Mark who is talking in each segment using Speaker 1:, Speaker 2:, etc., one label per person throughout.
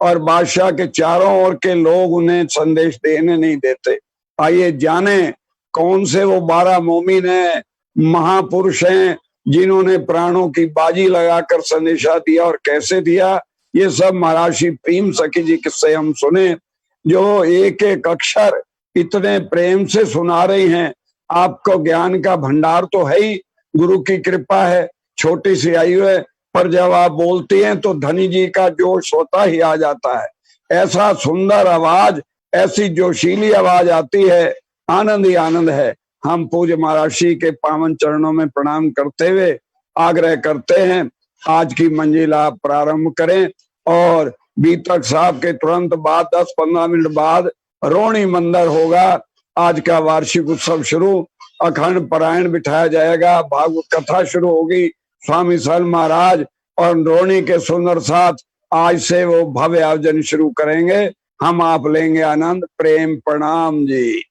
Speaker 1: और बादशाह के चारों ओर के लोग उन्हें संदेश देने नहीं देते। आइए जाने कौन से वो 12 मोमिन हैं, महापुरुष हैं, जिन्होंने प्राणों की बाजी लगाकर संदेशा दिया और कैसे दिया। ये सब महर्षि प्रेम सखी जी किस्से हम सुने, जो एक एक अक्षर इतने प्रेम से सुना रही हैं। आपको ज्ञान का भंडार तो है ही, गुरु की कृपा है, छोटी सी आयु है, पर जब आप बोलती हैं तो धनी जी का जोश होता ही आ जाता है। ऐसा सुंदर आवाज, ऐसी जोशीली आवाज आती है, आनंद ही आनंद है। हम पूज्य महर्षि के पावन चरणों में प्रणाम करते हुए आग्रह करते हैं, आज की मंजिल आप प्रारंभ करें और बीतक साहब के तुरंत बाद 10-15 मिनट बाद रोणी मंदिर होगा। आज का वार्षिक उत्सव शुरू, अखंड पारायण बिठाया जाएगा, भागवत कथा शुरू होगी। स्वामी सल महाराज और रोणी के सुंदर साथ आज से वो भव्य आयोजन शुरू करेंगे। हम आप लेंगे आनंद। प्रेम प्रणाम जी।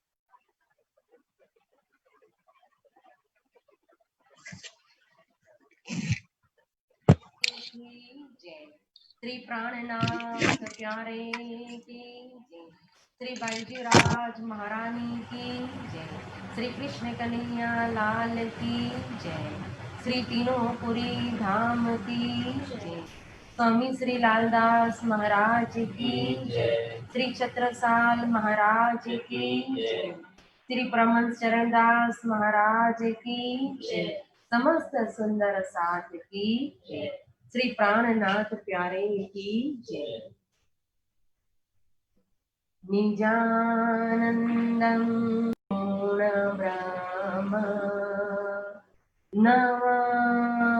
Speaker 2: श्री प्राणनाथ प्यारे की जय। श्री बाईजी राज महारानी की जय। श्री कृष्ण कन्हैया लाल की जय। श्री तीनों पुरी धाम की जय। स्वामी श्री लालदास महाराज की जय। श्री छत्रसाल महाराज की जय। श्री परमहंस चरणदास महाराज की जय। समस्त सुंदर साथ की जय। श्री प्राणनाथ प्यारे की जय। निजानंदं पूर्ण ब्रह्म नमाम्यहम्।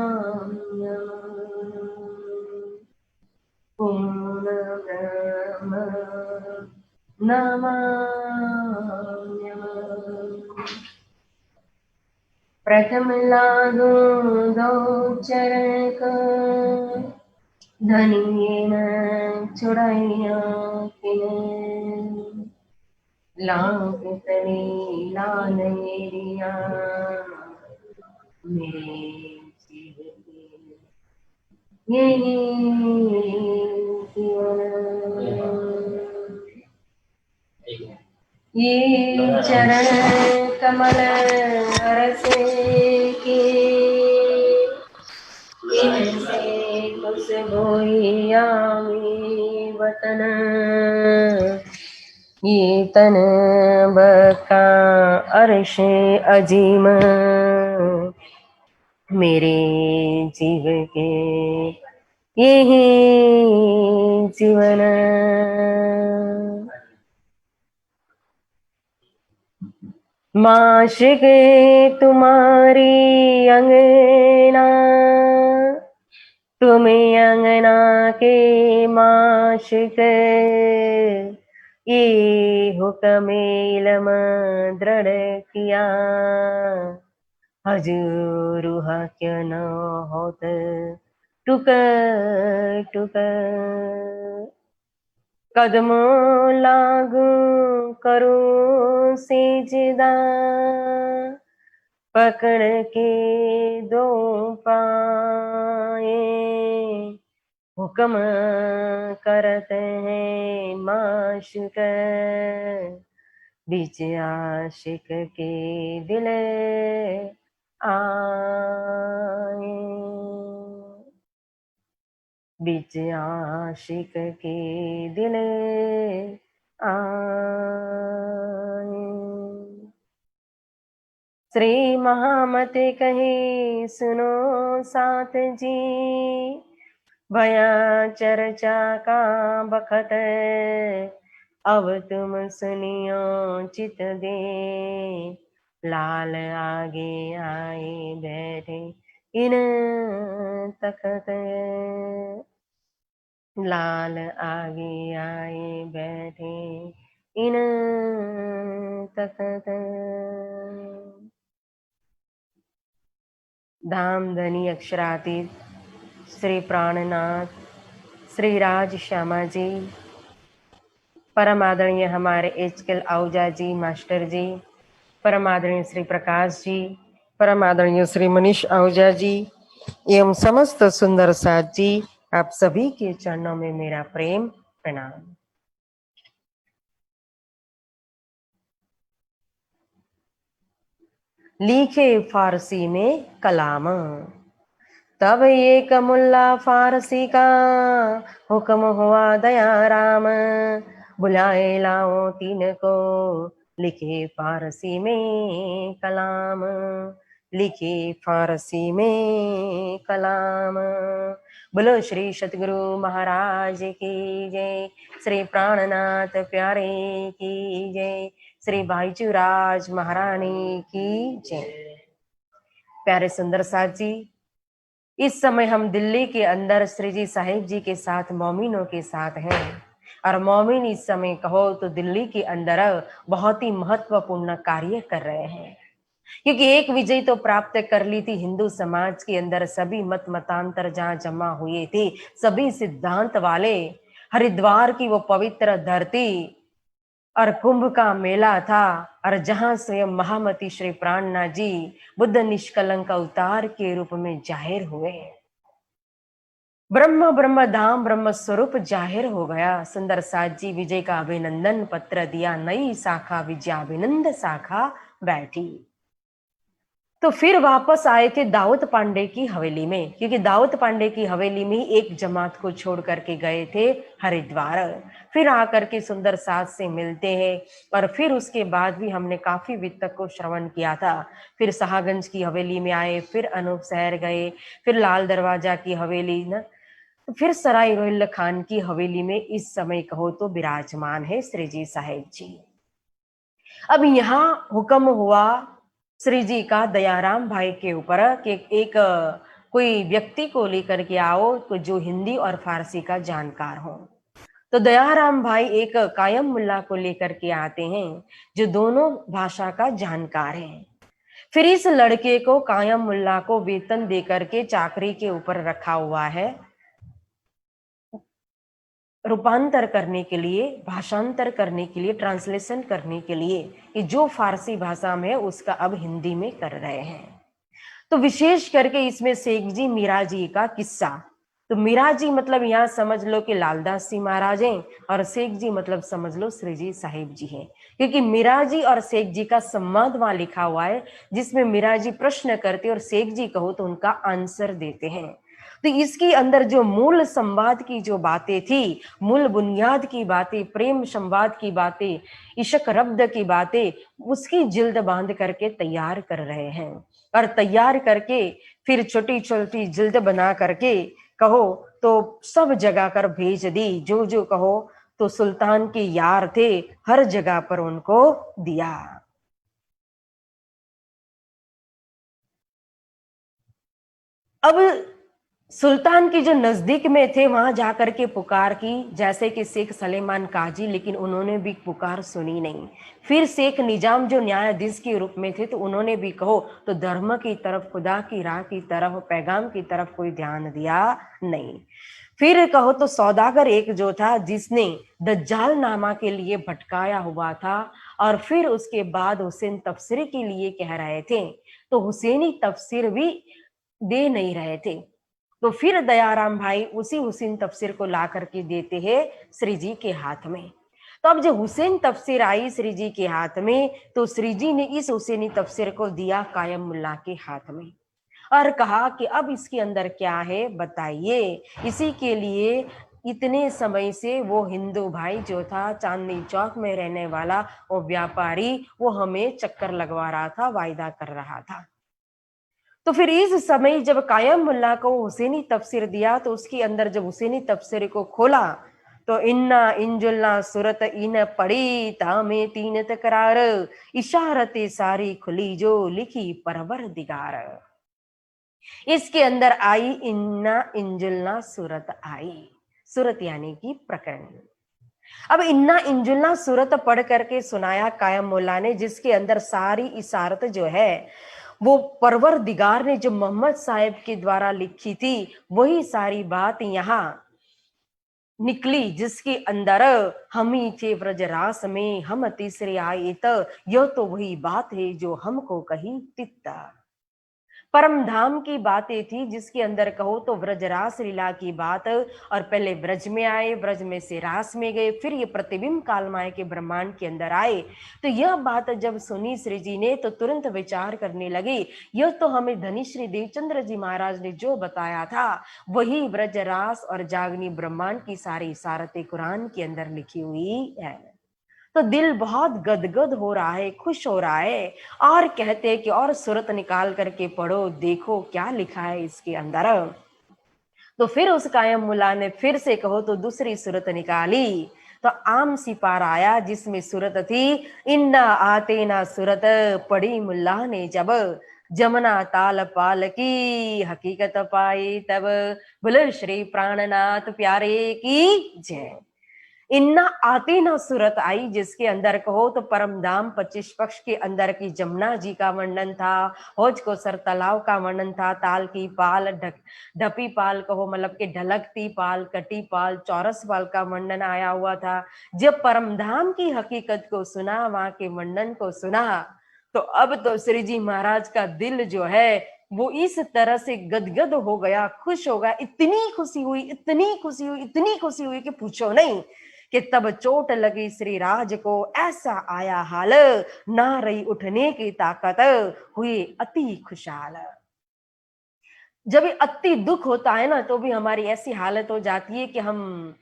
Speaker 2: पूर्ण ब्रह्म नमाम्यहम्। प्रथम लागू दो चरण को धनिये न चुड़ैया किने लाख तनी लाल मेरिया मेरे जीव के यही ये चरण कमल रसे के इनसे कुछ बोया वतन ये तन बका अर्श अजीम मेरे जीव के यही जीवन। माशिक तुम्हारी अंगना तुम्हें अंगना के माशिक ये हुक्म इलम दृढ़ किया हजूर क्यों न होत टुक टुक कदमों लागू करूं सिजदा पकड़ के दो पाए हुक्म करते हैं माशिक बीच आशिक के दिल आए बीच आशिक के दिल आए। श्री महामते कहे सुनो साथ जी भया चर्चा का बखत अब तुम सुनियो चित दे लाल आगे आए बैठे इन तखत लाल आगे आए बैठे इन तखत। धामधनी अक्षरातीत श्री प्राणनाथ श्री राज श्यामा जी, परम आदरणीय हमारे एचकेल आहूजा जी मास्टर जी, परम आदरणीय श्री प्रकाश जी, परम आदरणीय श्री मनीष आहूजा जी एवं समस्त सुंदर साथ जी, आप सभी के चरणों में मेरा प्रेम प्रणाम। लिखे फारसी में कलाम, तब एक मुल्ला फारसी का हुक्म हुआ दयाराम, बुलाए लाओ तीन को लिखे फारसी में कलाम, लिखे फारसी में कलाम। बोलो श्री सतगुरु महाराज की जय, श्री प्राणनाथ प्यारे की जय, श्री भाईचूराज महारानी की जय। प्यारे सुंदर साथ जी, इस समय हम दिल्ली के अंदर श्री जी साहिब जी के साथ मोमिनों के साथ हैं, और मोमिन इस समय कहो तो दिल्ली के अंदर बहुत ही महत्वपूर्ण कार्य कर रहे हैं, क्योंकि एक विजय तो प्राप्त कर ली थी हिंदू समाज के अंदर। सभी मत मतांतर जहां जमा हुए थे, सभी सिद्धांत वाले, हरिद्वार की वो पवित्र धरती और कुंभ का मेला था, और जहां स्वयं महामती श्री प्राणनाथ जी बुद्ध निष्कलंक अवतार के रूप में जाहिर हुए, ब्रह्म धाम ब्रह्म स्वरूप जाहिर हो गया। सुंदर साथ जी विजय का अभिनंदन पत्र दिया, नई शाखा विजयाभिनंद शाखा बैठी। तो फिर वापस आए थे दाऊद पांडे की हवेली में, क्योंकि दाऊद पांडे की हवेली में एक जमात को छोड़ करके गए थे हरिद्वार। फिर आकर के सुंदर साथ से मिलते हैं, और फिर उसके बाद भी हमने काफी वितक को श्रवण किया था। फिर शाहगंज की हवेली में आए, फिर अनूप शहर गए, फिर लाल दरवाजा की हवेली न, तो फिर सराय रोहिल खान की हवेली में इस समय कहो तो विराजमान है श्री जी साहेब जी। अब यहाँ हुक्म हुआ श्री जी का दयाराम भाई के ऊपर कि एक कोई व्यक्ति को लेकर के आओ तो जो हिंदी और फारसी का जानकार हो। तो दयाराम भाई एक कायम मुल्ला को लेकर के आते हैं जो दोनों भाषा का जानकार है। फिर इस लड़के को कायम मुल्ला को वेतन देकर के चाकरी के ऊपर रखा हुआ है, रूपांतर करने के लिए, भाषांतर करने के लिए, ट्रांसलेशन करने के लिए, कि जो फारसी भाषा में है उसका अब हिंदी में कर रहे हैं। तो विशेष करके इसमें शेख जी मीरा जी का किस्सा, तो मीरा जी मतलब यहाँ समझ लो कि लालदास जी महाराज हैं, और शेख जी मतलब समझ लो श्री जी साहिब जी हैं, क्योंकि मीरा जी और शेख जी का संवाद वहां लिखा हुआ है, जिसमें मीरा जी प्रश्न करते और शेख जी कहो तो उनका आंसर देते हैं। तो इसके अंदर जो मूल संवाद की जो बातें थी, मूल बुनियाद की बातें, प्रेम संवाद की बातें, इश्क रब्द की बातें, उसकी जिल्द बांध करके तैयार कर रहे हैं, और तैयार करके फिर छोटी छोटी जिल्द बना करके कहो तो सब जगह कर भेज दी। जो जो कहो तो सुल्तान के यार थे, हर जगह पर उनको दिया। अब सुल्तान की जो नजदीक में थे वहां जाकर के पुकार की, जैसे कि शेख सलेमान काजी, लेकिन उन्होंने भी पुकार सुनी नहीं। फिर शेख निजाम जो न्यायाधीश के रूप में थे, तो उन्होंने भी कहो तो धर्म की तरफ, खुदा की राह की तरफ, पैगाम की तरफ कोई ध्यान दिया नहीं। फिर कहो तो सौदागर एक जो था जिसने दज्जाल नामा के लिए भटकाया हुआ था, और फिर उसके बाद हुसैन तफसीर के लिए कह रहे थे, तो हुसैनी तफसीर भी दे नहीं रहे थे। तो फिर दयाराम भाई उसी हुसैन तफसीर को ला करके देते हैं श्री जी के हाथ में। तो अब जो हुसैन तफसीर आई श्री जी के हाथ में, तो श्री जी ने इस हुसैनी तफसीर को दिया कायम मुल्ला के हाथ में, और कहा कि अब इसके अंदर क्या है बताइए। इसी के लिए इतने समय से वो हिंदू भाई जो था चांदनी चौक में रहने वाला, वो व्यापारी, वो हमें चक्कर लगवा रहा था, वायदा कर रहा था। तो फिर इस समय जब कायम मुल्ला को हुसैनी तफसीर दिया, तो उसके अंदर जब हुसैनी तफसीर को खोला, तो इन्ना इंजुल्ला सूरत इन पड़ी तामे तीन तकरार, इशारते सारी खुली जो लिखी परवर दिगार। इसके अंदर आई इन्ना इंजुल्ला सूरत आई, सूरत यानी कि प्रकरण। अब इन्ना इंजुल्ला सूरत पढ़ करके सुनाया कायम मुल्ला ने, जिसके अंदर सारी इशारत जो है वो परवर दिगार ने जो मोहम्मद साहिब के द्वारा लिखी थी, वही सारी बात यहाँ निकली, जिसके अंदर हम ही थे व्रजरास में हम तीसरे आए, यह तो वही बात है जो हमको कही तित्ता। परम धाम की बातें थी जिसके अंदर कहो तो व्रजरास लीला की बात, और पहले ब्रज में आए, ब्रज में से रास में गए, फिर ये प्रतिबिंब कालमाय के ब्रह्मांड के अंदर आए। तो यह बात जब सुनी श्री जी ने तो तुरंत विचार करने लगे, यह तो हमें धनी श्री देवचंद्र जी महाराज ने जो बताया था वही व्रजरास और जागनी ब्रह्मांड की सारी इशारतें कुरान के अंदर लिखी हुई है। तो दिल बहुत गदगद हो रहा है, खुश हो रहा है, और कहते हैं कि और सूरत निकाल करके पढ़ो, देखो क्या लिखा है इसके अंदर। तो फिर उस कायम मुल्ला ने फिर से कहो तो दूसरी सूरत निकाली, तो आम सिपार आया जिसमें सूरत थी इन्ना आते ना सूरत, पढ़ी मुल्ला ने जब जमुना ताल पाल की हकीकत पाई तब। बोले श्री प्राणनाथ प्यारे की जय। इन्ना आती ना सूरत आई जिसके अंदर कहो तो परम धाम 25 पक्ष के अंदर की जमुना जी का वर्णन था, हौज को सर तालाब का वर्णन था, ताल की पाल, ढपी पाल कहो मतलब कि ढलकती पाल, कटी पाल, चौरस पाल का वर्णन आया हुआ था। जब परम धाम की हकीकत को सुना, वहां के वर्णन को सुना, तो अब तो श्री जी महाराज का दिल जो है वो इस तरह से गदगद हो गया, खुश हो गया, इतनी खुशी हुई, इतनी खुशी हुई, इतनी खुशी हुई कि पूछो नहीं। कि तब चोट लगी श्री राज को, ऐसा आया हाल, ना रही उठने की ताकत, हुई अति खुशहाल। जब अति दुख होता है ना तो भी हमारी ऐसी हालत हो जाती है कि हम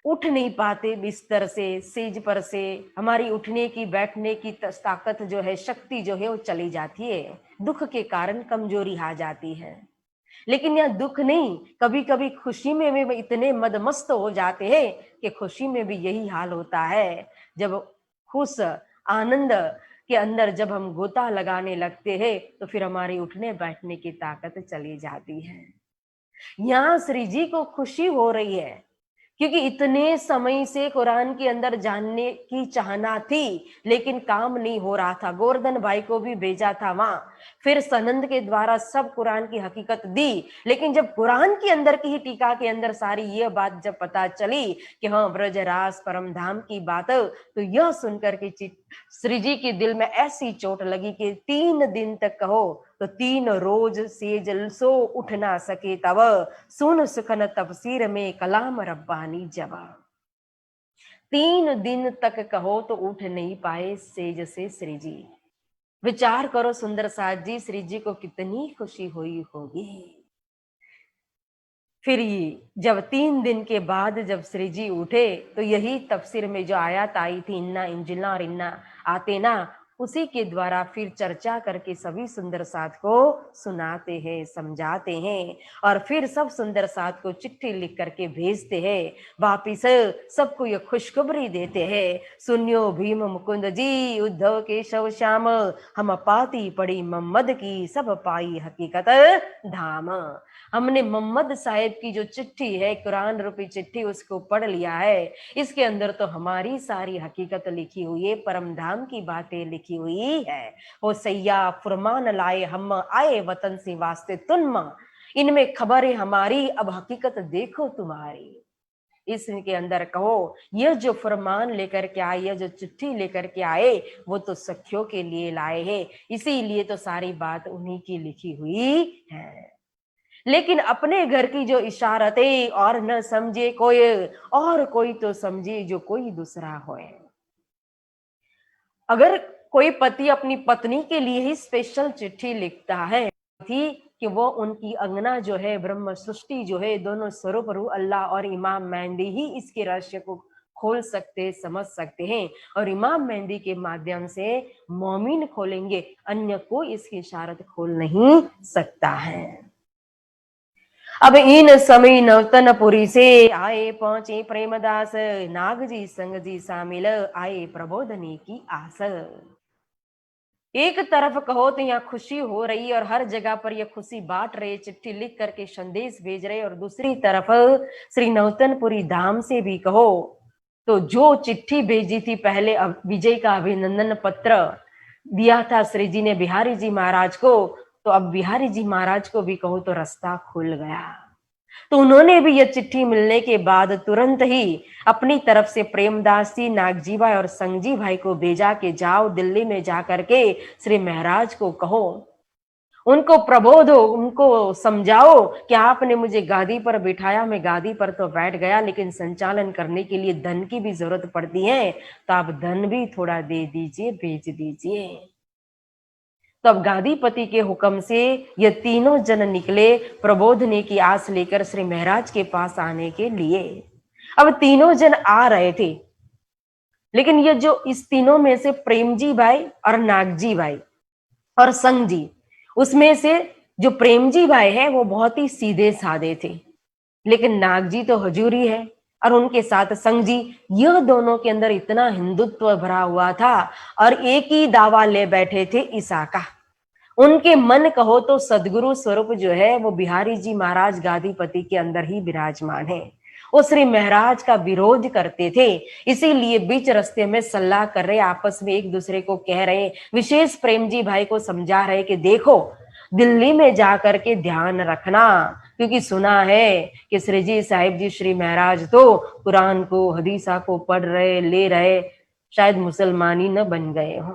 Speaker 2: उठ नहीं पाते बिस्तर से, सेज पर से, हमारी उठने की बैठने की ताकत जो है, शक्ति जो है वो चली जाती है, दुख के कारण कमजोरी आ जाती है। लेकिन यह दुख नहीं, कभी कभी खुशी में भी इतने मदमस्त हो जाते हैं कि खुशी में भी यही हाल होता है। जब खुश आनंद के अंदर जब हम गोता लगाने लगते हैं तो फिर हमारी उठने बैठने की ताकत चली जाती है। यहाँ श्री जी को खुशी हो रही है क्योंकि इतने समय से कुरान के अंदर जानने की चाहना थी लेकिन काम नहीं हो रहा था। गोवर्धन भाई को भी भेजा था वहां, फिर सनंद के द्वारा सब कुरान की हकीकत दी, लेकिन जब कुरान के अंदर की ही टीका के अंदर सारी ये बात जब पता चली कि हाँ ब्रजरास परम धाम की बात, तो यह सुनकर के श्री जी के दिल में ऐसी चोट लगी कि 3 दिन तक कहो तो 3 रोज सेज सो उठ ना सके तब, सुन सुखन तफसीर में कलाम रब्बानी जवाब। 3 दिन तक कहो तो उठ नहीं पाए सेज से श्री जी। विचार करो सुंदर साथ जी, श्री जी को कितनी खुशी हुई होगी। फिर जब 3 दिन के बाद जब श्री जी उठे तो यही तफसीर में जो आयत आई थी इन्ना इंजिला और इन्ना आते ना, उसी के द्वारा फिर चर्चा करके सभी सुंदर साथ को सुनाते हैं, समझाते हैं, और फिर सब सुंदर साथ को चिट्ठी लिख करके भेजते हैं वापिस, सबको ये खुशखबरी देते हैं, सुनियो भीम मुकुंद जी उद्धव केशव श्याम, हम पाती पड़ी मोहम्मद की सब पाई हकीकत धाम। हमने मोहम्मद साहेब की जो चिट्ठी है, कुरान रूपी चिट्ठी, उसको पढ़ लिया है। इसके अंदर तो हमारी सारी हकीकत लिखी हुई है, परम धाम की बातें लिखी हुई है। वो सैया फुरमान लाए हम आए वतन से वास्ते तुनमा, इनमें खबर है हमारी, अब हकीकत देखो तुम्हारी। इसके अंदर कहो यह जो फरमान लेकर के आए, यह जो चिट्ठी लेकर के आए, वो तो सखियों के लिए लाए हैं, इसीलिए तो सारी बात उन्हीं की लिखी हुई है। लेकिन अपने घर की जो इशारतें और न समझे कोई, और कोई तो समझे जो कोई दूसरा होए। अगर कोई पति अपनी पत्नी के लिए ही स्पेशल चिट्ठी लिखता है थी कि वो उनकी अंगना जो है, ब्रह्म सृष्टि जो है, दोनों स्वरूप रूह अल्लाह और इमाम मेहंदी ही इसके रहस्य को खोल सकते, समझ सकते हैं, और इमाम मेहंदी के माध्यम से मोमिन खोलेंगे, अन्य कोई इसकी इशारत खोल नहीं सकता है। अब इन समय नवतनपुरी से आए पहुंचे प्रेमदास, नाग जी संग जी शामिल आए प्रबोधनी की आस। एक तरफ कहो तो यहाँ खुशी हो रही और हर जगह पर यह खुशी बांट रहे, चिट्ठी लिख करके संदेश भेज रहे, और दूसरी तरफ श्री नवतनपुरी धाम से भी कहो तो जो चिट्ठी भेजी थी पहले, विजय का अभिनंदन पत्र दिया था श्री जी ने बिहारी जी महाराज को, तो अब बिहारी जी महाराज को भी कहो तो रास्ता खुल गया। तो उन्होंने भी यह चिट्ठी मिलने के बाद तुरंत ही अपनी तरफ से प्रेमदास जी, नागजी भाई और संगजी भाई को भेजा कि जाओ दिल्ली में जा करके श्री महाराज को कहो उनको प्रबोधो, उनको समझाओ कि आपने मुझे गादी पर बिठाया, मैं गादी पर तो बैठ गया, लेकिन संचालन करने के लिए धन की भी जरूरत पड़ती है, तो आप धन भी थोड़ा दे दीजिए, भेज दीजिए। तो अब गादीपति के हुक्म से ये तीनों जन निकले प्रबोधने की आस लेकर श्री महाराज के पास आने के लिए। अब तीनों जन आ रहे थे, लेकिन ये जो इस तीनों में से प्रेमजी भाई और नागजी भाई और संग जी, उसमें से जो प्रेमजी भाई है वो बहुत ही सीधे साधे थे, लेकिन नागजी तो हजूरी है और उनके साथ संग जी, यह दोनों के अंदर इतना हिंदुत्व भरा हुआ था और एक ही दावा ले बैठे थे ईसा का। उनके मन कहो तो सदगुरु स्वरूप जो है वो बिहारी जी महाराज गादीपति के अंदर ही विराजमान है। वो श्री महाराज का विरोध करते थे, इसीलिए बीच रास्ते में सलाह कर रहे, आपस में एक दूसरे को कह रहे, विशेष प्रेम जी भाई को समझा रहे कि देखो दिल्ली में जाकर के ध्यान रखना, क्योंकि सुना है कि श्री जी साहिब जी श्री महाराज तो कुरान को हदीसा को पढ़ रहे, ले रहे, शायद मुसलमानी न बन गए हों।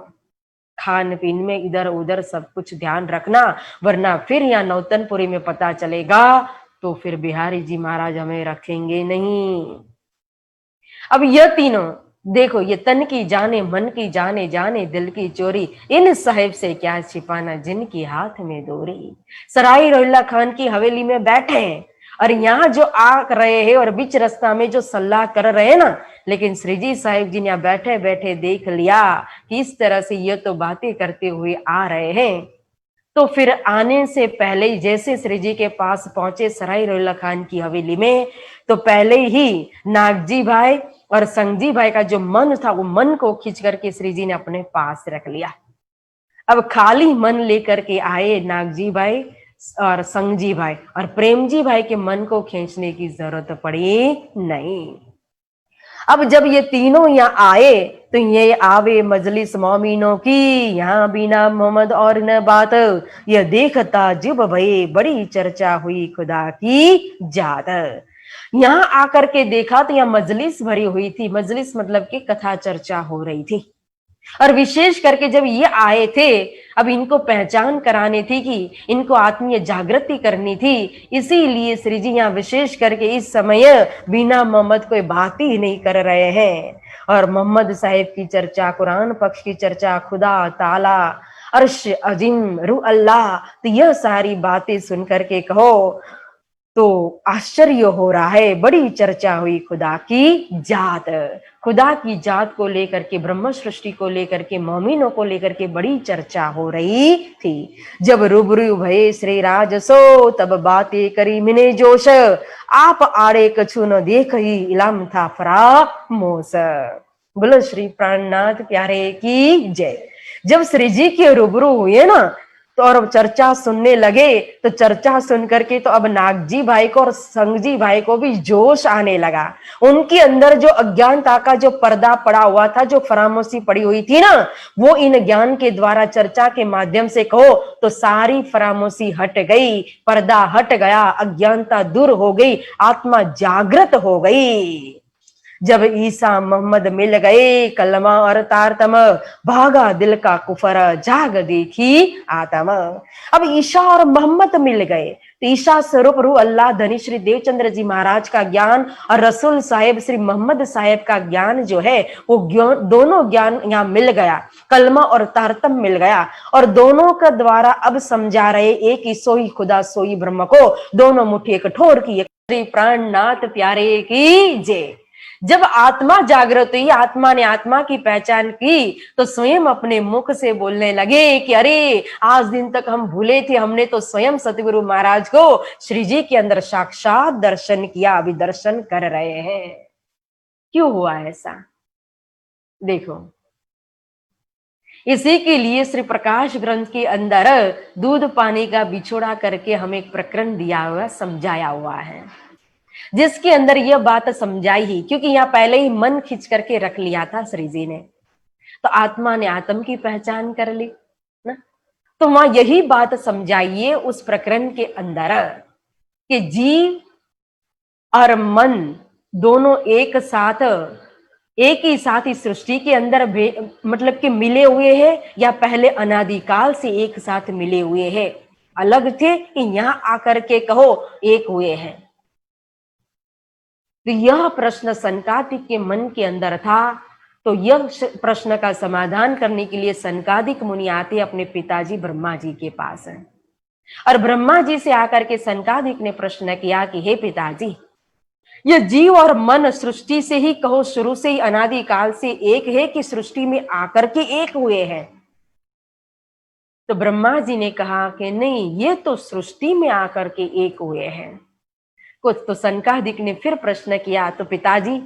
Speaker 2: खान पीन में इधर उधर सब कुछ ध्यान रखना, वरना फिर यहाँ नौतनपुरी में पता चलेगा तो फिर बिहारी जी महाराज हमें रखेंगे नहीं। अब यह तीनों देखो, ये तन की जाने, मन की जाने, जाने दिल की चोरी, इन साहिब से क्या छिपाना जिनकी हाथ में डोरी। सराय रोहिल्ला खान की हवेली में बैठे हैं और यहाँ जो आ रहे हैं और बीच रास्ता में जो सलाह कर रहे हैं ना, लेकिन श्री जी साहिब जी ने बैठे बैठे देख लिया कि इस तरह से ये तो बातें करते हुए आ रहे हैं, तो फिर आने से पहले ही जैसे श्री जी के पास पहुंचे सराय रोहिल्ला खान की हवेली में, तो पहले ही नागजी भाई और संगजी भाई का जो मन था वो मन को खींच करके श्री जी ने अपने पास रख लिया। अब खाली मन लेकर के आए नागजी भाई और संगजी भाई, और प्रेमजी भाई के मन को खींचने की जरूरत पड़ी नहीं। अब जब ये तीनों यहाँ आए तो ये आवे मजलिस मोमिनों की, यहाँ बिना मोहम्मद और न बात, यह देखता जुब भये बड़ी चर्चा हुई खुदा की जात। यहाँ आकर के देखा तो यहाँ मजलिस भरी हुई थी, मजलिस मतलब कि कथा चर्चा हो रही थी, और विशेष करके जब ये आए थे अब इनको पहचान करानी थी कि इनको आत्मीय जागृति करनी थी, इसीलिए श्री जी यहाँ विशेष करके इस समय बिना मोहम्मद कोई बात ही नहीं कर रहे हैं, और मोहम्मद साहिब की चर्चा, कुरान पक्ष की चर्चा, खुदा ताला, अर्श अजीम, रू अल्लाह, तो यह सारी बातें सुन करके कहो तो आश्चर्य हो रहा है, बड़ी चर्चा हुई खुदा की जात। खुदा की जात को लेकर के, ब्रह्म सृष्टि को लेकर के, मोमिनों को लेकर के बड़ी चर्चा हो रही थी। जब रूबरू भये श्री राज सो, तब बातें करी मिने जोश, आप आड़े कछु न देख ही इलाम था फरा मोस। बोलो श्री प्राणनाथ प्यारे की जय। जब श्री जी के रूबरू हुए ना तो और चर्चा सुनने लगे, तो चर्चा सुन करके तो अब नागजी भाई को और संगजी भाई को भी जोश आने लगा। उनके अंदर जो अज्ञानता का जो पर्दा पड़ा हुआ था, जो फरामोशी पड़ी हुई थी ना, वो इन ज्ञान के द्वारा चर्चा के माध्यम से कहो तो सारी फरामोशी हट गई, पर्दा हट गया, अज्ञानता दूर हो गई, आत्मा जागृत हो गई। जब ईसा मोहम्मद मिल गए, कलमा और तारतम, भागा दिल का कुफर, जाग देखी आत्म। अब ईसा और मोहम्मद मिल गए तो ईसा स्वरूप रू अल्लाह धनी श्री देवचंद्र जी महाराज का ज्ञान और रसूल साहेब श्री मोहम्मद साहेब का ज्ञान जो है वो दोनों ज्ञान यहाँ मिल गया, कलमा और तारतम मिल गया, और दोनों का द्वारा अब समझा रहे एक ही सोई खुदा सोई ब्रह्म को, दोनों मुट्ठी एक ठोर की। श्री प्राणनाथ प्यारे की जय। जब आत्मा जागृत हुई, आत्मा ने आत्मा की पहचान की, तो स्वयं अपने मुख से बोलने लगे कि अरे आज दिन तक हम भूले थे, हमने तो स्वयं सतगुरु महाराज को श्री जी के अंदर साक्षात दर्शन किया, अभी दर्शन कर रहे हैं। क्यों हुआ ऐसा? देखो, इसी के लिए श्री प्रकाश ग्रंथ के अंदर दूध पानी का बिछोड़ा करके हमें एक प्रकरण दिया हुआ, समझाया हुआ है, जिसके अंदर यह बात समझाई ही, क्योंकि यहाँ पहले ही मन खींच करके रख लिया था श्री जी ने, तो आत्मा ने आत्म की पहचान कर ली ना, तो वहां यही बात समझाइए उस प्रकरण के अंदर कि जीव और मन दोनों एक साथ, एक ही साथ इस सृष्टि के अंदर मतलब कि मिले हुए हैं, या पहले अनादिकाल से एक साथ मिले हुए हैं। अलग थे कि यहां आकर के कहो एक हुए हैं? तो यह प्रश्न सनकादिक के मन के अंदर था। तो यह प्रश्न का समाधान करने के लिए सनकादिक मुनि आते अपने पिताजी ब्रह्मा जी के पास हैं। और ब्रह्मा जी से आकर के सनकादिक ने प्रश्न किया कि हे पिताजी, यह जीव और मन सृष्टि से ही कहो शुरू से ही अनादि काल से एक है कि सृष्टि में आकर के एक हुए हैं? तो ब्रह्मा जी ने कहा कि नहीं, ये तो सृष्टि में आकर के एक हुए हैं कुछ। तो सनकादिक ने फिर प्रश्न किया, तो पिताजी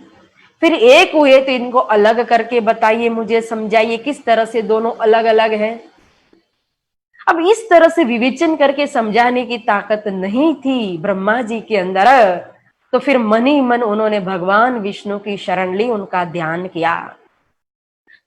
Speaker 2: फिर एक हुए तो इनको अलग करके बताइए, मुझे समझाइए किस तरह से दोनों अलग अलग हैं। अब इस तरह से विवेचन करके समझाने की ताकत नहीं थी ब्रह्मा जी के अंदर। तो फिर मन ही मन उन्होंने भगवान विष्णु की शरण ली, उनका ध्यान किया।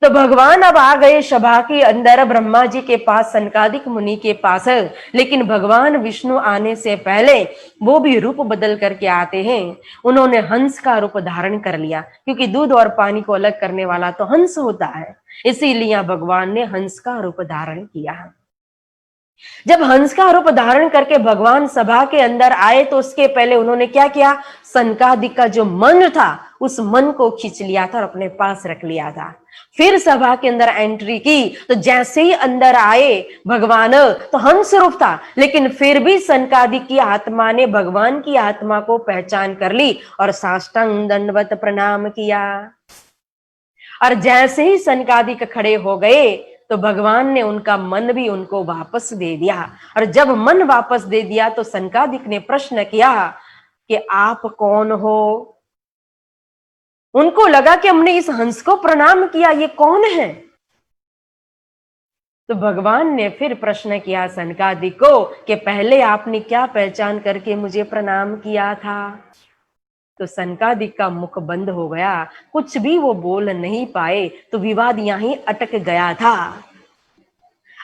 Speaker 2: तो भगवान अब आ गए सभा के अंदर ब्रह्मा जी के पास, सनकादिक मुनि के पास। लेकिन भगवान विष्णु आने से पहले वो भी रूप बदल करके आते हैं। उन्होंने हंस का रूप धारण कर लिया, क्योंकि दूध और पानी को अलग करने वाला तो हंस होता है, इसीलिए भगवान ने हंस का रूप धारण किया। जब हंस का रूप धारण करके भगवान सभा के अंदर आए तो उसके पहले उन्होंने क्या किया, सनकादिक का जो मन था उस मन को खींच लिया था और अपने पास रख लिया था। फिर सभा के अंदर एंट्री की तो जैसे ही अंदर आए भगवान, तो हंस रूप था, लेकिन फिर भी सनकादिक की आत्मा ने भगवान की आत्मा को पहचान कर ली और साष्टांग दंडवत प्रणाम किया। और जैसे ही सनकादिक खड़े हो गए तो भगवान ने उनका मन भी उनको वापस दे दिया। और जब मन वापस दे दिया तो सनकादिक ने प्रश्न किया कि आप कौन हो? उनको लगा कि हमने इस हंस को प्रणाम किया, ये कौन है? तो भगवान ने फिर प्रश्न किया सनकादिक को कि पहले आपने क्या पहचान करके मुझे प्रणाम किया था? तो सनकादिक का मुख बंद हो गया, कुछ भी वो बोल नहीं पाए। तो विवाद यहीं अटक गया था।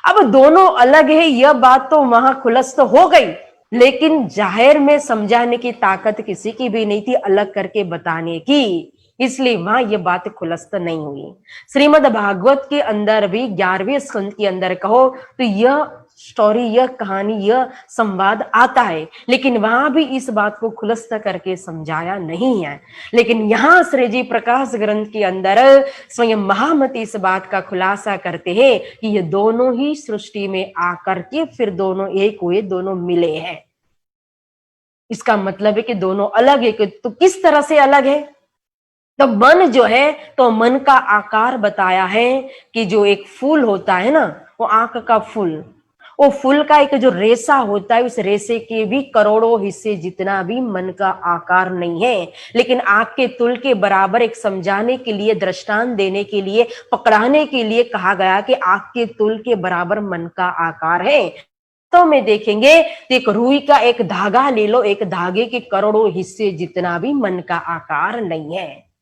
Speaker 2: अब दोनों अलग है यह बात तो वहां खुलस्त हो गई, लेकिन जाहिर में समझाने की ताकत किसी की भी नहीं थी अलग करके बताने की, इसलिए वहां यह बात खुलस्त नहीं हुई। श्रीमद् भागवत के अंदर भी 11वें स्कंद के अंदर कहो तो यह स्टोरी, यह कहानी, यह संवाद आता है, लेकिन वहां भी इस बात को खुलस्त करके समझाया नहीं है। लेकिन यहाँ श्री जी प्रकाश ग्रंथ के अंदर स्वयं महामती इस बात का खुलासा करते हैं कि ये दोनों ही सृष्टि में आकर के फिर दोनों एक हुए, दोनों मिले हैं। इसका मतलब है कि दोनों अलग है। तो किस तरह से अलग है? तो मन जो है, तो मन का आकार बताया है कि जो एक फूल होता है ना, वो आंख का फूल, वो फूल का एक जो रेशा होता है, उस रेशे के भी करोड़ों हिस्से जितना भी मन का आकार नहीं है। लेकिन आंख के तुल के बराबर एक समझाने के लिए, दृष्टांत देने के लिए, पकड़ाने के लिए कहा गया कि आंख के तुल के बराबर मन का आकार है। तो में देखेंगे तो एक रुई का एक धागा ले लो, एक धागे के करोड़ों हिस्से जितना भी मन का आकार नहीं है।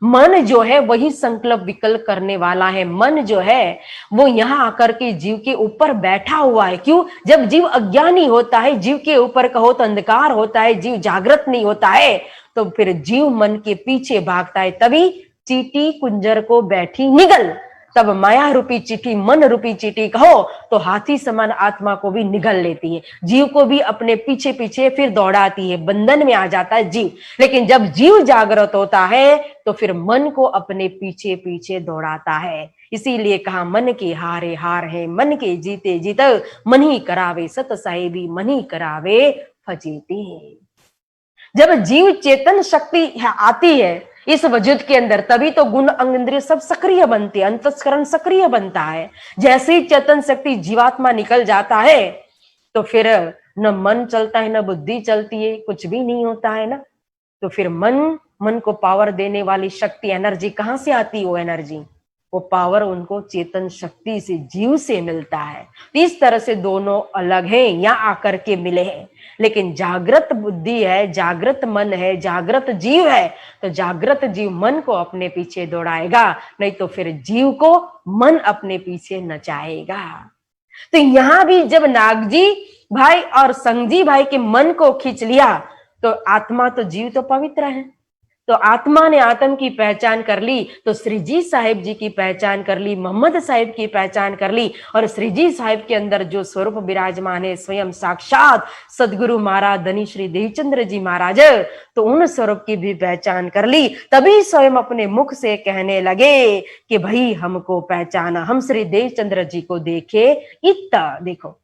Speaker 2: मन जो है वही संकल्प विकल्प करने वाला है। मन जो है वो यहां आकर के जीव के ऊपर बैठा हुआ है। क्यों? जब जीव अज्ञानी होता है, जीव के ऊपर कहो तो अंधकार होता है, जीव जागृत नहीं होता है, तो फिर जीव मन के पीछे भागता है। तभी चींटी कुंजर को बैठी निगल, तब माया रूपी चींटी, मन रूपी चींटी कहो तो हाथी समान आत्मा को भी निगल लेती है, जीव को भी अपने पीछे पीछे फिर दौड़ाती है, बंधन में आ जाता है जीव। लेकिन जब जीव जागृत होता है तो फिर मन को अपने पीछे पीछे दौड़ाता है। इसीलिए कहा मन के हारे हार है, मन के जीते जीत, मन ही करावे सत साहेबी, मन ही करावे फजीती। जब जीव चेतन शक्ति आती है इस वजूद के अंदर, तभी तो गुण अंग इंद्रिय सब सक्रिय बनते हैं, अंतस्करण सक्रिय बनता है। जैसे ही चेतन शक्ति जीवात्मा निकल जाता है तो फिर न मन चलता है, न बुद्धि चलती है, कुछ भी नहीं होता है ना। तो फिर मन को पावर देने वाली शक्ति, एनर्जी कहां से आती है? वो एनर्जी, वो पावर उनको चेतन शक्ति से, जीव से मिलता है। तो इस तरह से दोनों अलग हैं, यहाँ आकर के मिले हैं। लेकिन जागृत बुद्धि है, जागृत मन है, जागृत जीव है, तो जागृत जीव मन को अपने पीछे दौड़ाएगा, नहीं तो फिर जीव को मन अपने पीछे नचाएगा। तो यहां भी जब नागजी भाई और संगजी भाई के मन को खींच लिया तो आत्मा तो जीव तो पवित्र है,
Speaker 3: तो आत्मा ने आत्म की पहचान कर ली, तो श्री जी साहिब जी की पहचान कर ली, मोहम्मद साहिब की पहचान कर ली, और श्री जी साहिब के अंदर जो स्वरूप विराजमान है स्वयं साक्षात सदगुरु महाराज धनी श्री देवचंद्र जी महाराज, तो उन स्वरूप की भी पहचान कर ली। तभी स्वयं अपने मुख से कहने लगे कि भाई हमको पहचाना, हम श्री देवचंद्र जी को देखे, इतना देखो।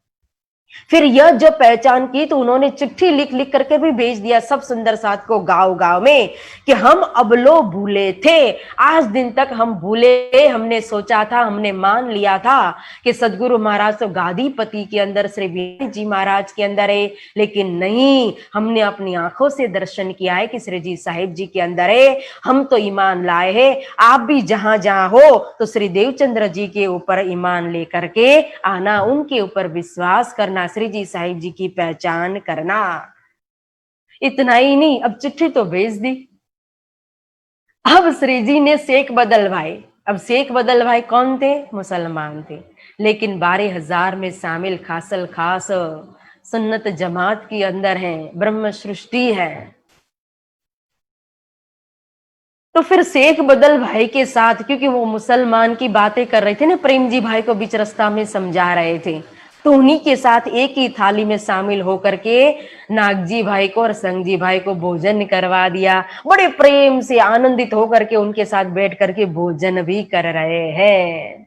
Speaker 3: फिर यह जब पहचान की तो उन्होंने चिट्ठी लिख लिख करके भी भेज दिया सब सुंदर साथ को गांव गांव में कि हम अबलो भूले थे, आज दिन तक हम भूले, हमने सोचा था, हमने मान लिया था कि सदगुरु महाराज तो गादीपति के अंदर श्री बिहारी जी महाराज के अंदर है, लेकिन नहीं, हमने अपनी आंखों से दर्शन किया है कि श्री जी साहिब जी के अंदर है। हम तो ईमान लाए हैं, आप भी जहां जहां हो तो श्री देवचंद्र जी के ऊपर ईमान लेकर के आना, उनके ऊपर विश्वास करना, श्री जी साहिब जी की पहचान करना। इतना ही नहीं, अब चिट्ठी तो भेज दी। अब श्री जी ने शेख बदल भाई, अब शेख बदल भाई कौन थे? मुसलमान थे, लेकिन 12,000 में शामिल खासल खास सुन्नत जमात के अंदर है, ब्रह्म सृष्टि है। तो फिर शेख बदल भाई के साथ, क्योंकि वो मुसलमान की बातें कर रहे थे ना, प्रेम जी भाई को बीच रास्ता में समझा रहे थे, तो उन्हीं के साथ एक ही थाली में शामिल होकर के नागजी भाई को और संगजी भाई को भोजन करवा दिया। बड़े प्रेम से आनंदित होकर के उनके साथ बैठ करके भोजन भी कर रहे हैं।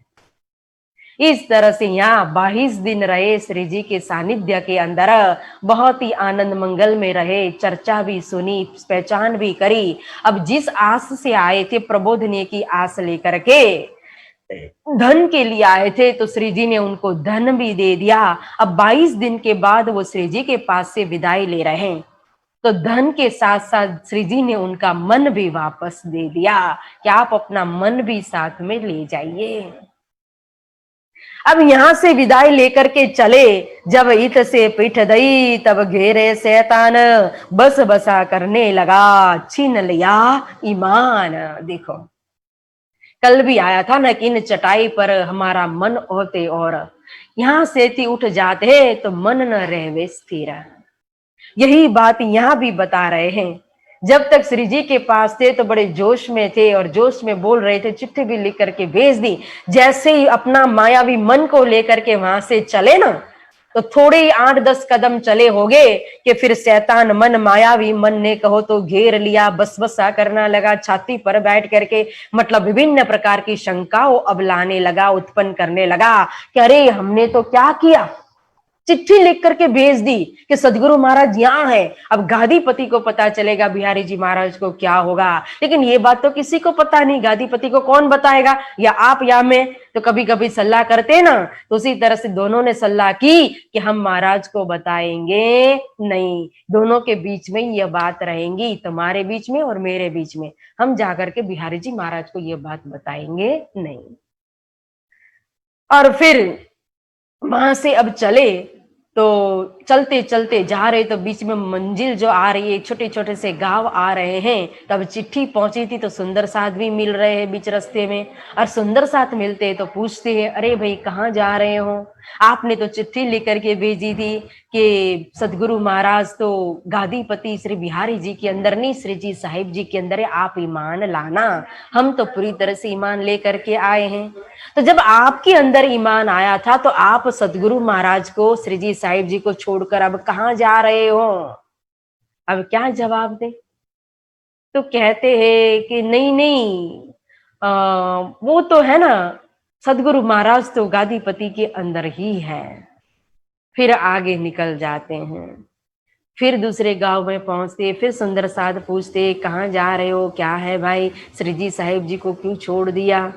Speaker 3: इस तरह से यहाँ 22 दिन रहे श्री जी के सानिध्य के अंदर, बहुत ही आनंद मंगल में रहे, चर्चा भी सुनी, पहचान भी करी। अब जिस आस से आए थे, प्रबोधने की आस लेकर के, धन के लिए आए थे, तो श्री जी ने उनको धन भी दे दिया। अब 22 दिन के बाद वो श्री जी के पास से विदाई ले रहे हैं, तो धन के साथ साथ श्री जी ने उनका मन भी वापस दे दिया कि आप अपना मन भी साथ में ले जाइए। अब यहां से विदाई लेकर के चले, जब इत से पीठ दई तब घेरे शैतान, बस बसा करने लगा छीन लिया ईमान। देखो, कल भी आया था ना कि इन चटाई पर हमारा मन होते और यहां से थी उठ जाते तो मन न रहवे स्थिर। यही बात यहां भी बता रहे हैं। जब तक श्री जी के पास थे तो बड़े जोश में थे और जोश में बोल रहे थे, चिट्ठी भी लिख करके भेज दी। जैसे ही अपना मायावी मन को लेकर के वहां से चले ना, तो थोड़े 8-10 कदम चले होंगे कि फिर शैतान मन, मायावी मन ने कहो तो घेर लिया, बसबसा करना लगा, छाती पर बैठ करके, मतलब विभिन्न प्रकार की शंकाओं अब लाने लगा, उत्पन्न करने लगा कि अरे हमने तो क्या किया, चिट्ठी लिख करके भेज दी कि सदगुरु महाराज यहाँ है। अब गादीपति को पता चलेगा बिहारी जी महाराज को क्या होगा, लेकिन ये बात तो किसी को पता नहीं, गादीपति को कौन बताएगा, या आप या मैं तो कभी कभी सलाह करते ना, तो उसी तरह से दोनों ने सलाह की कि हम महाराज को बताएंगे नहीं, दोनों के बीच में यह बात रहेंगी, तुम्हारे बीच में और मेरे बीच में, हम जाकर के बिहारी जी महाराज को यह बात बताएंगे नहीं। और फिर वहां से अब चले, तो चलते चलते जा रहे, तो बीच में मंजिल जो आ रही है, छोटे छोटे से गांव आ रहे हैं, तब चिट्ठी पहुंची थी तो सुंदर साथ भी मिल रहे हैं बीच रास्ते में, और सुंदर साथ मिलते हैं तो पूछते हैं, अरे भाई कहाँ जा रहे हो, आपने तो चिट्ठी लिख करके भेजी थी कि सदगुरु महाराज तो गादीपति श्री बिहारी जी के अंदर नहीं, श्री जी साहिब जी के अंदर है, आप ईमान लाना। हम तो पूरी तरह से ईमान लेकर के आए हैं। तो जब आपके अंदर ईमान आया था तो आप सदगुरु महाराज को, श्री जी साहिब जी को छोड़कर अब कहाँ जा रहे हो? अब क्या जवाब दे? तो कहते हैं कि नहीं नहीं, वो तो है ना, सदगुरु महाराज तो गादीपति के अंदर ही है। फिर आगे निकल जाते हैं, फिर दूसरे गांव में पहुंचते, फिर सुंदर साध पूछते, कहाँ जा रहे हो, क्या है भाई, श्री जी साहिब जी को क्यों छोड़ दिया?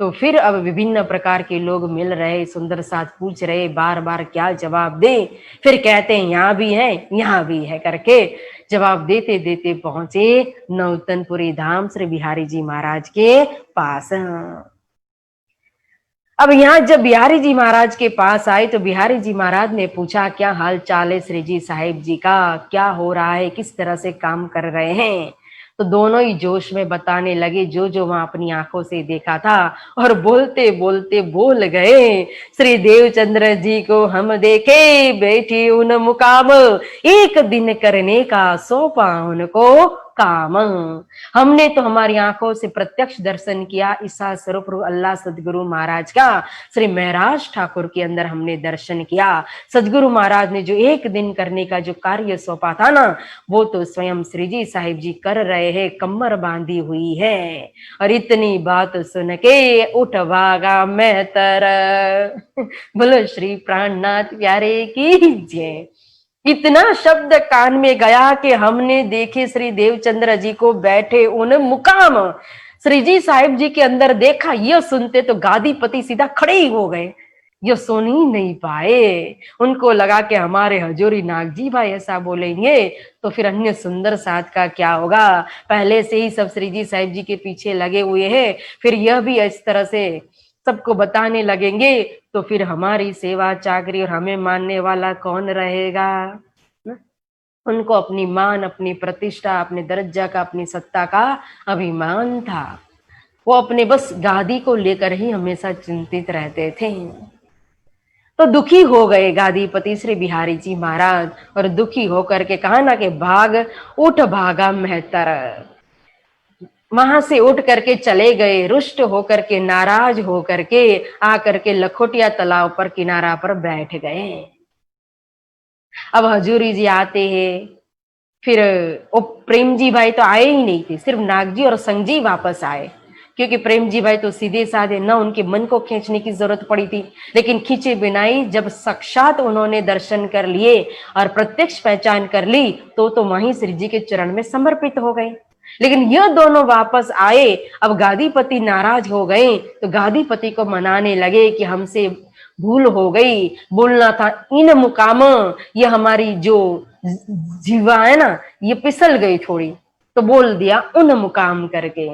Speaker 3: तो फिर अब विभिन्न प्रकार के लोग मिल रहे, सुंदर साथ पूछ रहे, बार बार क्या जवाब दे, फिर कहते हैं यहाँ भी है, यहाँ भी है करके जवाब देते देते पहुंचे नौतनपुरी धाम श्री बिहारी जी महाराज के पास। अब यहाँ जब बिहारी जी महाराज के पास आए तो बिहारी जी महाराज ने पूछा, क्या हाल चाल है श्री जी साहिब जी का, क्या हो रहा है, किस तरह से काम कर रहे हैं? तो दोनों ही जोश में बताने लगे जो जो वहां अपनी आंखों से देखा था, और बोलते बोलते बोल गए, श्री देवचंद्र जी को हम देखे बैठी उन मुकाम, एक दिन करने का सौंपा उनको काम। हमने तो हमारी आंखों से प्रत्यक्ष दर्शन किया ईसा स्वरूप अल्लाह सदगुरु महाराज का, श्री महराज ठाकुर के अंदर हमने दर्शन किया। सदगुरु महाराज ने जो एक दिन करने का जो कार्य सौंपा था ना, वो तो स्वयं श्री जी साहिब जी कर रहे हैं, कमर बांधी हुई है। और इतनी बात सुन के उठ भागा मैं तर। बोलो श्री प्राणनाथ प्यारे की जय। इतना शब्द कान में गया कि हमने देखे श्री देवचंद्र जी को बैठे उन मुकाम, श्री जी साहिब जी के अंदर देखा। यह सुनते तो गादीपति सीधा खड़े ही हो गए, ये सुन ही नहीं पाए। उनको लगा कि हमारे हजूरी नागजी भाई ऐसा बोलेंगे तो फिर अन्य सुंदर साथ का क्या होगा। पहले से ही सब श्री जी साहिब जी के पीछे लगे हुए हैं, फिर यह भी इस तरह से सबको बताने लगेंगे तो फिर हमारी सेवा चाकरी और हमें मानने वाला कौन रहेगा। उनको अपनी मान, अपनी प्रतिष्ठा, अपने दर्जा का, अपनी सत्ता का अभिमान था। वो अपने बस गादी को लेकर ही हमेशा चिंतित रहते थे। तो दुखी हो गए गादीपति श्री बिहारी जी महाराज, और दुखी होकर के कहा ना कि भाग उठ भागा मेहतर। वहां से उठ करके चले गए, रुष्ट होकर के, नाराज होकर के आकर के लखोटिया तालाब पर किनारा पर बैठ गए। अब हजूरी जी आते हैं, फिर वो प्रेम जी भाई तो आए ही नहीं थे, सिर्फ नागजी और संगजी वापस आए, क्योंकि प्रेम जी भाई तो सीधे साधे न उनके मन को खींचने की जरूरत पड़ी थी। लेकिन खींचे बिना ही जब साक्षात उन्होंने दर्शन कर लिए और प्रत्यक्ष पहचान कर ली तो वहीं श्री जी के चरण में समर्पित हो गए। लेकिन यह दोनों वापस आए, अब गादीपति नाराज हो गए तो गादीपति को मनाने लगे कि हमसे भूल हो गई, बोलना था इन मुकाम, ये हमारी जो जीवा है ना ये फिसल गई थोड़ी, तो बोल दिया उन मुकाम करके।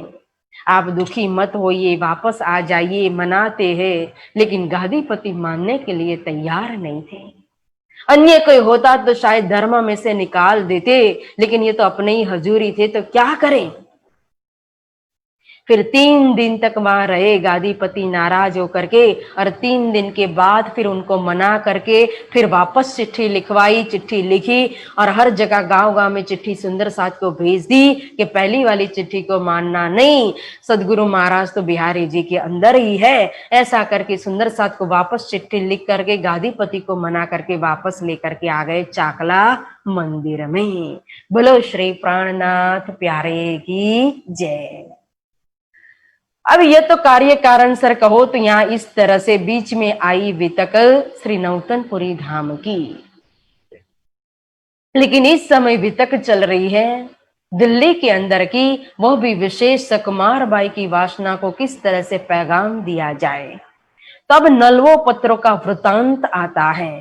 Speaker 3: आप दुखी मत होइए, वापस आ जाइए, मनाते हैं। लेकिन गादीपति मानने के लिए तैयार नहीं थे। अन्य कोई होता तो शायद धर्म में से निकाल देते, लेकिन ये तो अपने ही हजूरी थे तो क्या करें। फिर 3 दिन तक वहां रहे गादीपति नाराज होकर के, और 3 दिन के बाद फिर उनको मना करके फिर वापस चिट्ठी लिखवाई, चिट्ठी लिखी और हर जगह गांव गांव में चिट्ठी सुंदर साथ को भेज दी कि पहली वाली चिट्ठी को मानना नहीं, सदगुरु महाराज तो बिहारी जी के अंदर ही है। ऐसा करके सुंदर साथ को वापस चिट्ठी लिख करके गादीपति को मना करके वापस लेकर के आ गए चाकला मंदिर में। बोलो श्री प्राणनाथ प्यारे की जय। अब यह तो कार्य कारण सर कहो तो यहाँ इस तरह से बीच में आई वितक श्री नौतनपुरी धाम की। लेकिन इस समय वितक चल रही है दिल्ली के अंदर की, वह भी विशेष सकुमार बाई की वासना को किस तरह से पैगाम दिया जाए। तब नलवो पत्रों का वृतांत आता है।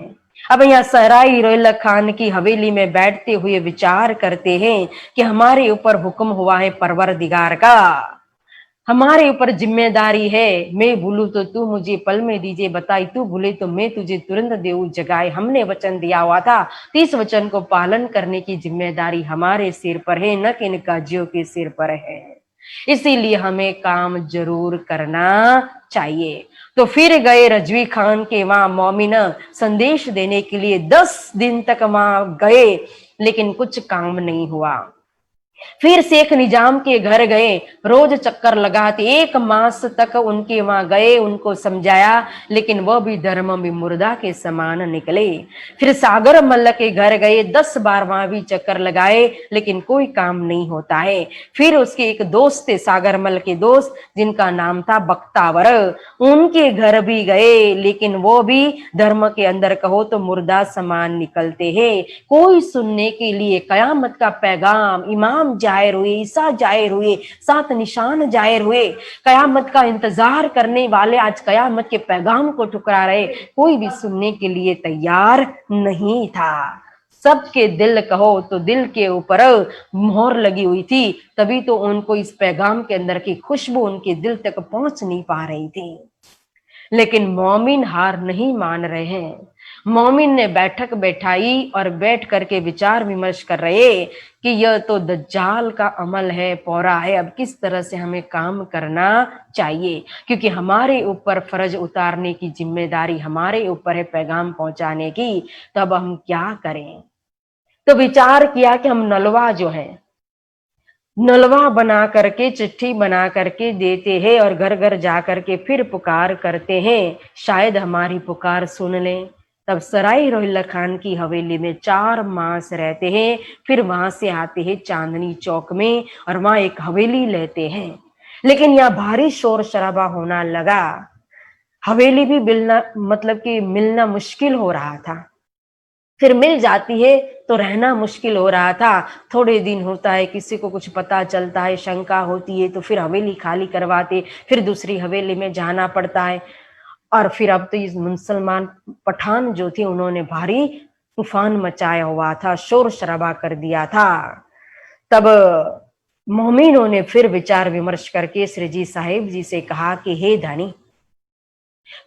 Speaker 3: अब यहाँ सराय रोहिला खान की हवेली में बैठते हुए विचार करते हैं कि हमारे ऊपर हुक्म हुआ है परवरदिगार का, हमारे ऊपर जिम्मेदारी है। मैं भूलू तो तू मुझे पल में दीजिए बताई, तू भूले तो मैं तुझे तुरंत देऊ जगाए। हमने वचन दिया हुआ था, तो इस वचन को पालन करने की जिम्मेदारी हमारे सिर पर है, न कि इन काजियों के सिर पर है। इसीलिए हमें काम जरूर करना चाहिए। तो फिर गए रजवी खान के वहां मोमिना संदेश देने के लिए। 10 दिन तक वहां गए लेकिन कुछ काम नहीं हुआ। फिर शेख निजाम के घर गए, रोज चक्कर लगाते, 1 मास तक उनके वहां गए, उनको समझाया, लेकिन वह भी धर्म में मुर्दा के समान निकले। फिर सागर मल्ल के घर गए, 10 बार वहां भी चक्कर लगाए, लेकिन कोई काम नहीं होता है। फिर उसके एक दोस्त थे, सागर मल्ल के दोस्त, जिनका नाम था बख्तावर, उनके घर भी गए, लेकिन वो भी धर्म के अंदर कहो तो मुर्दा समान निकलते हैं। कोई सुनने के लिए कयामत का पैगाम, इमाम जाहिर हुए, ईसा जाहिर हुए, 7 निशान जाहिर हुए, कयामत का इंतजार करने वाले आज कयामत के पैगाम को ठुकरा रहे, कोई भी सुनने के लिए तैयार नहीं था। सबके दिल कहो तो दिल के ऊपर मोहर लगी हुई थी, तभी तो उनको इस पैगाम के अंदर की खुशबू उनके दिल तक पहुंच नहीं पा रही थी। लेकिन मोमिन हार नहीं मान रहे हैं। मोमिन ने बैठक बैठाई और बैठ करके विचार विमर्श कर रहे कि यह तो दज्जाल का अमल है, पौरा है, अब किस तरह से हमें काम करना चाहिए, क्योंकि हमारे ऊपर फर्ज उतारने की जिम्मेदारी हमारे ऊपर है, पैगाम पहुंचाने की। तब हम क्या करें? तो विचार किया कि हम नलवा जो है नलवा बना करके, चिट्ठी बना करके देते हैं और घर घर जा करके फिर पुकार करते हैं, शायद हमारी पुकार सुन लें। तब सराय रोहिल्ला खान की हवेली में 4 मास रहते हैं, फिर वहां से आते हैं चांदनी चौक में और वहां एक हवेली लेते हैं। लेकिन यहाँ भारी शोर शराबा होना लगा, हवेली भी मिलना मतलब कि मिलना मुश्किल हो रहा था। फिर मिल जाती है तो रहना मुश्किल हो रहा था। थोड़े दिन होता है, किसी को कुछ पता चलता है, शंका होती है, तो फिर हवेली खाली करवाते, फिर दूसरी हवेली में जाना पड़ता है। और फिर अब तो इस मुसलमान पठान जो थे उन्होंने भारी तूफान मचाया हुआ था, शोर शराबा कर दिया था। तब मोमिनों ने फिर विचार विमर्श करके श्री जी साहिब जी से कहा कि हे धनी,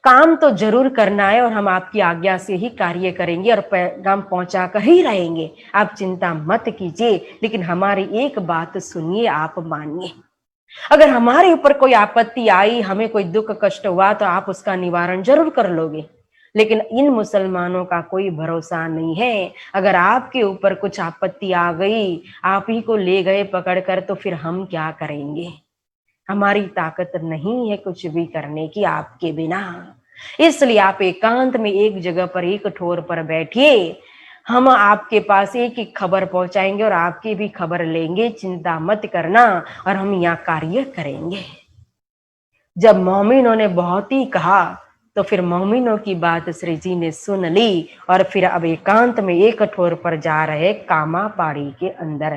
Speaker 3: काम तो जरूर करना है और हम आपकी आज्ञा से ही कार्य करेंगे और पैगाम पहुंचा कर ही रहेंगे, आप चिंता मत कीजिए। लेकिन हमारी एक बात सुनिए, आप मानिए। अगर हमारे ऊपर कोई आपत्ति आई, हमें कोई दुख कष्ट हुआ, तो आप उसका निवारण जरूर कर लोगे। लेकिन इन मुसलमानों का कोई भरोसा नहीं है। अगर आपके ऊपर कुछ आपत्ति आ गई, आप ही को ले गए पकड़कर, तो फिर हम क्या करेंगे? हमारी ताकत नहीं है कुछ भी करने की आपके बिना। इसलिए आप एकांत में एक जगह पर एक ठोर पर बैठिए, हम आपके पास एक एक खबर पहुंचाएंगे और आपकी भी खबर लेंगे, चिंता मत करना, और हम यहाँ कार्य करेंगे। जब मोमिनों ने बहुत ही कहा तो फिर मोमिनों की बात श्री जी ने सुन ली और फिर अब एकांत में एक ठोर पर जा रहे कामापाड़ी के अंदर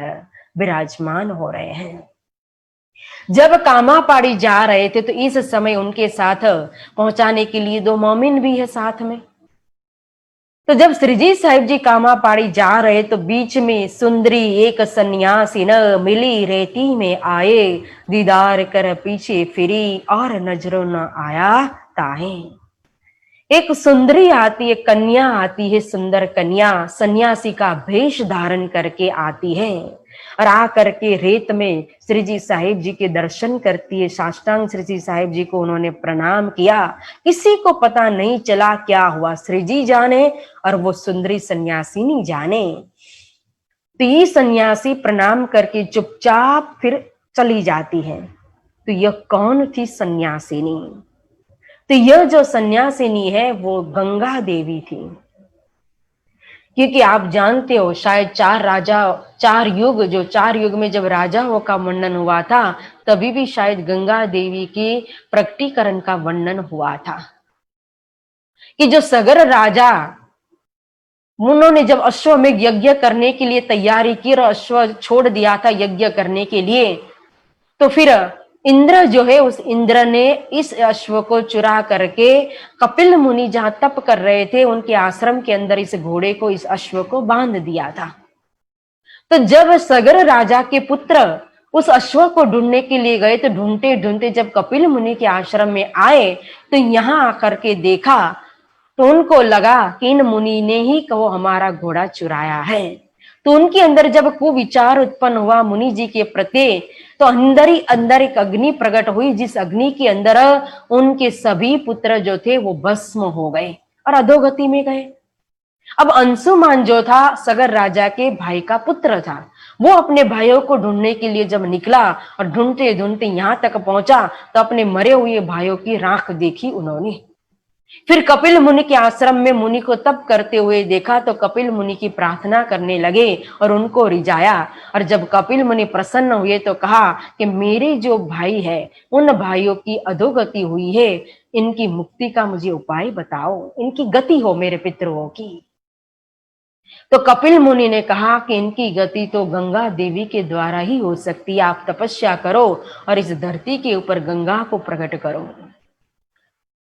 Speaker 3: विराजमान हो रहे हैं। जब कामापाड़ी जा रहे थे तो इस समय उनके साथ पहुंचाने के लिए 2 मोमिन भी है साथ में। तो जब श्रीजी साहिब जी कामापाड़ी जा रहे तो बीच में सुंदरी एक सन्यासी न मिली, रेती में आए, दीदार कर पीछे फिरी और नजरों न आया ताहे। एक सुंदरी आती है, कन्या आती है, सुंदर कन्या सन्यासी का भेष धारण करके आती है और आ करके रेत में श्री जी साहिब जी के दर्शन करती है। साष्टांग श्री जी साहिब जी को उन्होंने प्रणाम किया। किसी को पता नहीं चला क्या हुआ, श्री जी जाने और वो सुंदरी सन्यासिनी जाने। तो ये सन्यासी प्रणाम करके चुपचाप फिर चली जाती है। तो यह कौन थी सन्यासिनी? तो यह जो सन्यासिनी है वो गंगा देवी थी। क्योंकि आप जानते हो शायद 4 युग, जो 4 युग में जब राजाओं का वर्णन हुआ था तभी भी शायद गंगा देवी के प्रकटीकरण का वर्णन हुआ था कि जो सगर राजा, उन्होंने जब अश्वमेध यज्ञ करने के लिए तैयारी की और अश्व छोड़ दिया था यज्ञ करने के लिए, तो फिर इंद्र जो है उस इंद्र ने इस अश्व को चुरा करके कपिल मुनि जहां तप कर रहे थे उनके आश्रम के अंदर इस घोड़े को, इस अश्व को बांध दिया था। तो जब सगर राजा के पुत्र उस अश्व को ढूंढने के लिए गए तो ढूंढते ढूंढते जब कपिल मुनि के आश्रम में आए तो यहां आकर के देखा तो उनको लगा कि इन मुनि ने ही कहो हमारा घोड़ा चुराया है। तो उनके अंदर जब कुविचार उत्पन्न हुआ मुनि जी के प्रति, तो अंदर ही अंदर एक अग्नि प्रकट हुई, जिस अग्नि के अंदर उनके सभी पुत्र जो थे वो भस्म हो गए और अधोगति में गए। अब अंशुमान जो था सगर राजा के भाई का पुत्र था, वो अपने भाइयों को ढूंढने के लिए जब निकला और ढूंढते ढूंढते यहां तक पहुंचा तो अपने मरे हुए भाइयों की राख देखी उन्होंने। फिर कपिल मुनि के आश्रम में मुनि को तप करते हुए देखा तो कपिल मुनि की प्रार्थना करने लगे और उनको रिझाया। और जब कपिल मुनि प्रसन्न हुए तो कहा कि मेरे जो भाई है उन भाइयों की अधोगति हुई है, इनकी मुक्ति का मुझे उपाय बताओ, इनकी गति हो मेरे पितरों की। तो कपिल मुनि ने कहा कि इनकी गति तो गंगा देवी के द्वारा ही हो सकती है, आप तपस्या करो और इस धरती के ऊपर गंगा को प्रकट करो।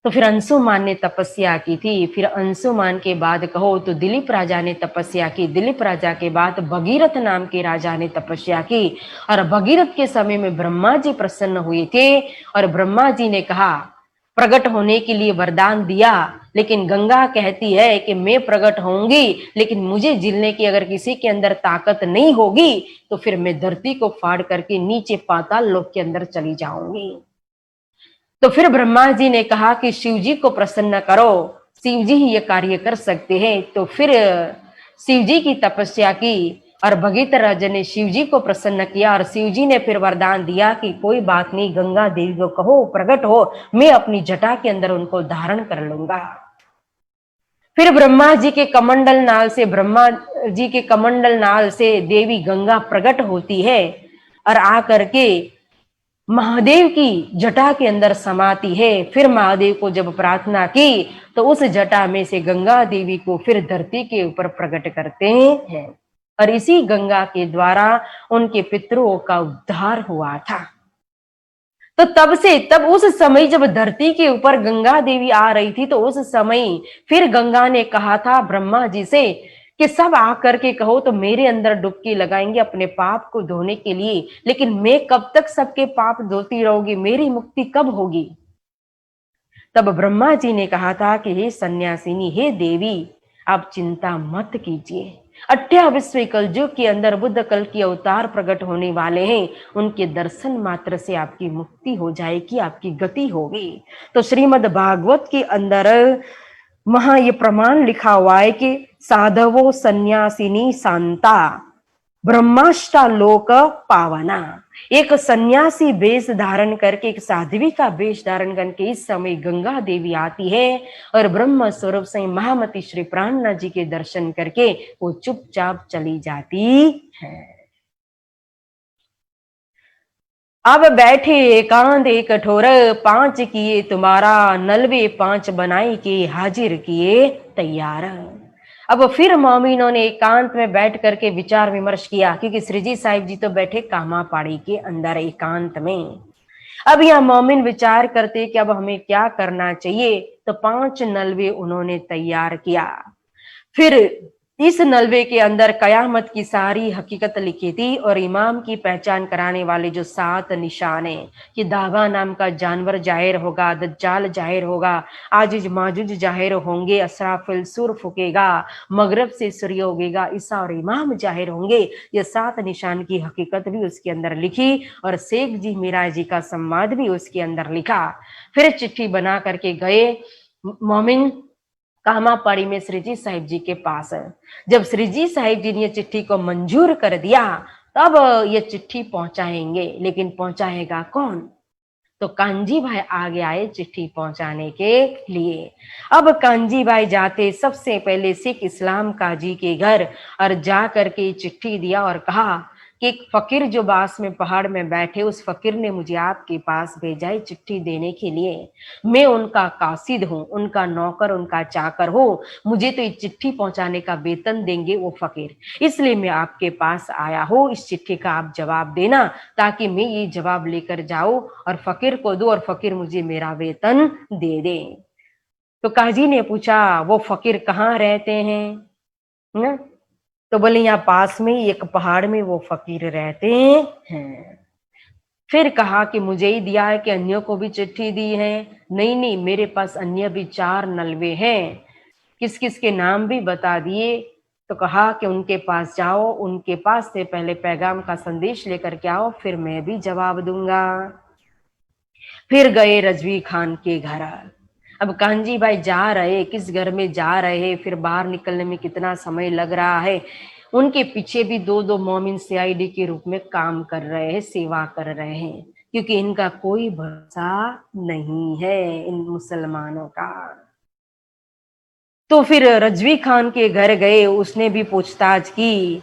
Speaker 3: तो फिर अंशुमान ने तपस्या की थी। फिर अंशुमान के बाद कहो तो दिलीप राजा ने तपस्या की। दिलीप राजा के बाद भगीरथ नाम के राजा ने तपस्या की और भगीरथ के समय में ब्रह्मा जी प्रसन्न हुए थे और ब्रह्मा जी ने कहा, प्रकट होने के लिए वरदान दिया, लेकिन गंगा कहती है कि मैं प्रकट होंगी लेकिन मुझे झेलने की अगर किसी के अंदर ताकत नहीं होगी तो फिर मैं धरती को फाड़ करके नीचे पाताल लोक के अंदर चली जाऊंगी। तो फिर ब्रह्मा जी ने कहा कि शिव जी को प्रसन्न करो, शिव जी ही ये कार्य कर सकते हैं। तो फिर शिव जी की तपस्या की और भगीरथ राजा ने शिव जी को प्रसन्न किया और शिव जी ने फिर वरदान दिया कि कोई बात नहीं, गंगा देवी को कहो प्रकट हो, मैं अपनी जटा के अंदर उनको धारण कर लूंगा। फिर ब्रह्मा जी के कमंडल नाल से देवी गंगा प्रकट होती है और आकर के महादेव की जटा के अंदर समाती है। फिर महादेव को जब प्रार्थना की तो उस जटा में से गंगा देवी को फिर धरती के ऊपर प्रकट करते हैं और इसी गंगा के द्वारा उनके पितरों का उद्धार हुआ था। तो तब उस समय जब धरती के ऊपर गंगा देवी आ रही थी तो उस समय फिर गंगा ने कहा था ब्रह्मा जी से कि सब आकर के कहो तो मेरे अंदर डुबकी लगाएंगे अपने पाप को धोने के लिए, लेकिन मैं कब तक सबके पाप धोती रहूंगी, मेरी मुक्ति कब होगी। तब ब्रह्मा जी ने कहा था कि हे सन्यासिनी, हे देवी, आप चिंता मत कीजिए। 28वें कलयुग के अंदर बुद्ध कल की अवतार प्रकट होने वाले हैं, उनके दर्शन मात्र से आपकी मुक्ति हो जाएगी, आपकी गति होगी। तो श्रीमद् भागवत के अंदर वहां ये प्रमाण लिखा हुआ है कि साधवो सन्यासिनी शांता ब्रह्माष्टा लोक पावना। एक सन्यासी वेश धारण करके, एक साध्वी का वेश धारण करके इस समय गंगा देवी आती है और ब्रह्म स्वरूप से महामती श्री प्राणनाथ जी के दर्शन करके वो चुपचाप चली जाती है। अब बैठे एकांत एक कठोर, 5 किए तुम्हारा, 95 बनाई के हाजिर किए तैयार। अब फिर मोमिनों ने एकांत में बैठ करके विचार विमर्श किया, क्योंकि श्री जी साहिब जी तो बैठे कामापाड़ी के अंदर एकांत में। अब यह मोमिन विचार करते कि अब हमें क्या करना चाहिए, तो 5 नलवे उन्होंने तैयार किया। फिर इस नलवे के अंदर कयामत की सारी हकीकत लिखी थी और इमाम की पहचान कराने वाले जो 7 निशान है कि दागा नाम का जानवर जाहिर होगा, दज्जाल जाहिर होगा, आजुज माजुज जाहिर होंगे, असराफिल सुर फूकेगा, मगरब से सूर्य उगेगा, ईसा और इमाम जाहिर होंगे। ये 7 निशान की हकीकत भी उसके अंदर लिखी और शेख जी मीरा जी का संवाद भी उसके अंदर लिखा। फिर चिट्ठी बना करके गए मोमिन कामापाड़ी में श्री जी साहिब जी के पास। जब श्री जी साहिब जी ने चिट्ठी को मंजूर कर दिया तब ये चिट्ठी पहुंचाएंगे, लेकिन पहुंचाएगा कौन? तो कांजी भाई आगे आए चिट्ठी पहुंचाने के लिए। अब कांजी भाई जाते सबसे पहले सिख इस्लाम काजी के घर और जा करके चिट्ठी दिया और कहा कि एक फकीर जो बास में पहाड़ में बैठे, उस फकीर ने मुझे आपके पास भेजा है चिट्ठी देने के लिए। मैं उनका कासिद हूँ, उनका नौकर, उनका चाकर हूँ। मुझे तो ये चिट्ठी पहुंचाने का वेतन देंगे वो फकीर, इसलिए मैं आपके पास आया हूँ। इस चिट्ठी का आप जवाब देना ताकि मैं ये जवाब लेकर जाऊं और फकीर को दूं और फकीर मुझे मेरा वेतन दे दे। तो काजी ने पूछा वो फकीर कहाँ रहते हैं ना? तो बोले यहाँ पास में ही एक पहाड़ में वो फकीर रहते हैं। फिर कहा कि मुझे ही दिया है कि अन्यों को भी चिट्ठी दी है? नहीं नहीं, मेरे पास अन्य भी 4 नलवे हैं। किस किस के नाम भी बता दिए। तो कहा कि उनके पास जाओ, उनके पास से पहले पैगाम का संदेश लेकर के आओ, फिर मैं भी जवाब दूंगा। फिर गए रजवी खान के घर। अब कांजी भाई जा रहे, किस घर में जा रहे, फिर बाहर निकलने में कितना समय लग रहा है। उनके पीछे भी 2 मोमिन सीआईडी के रूप में काम कर रहे हैं, सेवा कर रहे हैं, क्योंकि इनका कोई भरोसा नहीं है इन मुसलमानों का। तो फिर रजवी खान के घर गए, उसने भी पूछताछ की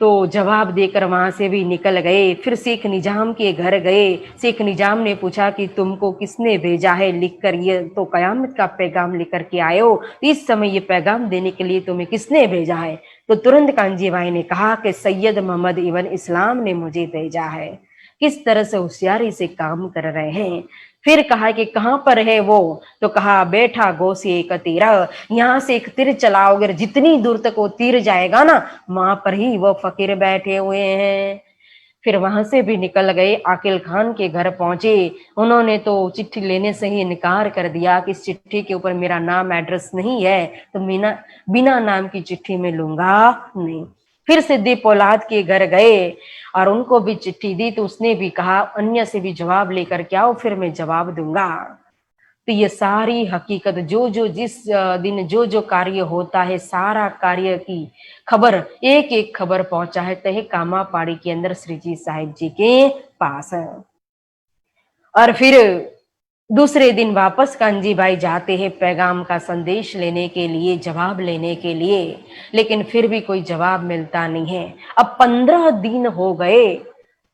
Speaker 3: तो जवाब देकर वहां से भी निकल गए। फिर शेख निजाम के घर गए, शेख निजाम ने पूछा कि तुमको किसने भेजा है लिखकर, ये तो कयामत का पैगाम लेकर के आए हो, इस समय ये पैगाम देने के लिए तुम्हें किसने भेजा है? तो तुरंत कांजी भाई ने कहा कि सैयद मोहम्मद इब्न इस्लाम ने मुझे भेजा है। किस तरह से होशियारी से काम कर रहे हैं। फिर कहा कि कहाँ पर है वो? तो कहा बैठा गोसे एक तीर, यहाँ से एक तीर चलाओगे, जितनी दूर तक वो तीर जाएगा ना, वहां पर ही वो फकीर बैठे हुए हैं। फिर वहां से भी निकल गए, आकिल खान के घर पहुंचे। उन्होंने तो चिट्ठी लेने से ही इनकार कर दिया कि इस चिट्ठी के ऊपर मेरा नाम एड्रेस नहीं है, तो बिना नाम की चिट्ठी में लूंगा नहीं। फिर सिद्दी पौलाद के घर गए और उनको भी चिट्ठी दी, तो उसने भी कहा अन्य से भी जवाब लेकर के आओ, फिर मैं जवाब दूंगा। तो ये सारी हकीकत जो जो जिस दिन जो जो कार्य होता है, सारा कार्य की खबर एक एक खबर पहुंचा है तहे कामापाड़ी के अंदर श्री जी साहिब जी के पास। और फिर दूसरे दिन वापस कांजी भाई जाते हैं पैगाम का संदेश लेने के लिए, जवाब लेने के लिए, लेकिन फिर भी कोई जवाब मिलता नहीं है। अब 15 दिन हो गए,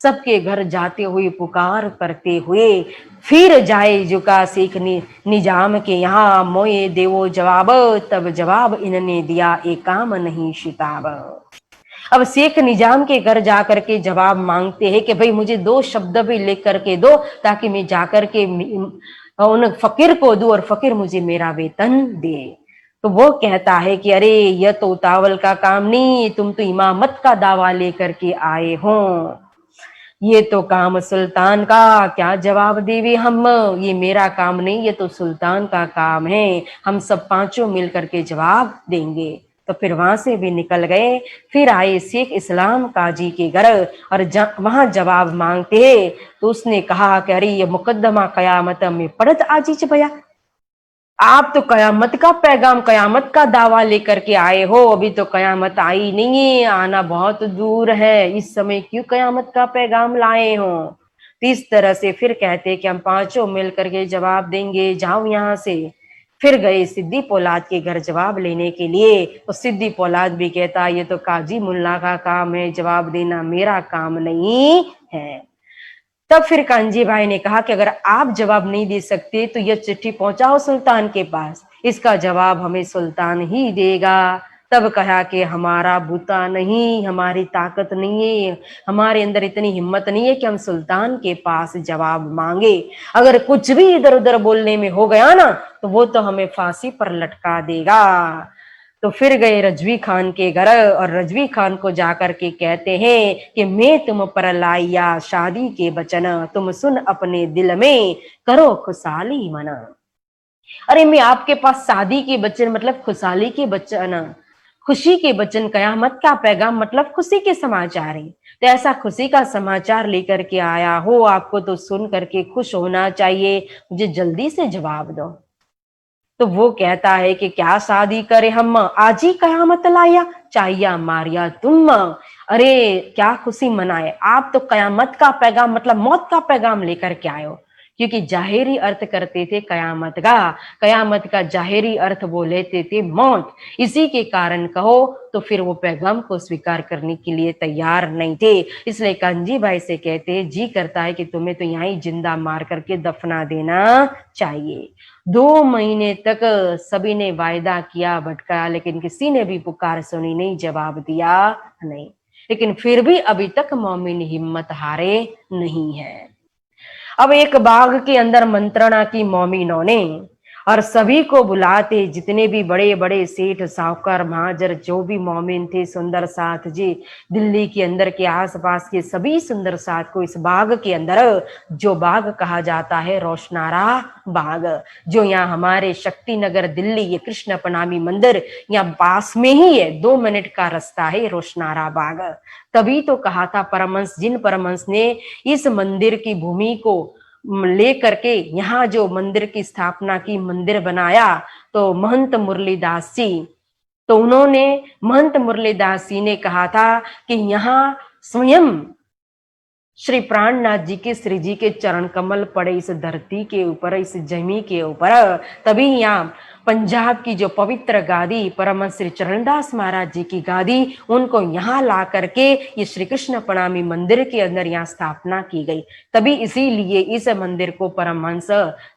Speaker 3: सबके घर जाते हुए पुकार करते हुए फिर जाए जुका शेख निजाम के यहाँ, मोए देवो जवाब, तब जवाब इन्होंने दिया एक काम नहीं शिताब। अब शेख निजाम के घर जाकर के जवाब मांगते हैं कि भाई मुझे 2 शब्द भी लिख करके दो ताकि मैं जाकर के उन फकीर को दूं और फकीर मुझे मेरा वेतन दे। तो वो कहता है कि अरे यह तो उतावल का काम नहीं, तुम तो इमामत का दावा लेकर के आए हो, ये तो काम सुल्तान का, क्या जवाब देवे हम, ये मेरा काम नहीं, ये तो सुल्तान का काम है, हम सब पांचों मिल करके जवाब देंगे। तो फिर वहां से भी निकल गए, फिर आए शेख इस्लाम काजी के घर और वहां जवाब मांगते तो उसने कहा कि अरे ये मुकद्दमा कयामत में पड़त आजीज भैया, आप तो कयामत का पैगाम, कयामत का दावा लेकर के आए हो, अभी तो कयामत आई नहीं है, आना बहुत दूर है, इस समय क्यों कयामत का पैगाम लाए हो। तो इस तरह से फिर कहते कि हम पांचों मिल करके जवाब देंगे, जाओ यहाँ से। फिर गए सिद्दी पोलाद के घर जवाब लेने के लिए, तो सिद्दी पोलाद भी कहता ये तो काजी मुल्ला का काम है, जवाब देना मेरा काम नहीं है। तब फिर कांजी भाई ने कहा कि अगर आप जवाब नहीं दे सकते तो यह चिट्ठी पहुंचाओ सुल्तान के पास, इसका जवाब हमें सुल्तान ही देगा। तब कहा कि हमारा बूता नहीं, हमारी ताकत नहीं है, हमारे अंदर इतनी हिम्मत नहीं है कि हम सुल्तान के पास जवाब मांगे, अगर कुछ भी इधर उधर बोलने में हो गया ना तो वो तो हमें फांसी पर लटका देगा। तो फिर गए रजवी खान के घर और रजवी खान को जाकर के कहते हैं कि मैं तुम पर लाइया शादी के बचन, तुम सुन अपने दिल में करो खुशहाली मना। अरे मैं आपके पास शादी के बचन मतलब खुशहाली के बचन, खुशी के बचन, कयामत का पैगाम मतलब खुशी के समाचार है, तो ऐसा खुशी का समाचार लेकर के आया हो, आपको तो सुन करके खुश होना चाहिए, मुझे जल्दी से जवाब दो। तो वो कहता है कि क्या शादी करे हम, आज ही कयामत लाया, चाहिया मारिया तुम, अरे क्या खुशी मनाए, आप तो कयामत का पैगाम मतलब मौत का पैगाम लेकर के आए हो, क्योंकि जाहिरी अर्थ करते थे कयामत का जाहिरी अर्थ वो लेते थे मौत, इसी के कारण कहो तो फिर वो पैगाम को स्वीकार करने के लिए तैयार नहीं थे। इसलिए कांजी भाई से कहते जी करता है कि तुम्हें तो यहाँ ही जिंदा मार करके दफना देना चाहिए। 2 महीने तक सभी ने वायदा किया, भटकाया, लेकिन किसी ने भी पुकार सुनी नहीं, जवाब दिया नहीं, लेकिन फिर भी अभी तक मोमिन हिम्मत हारे नहीं है। अब एक बाग के अंदर मंत्रणा की मोमिनों ने और सभी को बुलाते, जितने भी बड़े बड़े सेठ साहूकार महाजर जो भी मोमिन थे, सुंदर साथ जी, दिल्ली के अंदर के आसपास के सभी सुंदर साथ को इस बाग के अंदर, जो बाग कहा जाता है रोशनारा बाग, जो यहाँ हमारे शक्ति नगर दिल्ली ये कृष्ण प्रणामी मंदिर यहाँ पास में ही है, 2 मिनट का रास्ता है रोशनारा बाग। तभी तो कहा था परमहंस, जिन परमहंस ने इस मंदिर की भूमि को लेकर के यहाँ जो मंदिर की स्थापना की, मंदिर बनाया, तो महंत मुरलीदास जी, तो उन्होंने महंत मुरलीदास जी ने कहा था कि यहाँ स्वयं श्री प्राणनाथ जी के, श्री जी के चरण कमल पड़े इस धरती के ऊपर, इस जमी के ऊपर, तभी यहाँ पंजाब की जो पवित्र गादी परमहंस श्री चरणदास महाराज जी की गादी, उनको यहाँ ला करके ये श्री कृष्ण प्रणामी मंदिर के अंदर यहाँ स्थापना की गई। तभी इसीलिए इस मंदिर को परमहंस,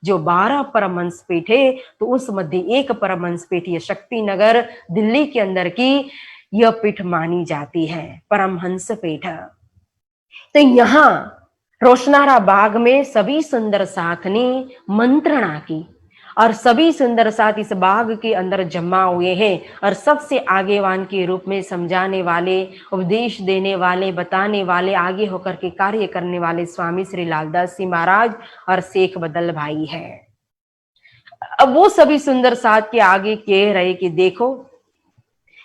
Speaker 3: जो 12 परमहंस पीठ है, तो उस मध्य एक परमहंस पीठ ये शक्ति नगर दिल्ली के अंदर की यह पीठ मानी जाती है, परमहंस पीठ। तो यहाँ रोशनारा बाग में सभी सुंदर साथ ने मंत्रणा की और सभी सुंदर साथ इस बाग के अंदर जमा हुए हैं, और सबसे आगेवान के रूप में समझाने वाले, उपदेश देने वाले, बताने वाले, आगे होकर के कार्य करने वाले स्वामी श्री लालदास जी महाराज और शेख बदल भाई है। अब वो सभी सुंदर साथ के आगे कह रहे कि देखो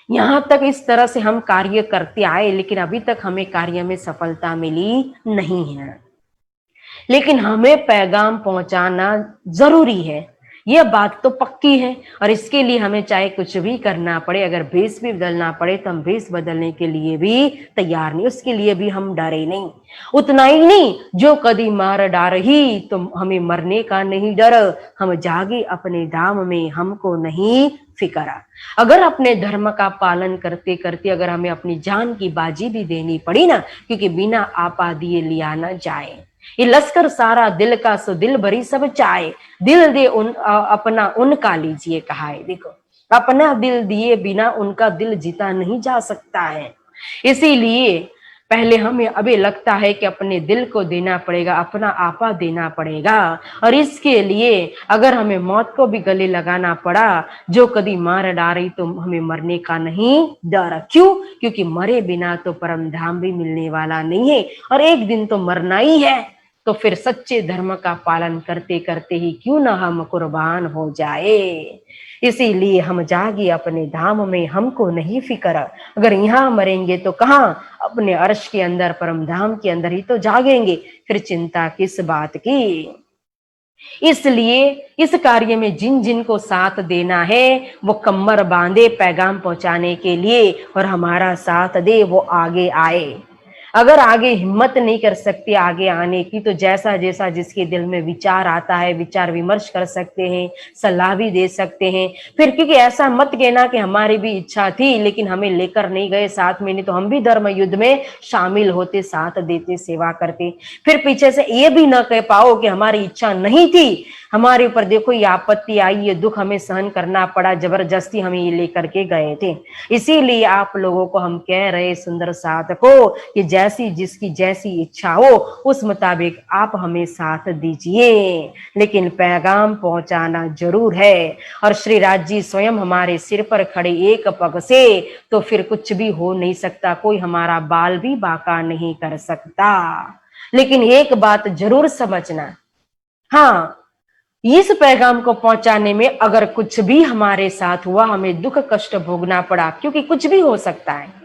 Speaker 3: यहां तक इस तरह से हम कार्य करते आए, लेकिन अभी तक हमें कार्य में सफलता मिली नहीं है, लेकिन हमें पैगाम पहुंचाना जरूरी है, ये बात तो पक्की है। और इसके लिए हमें चाहे कुछ भी करना पड़े, अगर भेष भी बदलना पड़े तो हम भेष बदलने के लिए भी तैयार नहीं, उसके लिए भी हम डरे नहीं। उतना ही नहीं, जो कदी मार डारही तो हमें मरने का नहीं डर, हम जागे अपने धाम में हमको नहीं फिक्र। अगर अपने धर्म का पालन करते करते अगर हमें अपनी जान की बाजी भी देनी पड़ी ना, क्योंकि बिना आपा दिए लिया ना जाए, ये लश्कर सारा दिल का सो दिल भरी सब चाहे, दिल दे अपना उनका लीजिए कहा है। देखो, अपना दिल दिए बिना उनका दिल जीता नहीं जा सकता है। इसीलिए पहले हमें अभी लगता है कि अपने दिल को देना पड़ेगा, अपना आपा देना पड़ेगा। और इसके लिए अगर हमें मौत को भी गले लगाना पड़ा, जो कभी मार डारी तो हमें मरने का नहीं डर। क्यों? क्योंकि मरे बिना तो परम धाम भी मिलने वाला नहीं है, और एक दिन तो मरना ही है। तो फिर सच्चे धर्म का पालन करते करते ही क्यों ना हम कुर्बान हो जाए। इसीलिए हम जागे अपने धाम में, हमको नहीं फिक्र। अगर यहाँ मरेंगे तो कहाँ, अपने अर्श के अंदर परम धाम के अंदर ही तो जागेंगे, फिर चिंता किस बात की। इसलिए इस कार्य में जिन जिन को साथ देना है वो कमर बांधे पैगाम पहुंचाने के लिए, और हमारा साथ दे, वो आगे आए। अगर आगे हिम्मत नहीं कर सकते आगे आने की, तो जैसा जैसा जिसके दिल में विचार आता है विचार विमर्श कर सकते हैं, सलाह भी दे सकते हैं। फिर क्योंकि ऐसा मत कहना कि हमारी भी इच्छा थी लेकिन हमें लेकर नहीं गए साथ में, नहीं तो हम भी धर्म युद्ध में शामिल होते, साथ देते, सेवा करते। फिर पीछे से ये भी न कह पाओ कि हमारी इच्छा नहीं थी, हमारे ऊपर देखो ये आपत्ति आई, ये दुख हमें सहन करना पड़ा, जबरदस्ती हमें ये लेकर के गए थे। इसीलिए आप लोगों को हम कह रहे सुंदर साथ को कि जैसी जिसकी जैसी इच्छा हो उस मुताबिक आप हमें साथ दीजिए, लेकिन पैगाम पहुंचाना जरूर है। और श्री राज जी स्वयं हमारे सिर पर खड़े एक पग से, तो फिर कुछ भी हो नहीं सकता, कोई हमारा बाल भी बांका नहीं कर सकता। लेकिन एक बात जरूर समझना, हाँ, इस पैगाम को पहुंचाने में अगर कुछ भी हमारे साथ हुआ, हमें दुख कष्ट भोगना पड़ा, क्योंकि कुछ भी हो सकता है,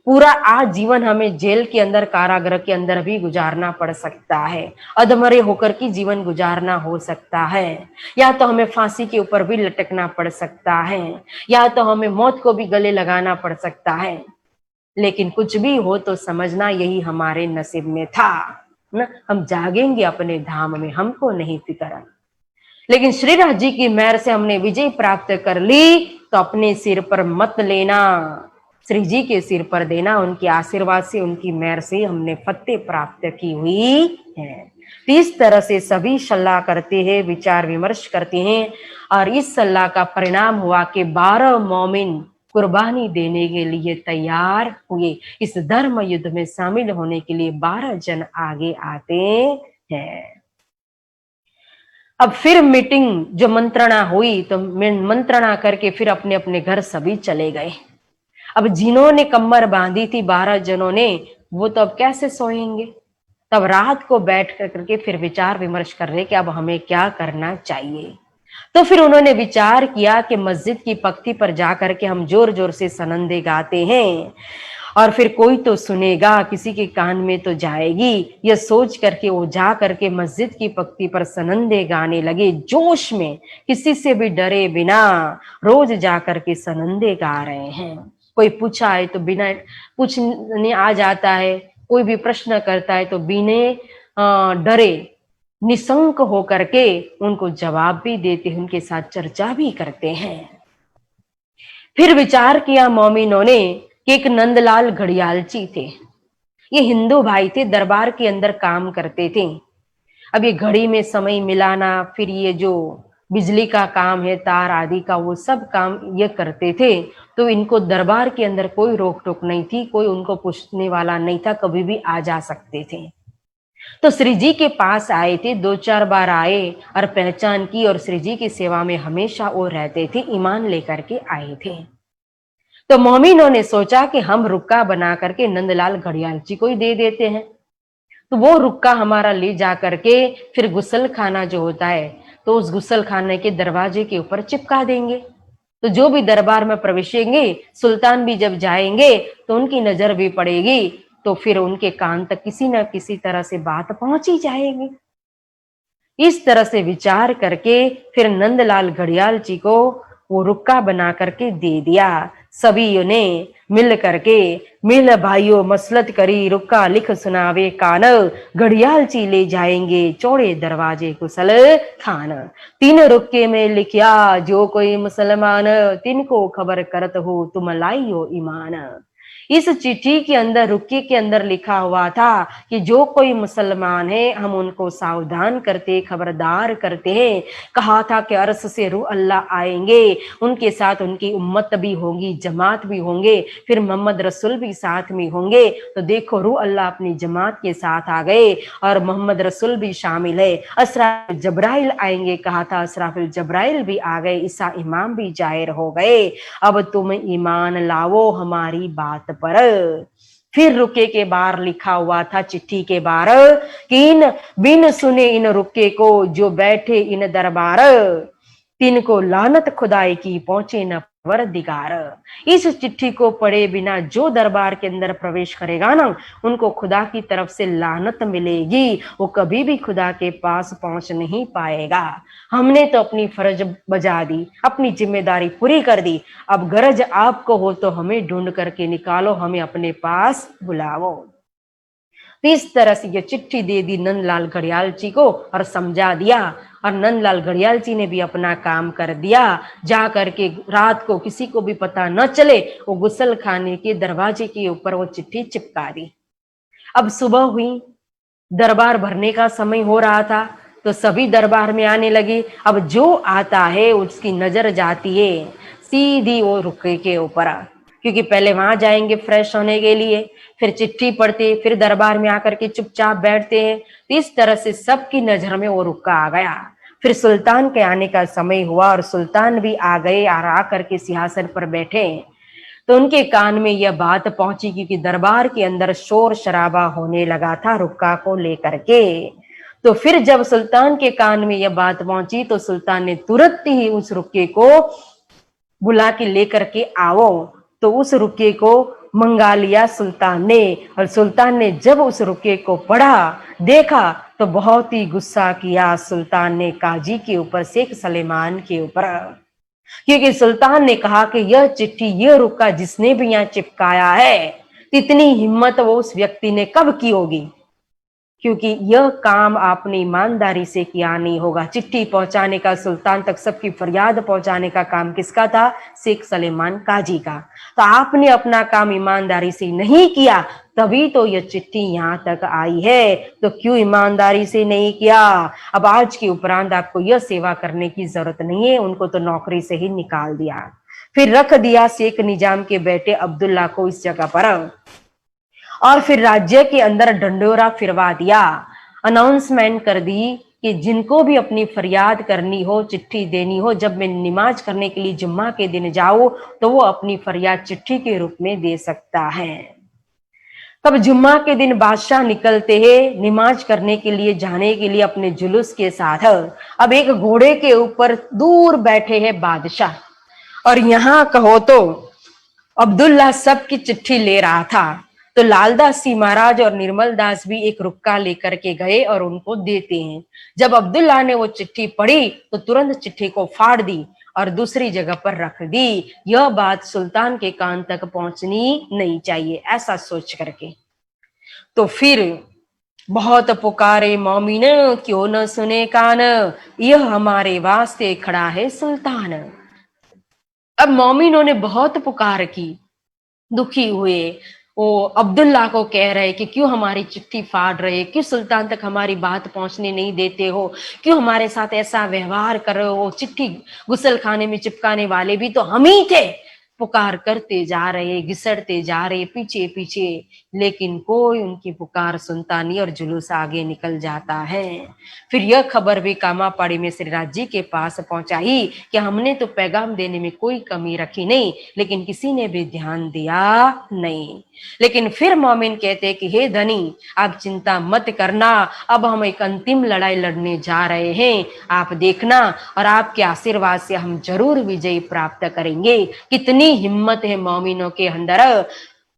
Speaker 3: पूरा आजीवन हमें जेल के अंदर, कारागृह के अंदर भी गुजारना पड़ सकता है, अधमरे होकर की जीवन गुजारना हो सकता है, या तो हमें फांसी के ऊपर भी लटकना पड़ सकता है, या तो हमें मौत को भी गले लगाना पड़ सकता है। लेकिन कुछ भी हो तो समझना यही हमारे नसीब में था ना, हम जागेंगे अपने धाम में, हमको नहीं फिक्र। लेकिन श्री राज जी की मेहर से हमने विजय प्राप्त कर ली, तो अपने सिर पर मत लेना, श्री जी के सिर पर देना। उनके आशीर्वाद से, उनकी मेहर से हमने फतेह प्राप्त की हुई है। तो इस तरह से सभी सलाह करते हैं, विचार विमर्श करते हैं, और इस सलाह का परिणाम हुआ कि 12 मोमिन कुर्बानी देने के लिए तैयार हुए। इस धर्म युद्ध में शामिल होने के लिए 12 जन आगे आते हैं। अब फिर मीटिंग जो मंत्रणा हुई, तो मंत्रणा करके फिर अपने अपने घर सभी चले गए। अब जिन्होंने कमर बांधी थी 12 जनों ने, वो तो अब कैसे सोएंगे। तब रात को बैठ करके फिर विचार विमर्श कर रहे कि अब हमें क्या करना चाहिए। तो फिर उन्होंने विचार किया कि मस्जिद की पक्ति पर जाकर के हम जोर जोर से सनंदे गाते हैं, और फिर कोई तो सुनेगा, किसी के कान में तो जाएगी। यह सोच करके वो जा करके मस्जिद की पक्ति पर सनंदे गाने लगे, जोश में, किसी से भी डरे बिना रोज जा करके सनंदे गा रहे हैं। कोई पूछा है तो बिना पूछने आ जाता है, कोई भी प्रश्न करता है तो बिना डरे निशंक होकर के उनको जवाब भी देते हैं, उनके साथ चर्चा भी करते हैं। फिर विचार किया मोमिनों ने कि एक नंदलाल घड़ियालची थे, ये हिंदू भाई थे, दरबार के अंदर काम करते थे। अब ये घड़ी में समय मिलाना, फिर ये जो बिजली का काम है, तार आदि का, वो सब काम ये करते थे। तो इनको दरबार के अंदर कोई रोक टोक नहीं थी, कोई उनको पूछने वाला नहीं था, कभी भी आ जा सकते थे। तो श्री जी के पास आए थे, 2-4 बार आए और पहचान की, और श्री जी की सेवा में हमेशा वो रहते थे, ईमान लेकर के आए थे। तो मोमिनों ने सोचा कि हम रुक्का बना करके नंदलाल घड़ियालची को ही दे देते हैं। तो वो रुक्का हमारा ले जा करके फिर गुसल खाना जो होता है, तो उस गुसल खाने के दरवाजे के ऊपर चिपका देंगे। तो जो भी दरबार में प्रवेशेंगे, सुल्तान भी जब जाएंगे तो उनकी नजर भी पड़ेगी, तो फिर उनके कान तक किसी न किसी तरह से बात पहुंच ही जाएगी। इस तरह से विचार करके फिर नंदलाल घड़ियाल जी को वो रुक्का बना करके दे दिया। सभी ने मिल करके मिल भाइयों मसलत करी, रुक्का लिख सुनावे कान, घड़ियाल जी ले जाएंगे चौड़े दरवाजे कुशल खान। 3 रुक्के में लिखिया जो कोई मुसलमान, तिनको खबर करत हो तुम लाइयो ईमान। इस चिट्ठी के अंदर रुक्के के अंदर लिखा हुआ था कि जो कोई मुसलमान है हम उनको सावधान करते, खबरदार करते हैं। कहा था कि अर्श से रूह अल्लाह आएंगे, उनके साथ उनकी उम्मत भी होगी, जमात भी होंगे, फिर मोहम्मद रसूल भी साथ में होंगे। तो देखो रूह अल्लाह अपनी जमात के साथ आ गए और मोहम्मद रसूल भी शामिल है। असराफिल जब्राइल आएंगे, कहा था असराफिल जब्राइल भी आ गए, ईसा इमाम भी जाहिर हो गए। अब तुम ईमान लाओ हमारी बात पर। फिर रुके के बाहर लिखा हुआ था चिट्ठी के बाहर कि इन बिन सुने इन रुके को जो बैठे इन दरबार, तिनको लानत खुदाई की पहुंचे न परवरदिगार। इस चिट्ठी को पढ़े बिना जो दरबार के अंदर प्रवेश करेगा ना, उनको खुदा की तरफ से लानत मिलेगी, वो कभी भी खुदा के पास पहुंच नहीं पाएगा। हमने तो अपनी फर्ज बजा दी, अपनी जिम्मेदारी पूरी कर दी। अब गरज आपको हो तो हमें ढूंढ करके निकालो, हमें अपने पास बुलाओ। तो इस तरह से ये चिट्ठी दे दी नंदलाल घड़ियाल जी को और समझा दिया। और नंदलाल घड़ियाल जी ने भी अपना काम कर दिया। जा करके रात को किसी को भी पता न चले, वो गुसल खाने के दरवाजे के ऊपर वो चिट्ठी चिपका दी। अब सुबह हुई, दरबार भरने का समय हो रहा था, तो सभी दरबार में आने लगे। अब जो आता है उसकी नजर जाती है सीधी वो रुके के ऊपर, क्योंकि पहले वहां जाएंगे फ्रेश होने के लिए, फिर चिट्ठी पढ़ते, फिर दरबार में आकर के चुपचाप बैठते हैं। तो इस तरह से सबकी नजर में वो रुक्का आ गया। फिर सुल्तान के आने का समय हुआ और सुल्तान भी आ गए और आकर के सिंहासन पर बैठे। तो उनके कान में यह बात पहुंची, क्योंकि दरबार के अंदर शोर शराबा होने लगा था रुक्का को लेकर के। तो फिर जब सुल्तान के कान में यह बात पहुंची तो सुल्तान ने तुरंत ही उस रुक्के को बुला के लेकर के आओ। तो उस रुक्के को मंगा लिया सुल्तान ने, और सुल्तान ने जब उस रुक्के को पढ़ा, देखा, तो बहुत ही गुस्सा किया सुल्तान ने काजी के ऊपर, शेख सलेमान के ऊपर। क्योंकि सुल्तान ने कहा कि यह चिट्ठी, यह रुक्का जिसने भी यहाँ चिपकाया है, इतनी हिम्मत वो उस व्यक्ति ने कब की होगी, क्योंकि यह काम आपने ईमानदारी से किया नहीं होगा। चिट्ठी पहुंचाने का, सुल्तान तक सबकी फरियाद पहुंचाने का काम किसका था? शेख सलेमान काजी का। तो आपने अपना काम ईमानदारी से नहीं किया, तभी तो यह चिट्ठी यहाँ तक आई है। तो क्यों ईमानदारी से नहीं किया? अब आज के उपरांत आपको यह सेवा करने की जरूरत नहीं है। उनको तो नौकरी से ही निकाल दिया। फिर रख दिया शेख निजाम के बेटे अब्दुल्ला को इस जगह पर, और फिर राज्य के अंदर ढंढोरा फिरवा दिया। अनाउंसमेंट कर दी कि जिनको भी अपनी फरियाद करनी हो, चिट्ठी देनी हो, जब मैं नमाज करने के लिए जुम्मा के दिन जाऊं तो वो अपनी फरियाद चिट्ठी के रूप में दे सकता है। तब जुम्मा के दिन बादशाह निकलते हैं नमाज करने के लिए, जाने के लिए अपने जुलूस के साथ। अब एक घोड़े के ऊपर दूर बैठे हैं बादशाह, और यहाँ कहो तो अब्दुल्ला सबकी चिट्ठी ले रहा था। तो लालदास सी महाराज और निर्मल दास भी एक रुक्का लेकर के गए और उनको देते हैं। जब अब्दुल्ला ने वो चिट्ठी पढ़ी तो तुरंत चिट्ठी को फाड़ दी और दूसरी जगह पर रख दी। यह बात सुल्तान के कान तक पहुंचनी नहीं चाहिए, ऐसा सोच करके। तो फिर बहुत पुकारे मोमिन, क्यों न सुने कान, यह हमारे वास्ते खड़ा है सुल्तान। अब मोमिनों ने बहुत पुकार की, दुखी हुए। वो अब्दुल्ला को कह रहे कि क्यों हमारी चिट्ठी फाड़ रहे, क्यों सुल्तान तक हमारी बात पहुंचने नहीं देते हो, क्यों हमारे साथ ऐसा व्यवहार कर रहे हो। चिट्ठी गुसल खाने में चिपकाने वाले भी तो हम ही थे। पुकार करते जा रहे, घिसड़ते जा रहे पीछे पीछे, लेकिन कोई उनकी पुकार सुनता नहीं और जुलूस आगे निकल जाता है। फिर यह खबर भी कामापाड़ी में श्रीराज जी के पास पहुंचाई कि हमने तो पैगाम देने में कोई कमी रखी नहीं, लेकिन किसी ने भी ध्यान दिया नहीं। लेकिन फिर मोमिन कहते कि हे धनी, आप चिंता मत करना, अब हम एक अंतिम लड़ाई लड़ने जा रहे हैं, आप देखना, और आपके आशीर्वाद से हम जरूर विजय प्राप्त करेंगे। कितनी हिम्मत है मोमिनों के अंदर,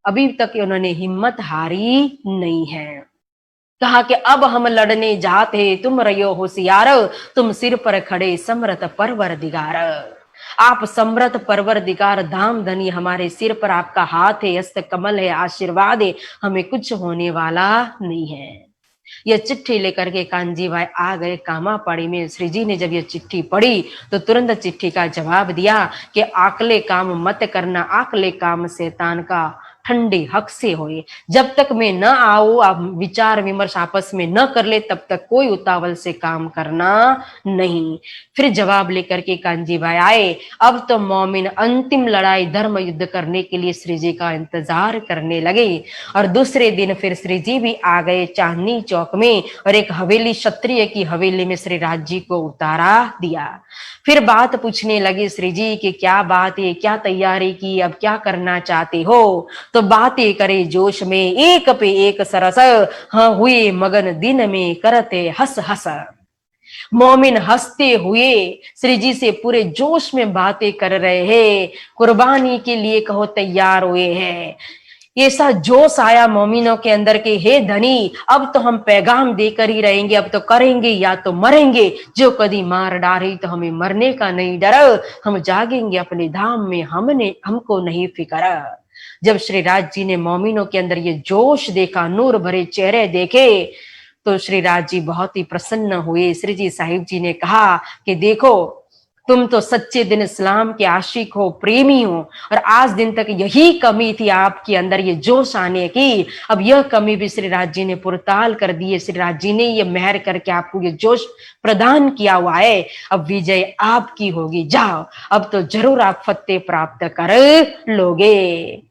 Speaker 3: अभी तक उन्होंने हिम्मत हारी नहीं है। कहा कि अब हम लड़ने जाते, तुम रहियो होशियार, तुम सिर पर खड़े समरत परवरदिगार। आप समरत परवरदिगार, धाम धनी हमारे सिर पर आपका हाथ है, हस्त कमल है, आशीर्वाद है, हमें कुछ होने वाला नहीं है। यह चिट्ठी लेकर के कांजी भाई आ गए कामापाड़ी में। श्री जी ने जब यह चिट्ठी पढ़ी तो तुरंत चिट्ठी का जवाब दिया कि आकले काम मत करना, आकले काम शैतान का, ठंडे हक से होए। जब तक मैं न आऊं, आप विचार विमर्श आपस में न कर ले, तब तक कोई उतावल से काम करना नहीं। फिर जवाब लेकर के कांजी भाई आए। अब तो मोमिन अंतिम लड़ाई धर्म युद्ध करने के लिए श्री जी का इंतजार करने लगे। और दूसरे दिन फिर श्री जी भी आ गए चांदनी चौक में, और एक हवेली, क्षत्रिय की हवेली में श्री राज जी को उतारा दिया। फिर बात पूछने लगे श्री जी कि क्या बात है, क्या तैयारी की, अब क्या करना चाहते हो। तो बातें करे जोश में, एक पे एक सरस, हाँ हुए मगन दिन में करते हंस हंस। मोमिन हंसते हुए श्री जी से पूरे जोश में बातें कर रहे हैं, कुर्बानी के लिए कहो तैयार हुए हैं। ऐसा जोश आया मोमिनों के अंदर के हे धनी, अब तो हम पैगाम देकर ही रहेंगे, अब तो करेंगे या तो मरेंगे। जो कभी मार डाली तो हमें मरने का नहीं डर, हम जागेंगे अपने धाम में, हमको नहीं फिक्र। जब श्री राज जी ने मोमिनों के अंदर ये जोश देखा, नूर भरे चेहरे देखे, तो श्री राज जी बहुत ही प्रसन्न हुए। श्री जी साहिब जी ने कहा कि देखो, तुम तो सच्चे दिन इस्लाम के आशिक हो, प्रेमी हो, और आज दिन तक यही कमी थी आपके अंदर, ये जोश आने की। अब यह कमी भी श्री राज जी ने पुरताल कर दी है। श्री राज जी ने ये मेहर करके आपको ये जोश प्रदान किया हुआ है। अब विजय आपकी होगी, जाओ, अब तो जरूर आप फतेह प्राप्त कर लोगे।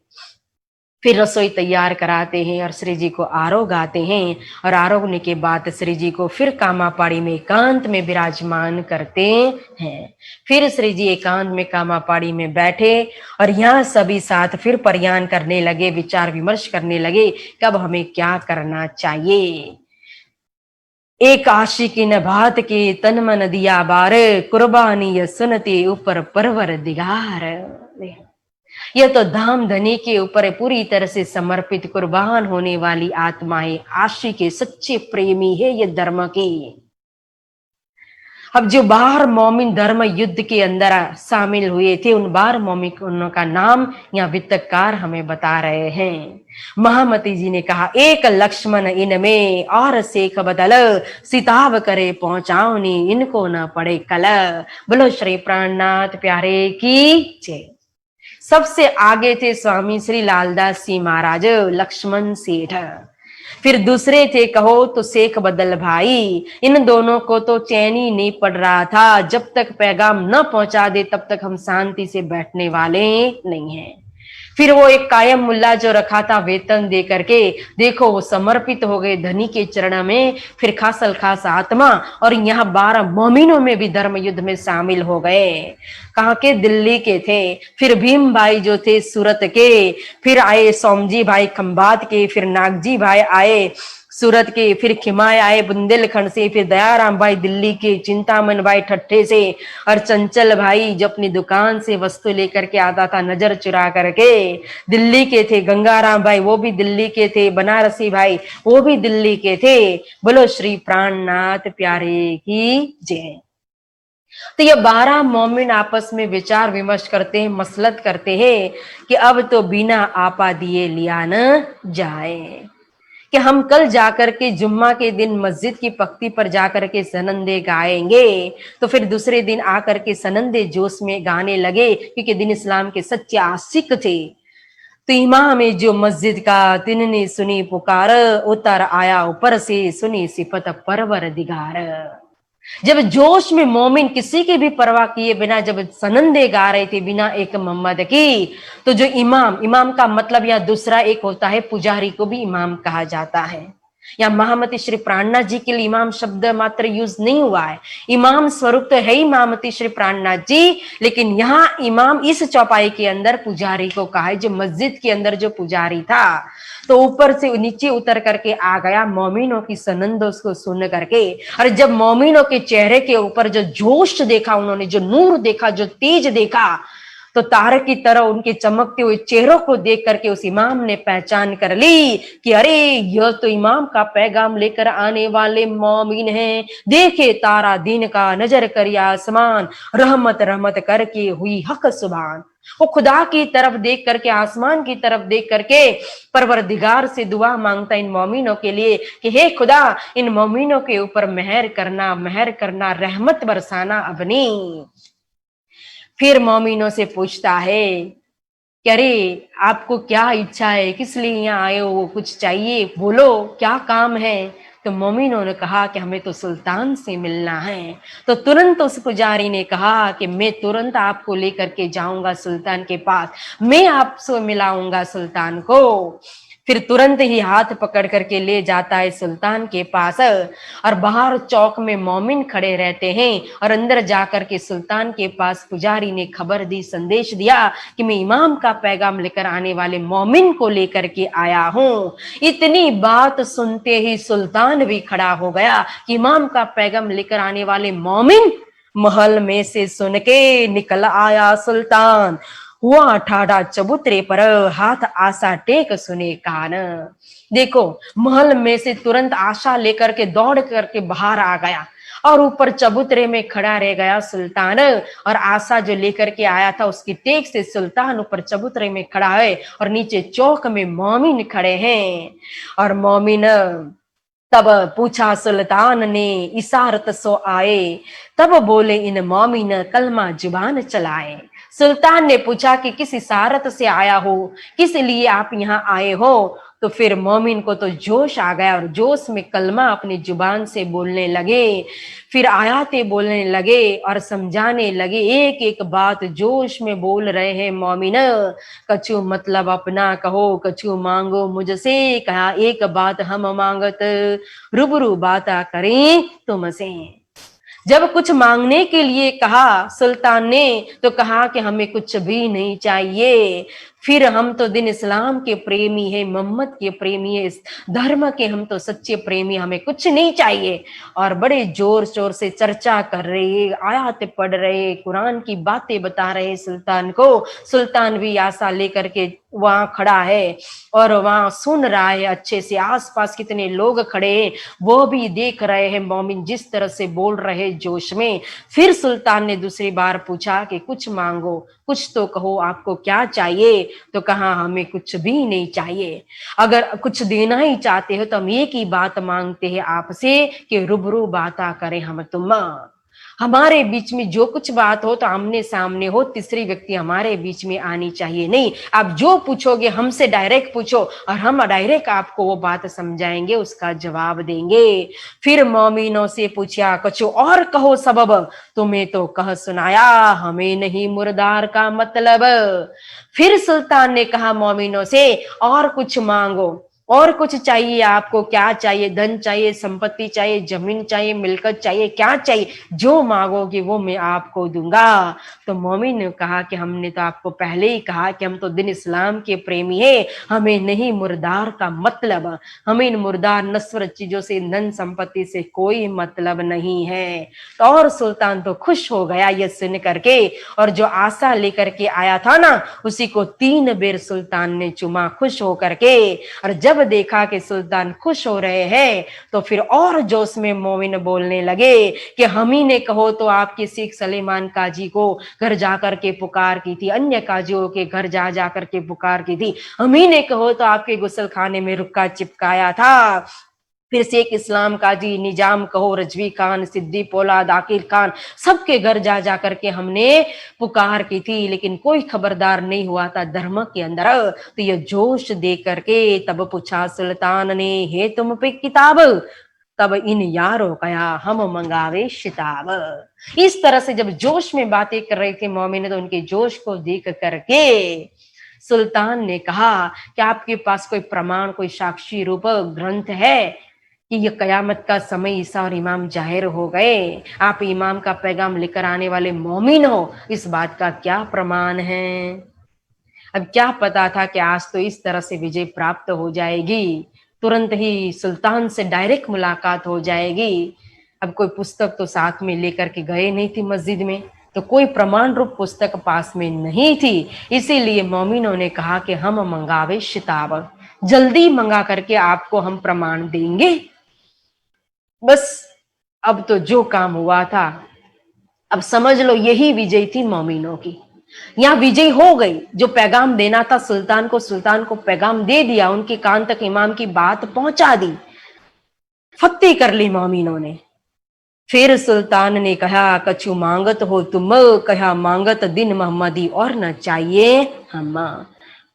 Speaker 3: फिर रसोई तैयार कराते हैं और श्री जी को आरोग आते हैं, और आरोगने के बाद श्री जी को फिर कामापाड़ी में एकांत में विराजमान करते हैं। फिर श्री जी एकांत में कामापाड़ी में बैठे, और यहाँ सभी साथ फिर प्रयाण करने लगे, विचार विमर्श करने लगे कब हमें क्या करना चाहिए। एक आशिकीन बात के तन मन दिया बार, कुर्बानी सुनते ऊपर परवर दिगार। यह तो धाम धनी के ऊपर पूरी तरह से समर्पित कुर्बान होने वाली आत्माएं, आशिक के सच्चे प्रेमी है ये धर्म की। अब जो 12 मोमिन धर्म युद्ध के अंदर शामिल हुए थे, उन 12 मोमिनों का नाम यहाँ वित्तकार हमें बता रहे हैं। महामती जी ने कहा, एक लक्ष्मण इनमें और शेख बदल, सिताब करे पहुंचाओनी इनको न पड़े कल। बोलो श्री प्राणनाथ प्यारे की जय। सबसे आगे थे स्वामी श्री लालदास जी महाराज, लक्ष्मण सेठ। फिर दूसरे थे कहो तो शेख बदल भाई। इन दोनों को तो चैन ही नहीं पड़ रहा था, जब तक पैगाम न पहुंचा दे तब तक हम शांति से बैठने वाले नहीं हैं। फिर वो एक कायम मुल्ला जो रखा था वेतन दे करके, देखो वो समर्पित हो गए धनी के चरण में। फिर खासल खास आत्मा, और यहाँ 12 मोमिनों में भी धर्म युद्ध में शामिल हो गए। कहाँ के? दिल्ली के थे। फिर भीम भाई जो थे सूरत के, फिर आए सोमजी भाई खंबात के, फिर नागजी भाई आए सूरत के, फिर खिमाय आए बुंदेलखंड से, फिर दयाराम भाई दिल्ली के, चिंतामन भाई ठट्ठे से, और चंचल भाई जो अपनी दुकान से वस्तु लेकर के आता था नजर चुरा करके, दिल्ली के थे। गंगाराम भाई वो भी दिल्ली के थे। बनारसी भाई वो भी दिल्ली के थे। बोलो श्री प्राणनाथ प्यारे की जय। तो ये 12 मोमिन आपस में विचार विमर्श करते हैं, मसलत करते हैं कि अब तो बिना आपा दिए लिया न जाए, कि हम कल जाकर के जुम्मा के दिन मस्जिद की पक्ति पर जाकर के सनंदे गाएंगे। तो फिर दूसरे दिन आकर के सनंदे जोश में गाने लगे, क्योंकि दिन इस्लाम के सच्चे आशिक थे। तो इमाम जो मस्जिद का तिनने सुनी पुकार, उतर आया ऊपर से सुनी सिफत परवर दिगार। जब जोश में मोमिन किसी की भी परवाह किए बिना जब सनंदे गा रहे थे बिना एक मोहम्मद की, तो जो इमाम का मतलब या दूसरा एक होता है, पुजारी को भी इमाम कहा जाता है। या महामती श्री प्राणनाथ जी के लिए इमाम शब्द मात्र यूज नहीं हुआ है। इमाम स्वरूप तो है ही महामती श्री प्राणनाथ जी, लेकिन यहाँ इमाम इस चौपाई के अंदर पुजारी को कहा है। जो मस्जिद के अंदर जो पुजारी था, तो ऊपर से नीचे उतर करके आ गया मोमिनों की सनंदों को सुन करके। और जब मोमिनों के चेहरे के ऊपर जो जोश देखा उन्होंने, जो नूर देखा, जो तेज देखा, तो तारे की तरह उनके चमकते हुए चेहरों को देख करके उस इमाम ने पहचान कर ली कि अरे यह तो इमाम का पैगाम लेकर आने वाले मोमिन हैं। देखे तारा दिन का, नजर करिए आसमान, रहमत रहमत करके हुई हक सुभान। वो खुदा की तरफ देख करके, आसमान की तरफ देख करके परवरदिगार से दुआ मांगता इन मोमिनों के लिए कि हे खुदा, इन मोमिनों के ऊपर मेहर करना, रहमत बरसाना अपनी। फिर मोमिनों से पूछता है कि अरे आपको क्या इच्छा है, किस लिए यहाँ आए हो, कुछ चाहिए, बोलो क्या काम है। तो मोमिनों ने कहा कि हमें तो सुल्तान से मिलना है। तो तुरंत उस पुजारी ने कहा कि मैं तुरंत आपको लेकर के जाऊंगा सुल्तान के पास, मैं आपसे मिलाऊंगा सुल्तान को। फिर तुरंत ही हाथ पकड़ करके ले जाता है सुल्तान के पास, और बाहर चौक में मोमिन खड़े रहते हैं, और अंदर जाकर के सुल्तान के पास पुजारी ने खबर दी, संदेश दिया कि मैं इमाम का पैगाम लेकर आने वाले मोमिन को लेकर के आया हूँ। इतनी बात सुनते ही सुल्तान भी खड़ा हो गया कि इमाम का पैगाम लेकर आने वाले मोमिन। महल में से सुन के निकल आया सुल्तान, हुआ ठाड़ा चबूतरे पर, हाथ आशा टेक सुने कान। देखो, महल में से तुरंत आशा लेकर के दौड़ करके बाहर आ गया, और ऊपर चबूतरे में खड़ा रह गया सुल्तान। और आशा जो लेकर के आया था उसकी टेक से सुल्तान ऊपर चबूतरे में खड़ा है, और नीचे चौक में मोमिन खड़े हैं। और मोमिन तब पूछा सुल्तान ने, इशारत सो आए, तब बोले इन मोमिन कलमा जुबान चलाए। सुल्तान ने पूछा कि किस इशारत से आया हो, किस लिए आप यहाँ आए हो। तो फिर मोमिन को तो जोश आ गया, और जोश में कलमा अपनी जुबान से बोलने लगे, फिर आयातें बोलने लगे और समझाने लगे। एक एक बात जोश में बोल रहे हैं मोमिन। कछु मतलब अपना कहो, कछु मांगो मुझसे, कहा एक बात हम मांगत, रूबरू बाता करें तुमसे। जब कुछ मांगने के लिए कहा सुल्तान ने, तो कहा कि हमें कुछ भी नहीं चाहिए, फिर हम तो दिन इस्लाम के प्रेमी है, मोहम्मद के प्रेमी है, इस धर्म के हम तो सच्चे प्रेमी, हमें कुछ नहीं चाहिए। और बड़े जोर शोर से चर्चा कर रहे, आयत पढ़ रहे, कुरान की बातें बता रहे सुल्तान को। सुल्तान भी आशा लेकर के वहां खड़ा है और वहां सुन रहा है अच्छे से। आसपास कितने लोग खड़े हैं वो भी देख रहे हैं मोमिन जिस तरह से बोल रहे जोश में। फिर सुल्तान ने दूसरी बार पूछा कि कुछ मांगो, कुछ तो कहो, आपको क्या चाहिए। तो कहा हमें कुछ भी नहीं चाहिए, अगर कुछ देना ही चाहते हो तो हम एक ही बात मांगते हैं आपसे कि रूबरू बाता करें हम तुम। हमारे बीच में जो कुछ बात हो तो आमने सामने हो, तीसरी व्यक्ति हमारे बीच में आनी चाहिए नहीं। आप जो पूछोगे हमसे डायरेक्ट पूछो और हम डायरेक्ट आपको वो बात समझाएंगे, उसका जवाब देंगे। फिर मोमिनों से पूछा कुछ और कहो सबब, तुम्हें तो कह सुनाया, हमें नहीं मुर्दार का मतलब। फिर सुल्तान ने कहा मोमिनों से और कुछ मांगो, और कुछ चाहिए आपको, क्या चाहिए, धन चाहिए, संपत्ति चाहिए, जमीन चाहिए, मिलकत चाहिए, क्या चाहिए, जो मांगोगे वो मैं आपको दूंगा। तो मोमिन ने कहा कि हमने तो आपको पहले ही कहा कि हम तो दिन इस्लाम के प्रेमी है, हमें नहीं मुर्दार का मतलब, हमें इन मुर्दार नस्वर चीजों से, धन संपत्ति से कोई मतलब नहीं है। तो और सुल्तान तो खुश हो गया ये सुन करके, और जो आशा लेकर के आया था ना उसी को 3 बेर सुल्तान ने चुमा खुश हो करके। और जब देखा कि सुल्तान खुश हो रहे हैं तो फिर और जोश में मोमिन बोलने लगे कि हम ही ने कहो तो आपके शेख सलेमान काजी को घर जाकर के पुकार की थी, अन्य काजियों के घर जा जाकर के पुकार की थी, हम ही ने कहो तो आपके गुसल खाने में रुक्का चिपकाया था। फिर शेख इस्लाम काजी, निजाम कहो, रजवी खान, सिद्दी पोलाद, आकिर खान, सबके घर जा जाकर के हमने पुकार की थी, लेकिन कोई खबरदार नहीं हुआ था धर्म के अंदर। तो ये जोश दे करके तब पूछा सुल्तान ने, हे तुम पे किताब, तब इन यारों कया हम मंगावे शिताब। इस तरह से जब जोश में बातें कर रहे थे मोमिन, तो उनके जोश को देख करके सुल्तान ने कहा कि आपके पास कोई प्रमाण, कोई साक्षी रूप ग्रंथ है कि ये कयामत का समय ईसा और इमाम जाहिर हो गए, आप इमाम का पैगाम लेकर आने वाले मोमिन हो, इस बात का क्या प्रमाण है। अब क्या पता था कि आज तो इस तरह से विजय प्राप्त हो जाएगी, तुरंत ही सुल्तान से डायरेक्ट मुलाकात हो जाएगी। अब कोई पुस्तक तो साथ में लेकर के गए नहीं थी मस्जिद में, तो कोई प्रमाण रूप पुस्तक पास में नहीं थी। इसीलिए मोमिनों ने कहा कि हम मंगावे किताब, जल्दी मंगा करके आपको हम प्रमाण देंगे। बस अब तो जो काम हुआ था, अब समझ लो यही विजय थी मोमिनों की। यहां विजय हो गई। जो पैगाम देना था सुल्तान को पैगाम दे दिया, उनके कान तक इमाम की बात पहुंचा दी, फतेह कर ली मोमिनों ने। फिर सुल्तान ने कहा, कछु मांगत हो तुम, कहा मांगत दिन मोहम्मदी और न चाहिए हम।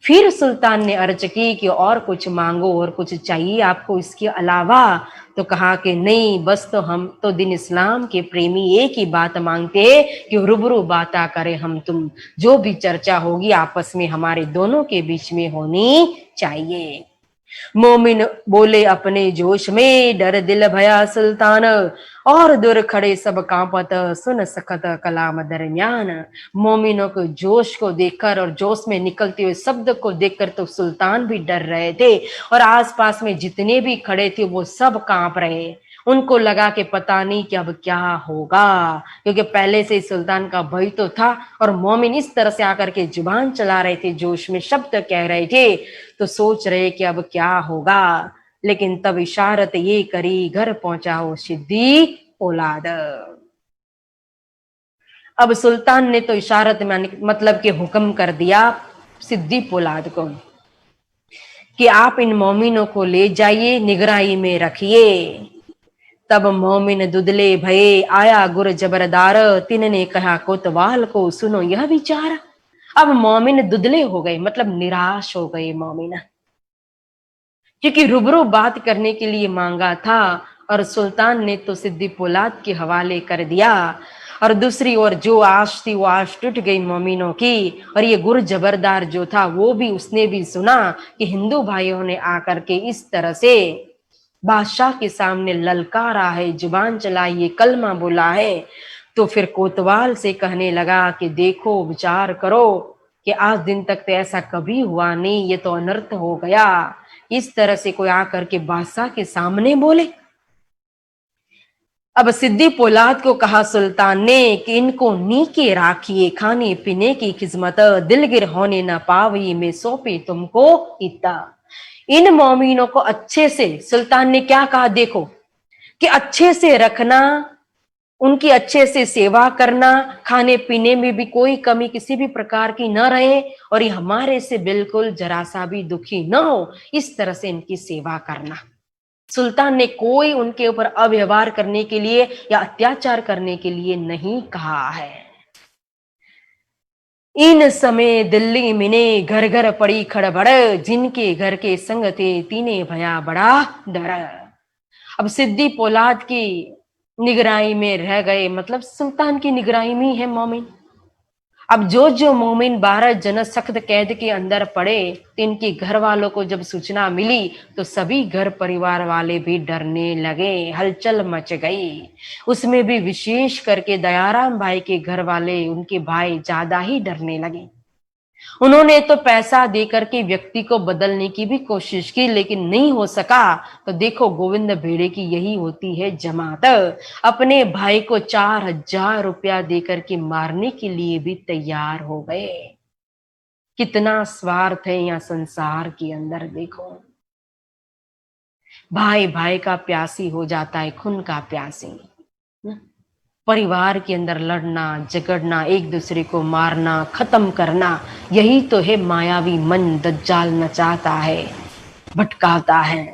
Speaker 3: फिर सुल्तान ने अर्ज की कि और कुछ मांगो, और कुछ चाहिए आपको इसके अलावा? तो कहा कि नहीं, बस तो हम तो दिन इस्लाम के प्रेमी एक ही बात मांगते कि रूबरू बाता करें हम तुम, जो भी चर्चा होगी आपस में हमारे दोनों के बीच में होनी चाहिए। मोमिन बोले अपने जोश में, डर दिल भया सुल्तान, और दूर खड़े सब कांपत, सुन सखत कलाम दरमियान। मोमिनों को जोश को देखकर और जोश में निकलते हुए शब्द को देखकर तो सुल्तान भी डर रहे थे, और आसपास में जितने भी खड़े थे वो सब कांप रहे। उनको लगा कि पता नहीं कि अब क्या होगा, क्योंकि पहले से सुल्तान का भय तो था, और मोमिन इस तरह से आकर के जुबान चला रहे थे, जोश में शब्द कह रहे थे, तो सोच रहे कि अब क्या होगा। लेकिन तब इशारत ये करी, घर पहुंचाओ सिद्दी औलाद। अब सुल्तान ने तो इशारत में मतलब के हुक्म कर दिया सिद्दी औलाद को कि आप इन मोमिनों को ले जाइए, निगरानी में रखिए। तब मोमिन दुदले भये, आया गुर जबरदार, तिन्ने कहा कोतवाल को, सुनो यह विचार। अब मोमिन दुदले हो गए, मतलब निराश हो गए मोमिन, क्योंकि रूबरू बात करने के लिए मांगा था और सुल्तान ने तो सिद्दी पोलाद के हवाले कर दिया। और दूसरी ओर जो आश थी वो आश टूट गई मोमिनों की। और ये गुर जबरदार जो था वो भी, उसने भी सुना कि हिंदू भाइयों ने आकर के इस तरह से बादशाह के सामने ललकारा है, जुबान चलाई, ये कलमा बोला है। तो फिर कोतवाल से कहने लगा कि देखो विचार करो कि आज दिन तक तो ऐसा कभी हुआ नहीं, ये तो अनर्थ हो गया। इस तरह से कोई आकर के बादशाह के सामने बोले। अब सिद्दी पोलाद को कहा सुल्तान ने कि इनको नीके राखिए, खाने पीने की खिदमत, दिलगिर होने न पावी, में सौंपे तुमको इतना। इन मोमिनों को अच्छे से, सुल्तान ने क्या कहा देखो, कि अच्छे से रखना, उनकी अच्छे से सेवा करना, खाने पीने में भी कोई कमी किसी भी प्रकार की न रहे, और ये हमारे से बिल्कुल जरा सा भी दुखी न हो, इस तरह से इनकी सेवा करना। सुल्तान ने कोई उनके ऊपर अव्यवहार करने के लिए या अत्याचार करने के लिए नहीं कहा है। इन समय दिल्ली मिने घर घर पड़ी खड़बड़, जिनके घर के संग थे तीने भया बड़ा डर। अब सिद्दी पोलाद की निगरानी में रह गए, मतलब सुल्तान की निगरानी में है मोमिन। अब जो मोमिन 12 जन सख्त कैद के अंदर पड़े, तो इनके घर वालों को जब सूचना मिली तो सभी घर परिवार वाले भी डरने लगे, हलचल मच गई। उसमें भी विशेष करके दयाराम भाई के घर वाले, उनके भाई ज्यादा ही डरने लगे। उन्होंने तो पैसा देकर के व्यक्ति को बदलने की भी कोशिश की, लेकिन नहीं हो सका। तो देखो गोविंद भेड़े की यही होती है जमात। अपने भाई को 4000 रुपया देकर के मारने के लिए भी तैयार हो गए। कितना स्वार्थ है यहाँ संसार के अंदर। देखो भाई भाई का प्यासी हो जाता है, खून का प्यासी। परिवार के अंदर लड़ना झगड़ना, एक दूसरे को मारना, खत्म करना, यही तो है मायावी मन दज्जाल नचाता है, भटकाता है।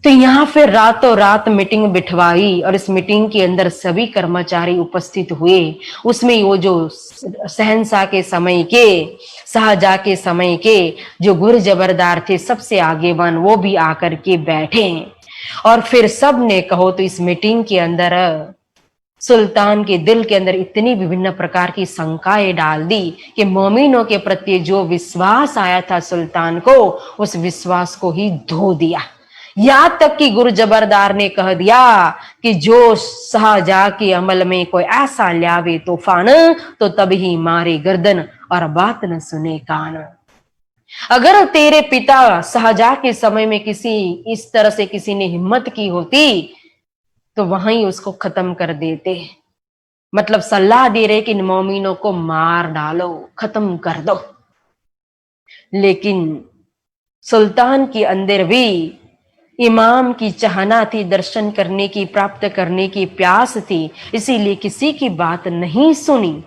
Speaker 3: तो यहाँ फिर रातों रात मीटिंग बिठवाई, और इस मीटिंग के अंदर सभी कर्मचारी उपस्थित हुए। उसमें वो जो शहंशाह के समय के, शाहजहां के समय के जो गुर जबरदार थे, सबसे आगेवान, वो भी आकर के बैठे। और फिर सब ने कहो तो इस मीटिंग के अंदर सुल्तान के दिल के अंदर इतनी विभिन्न प्रकार की शंकाएं डाल दी कि मोमिनों के प्रति जो विश्वास आया था सुल्तान को, उस विश्वास को ही धो दिया। यहां तक कि गुरु जबरदार ने कह दिया कि जो शाहजहां के अमल में कोई ऐसा लावे तूफान, तो तभी मारे गर्दन और बात न सुने कान। अगर तेरे पिता शाहजहां के समय में किसी इस तरह से किसी ने हिम्मत की होती तो वहीं उसको खत्म कर देते। मतलब सलाह दे रहे कि इन मोमिनों को मार डालो, खत्म कर दो। लेकिन सुल्तान के अंदर भी इमाम की चाहना थी, दर्शन करने की, प्राप्त करने की प्यास थी, इसीलिए किसी की बात नहीं सुनी।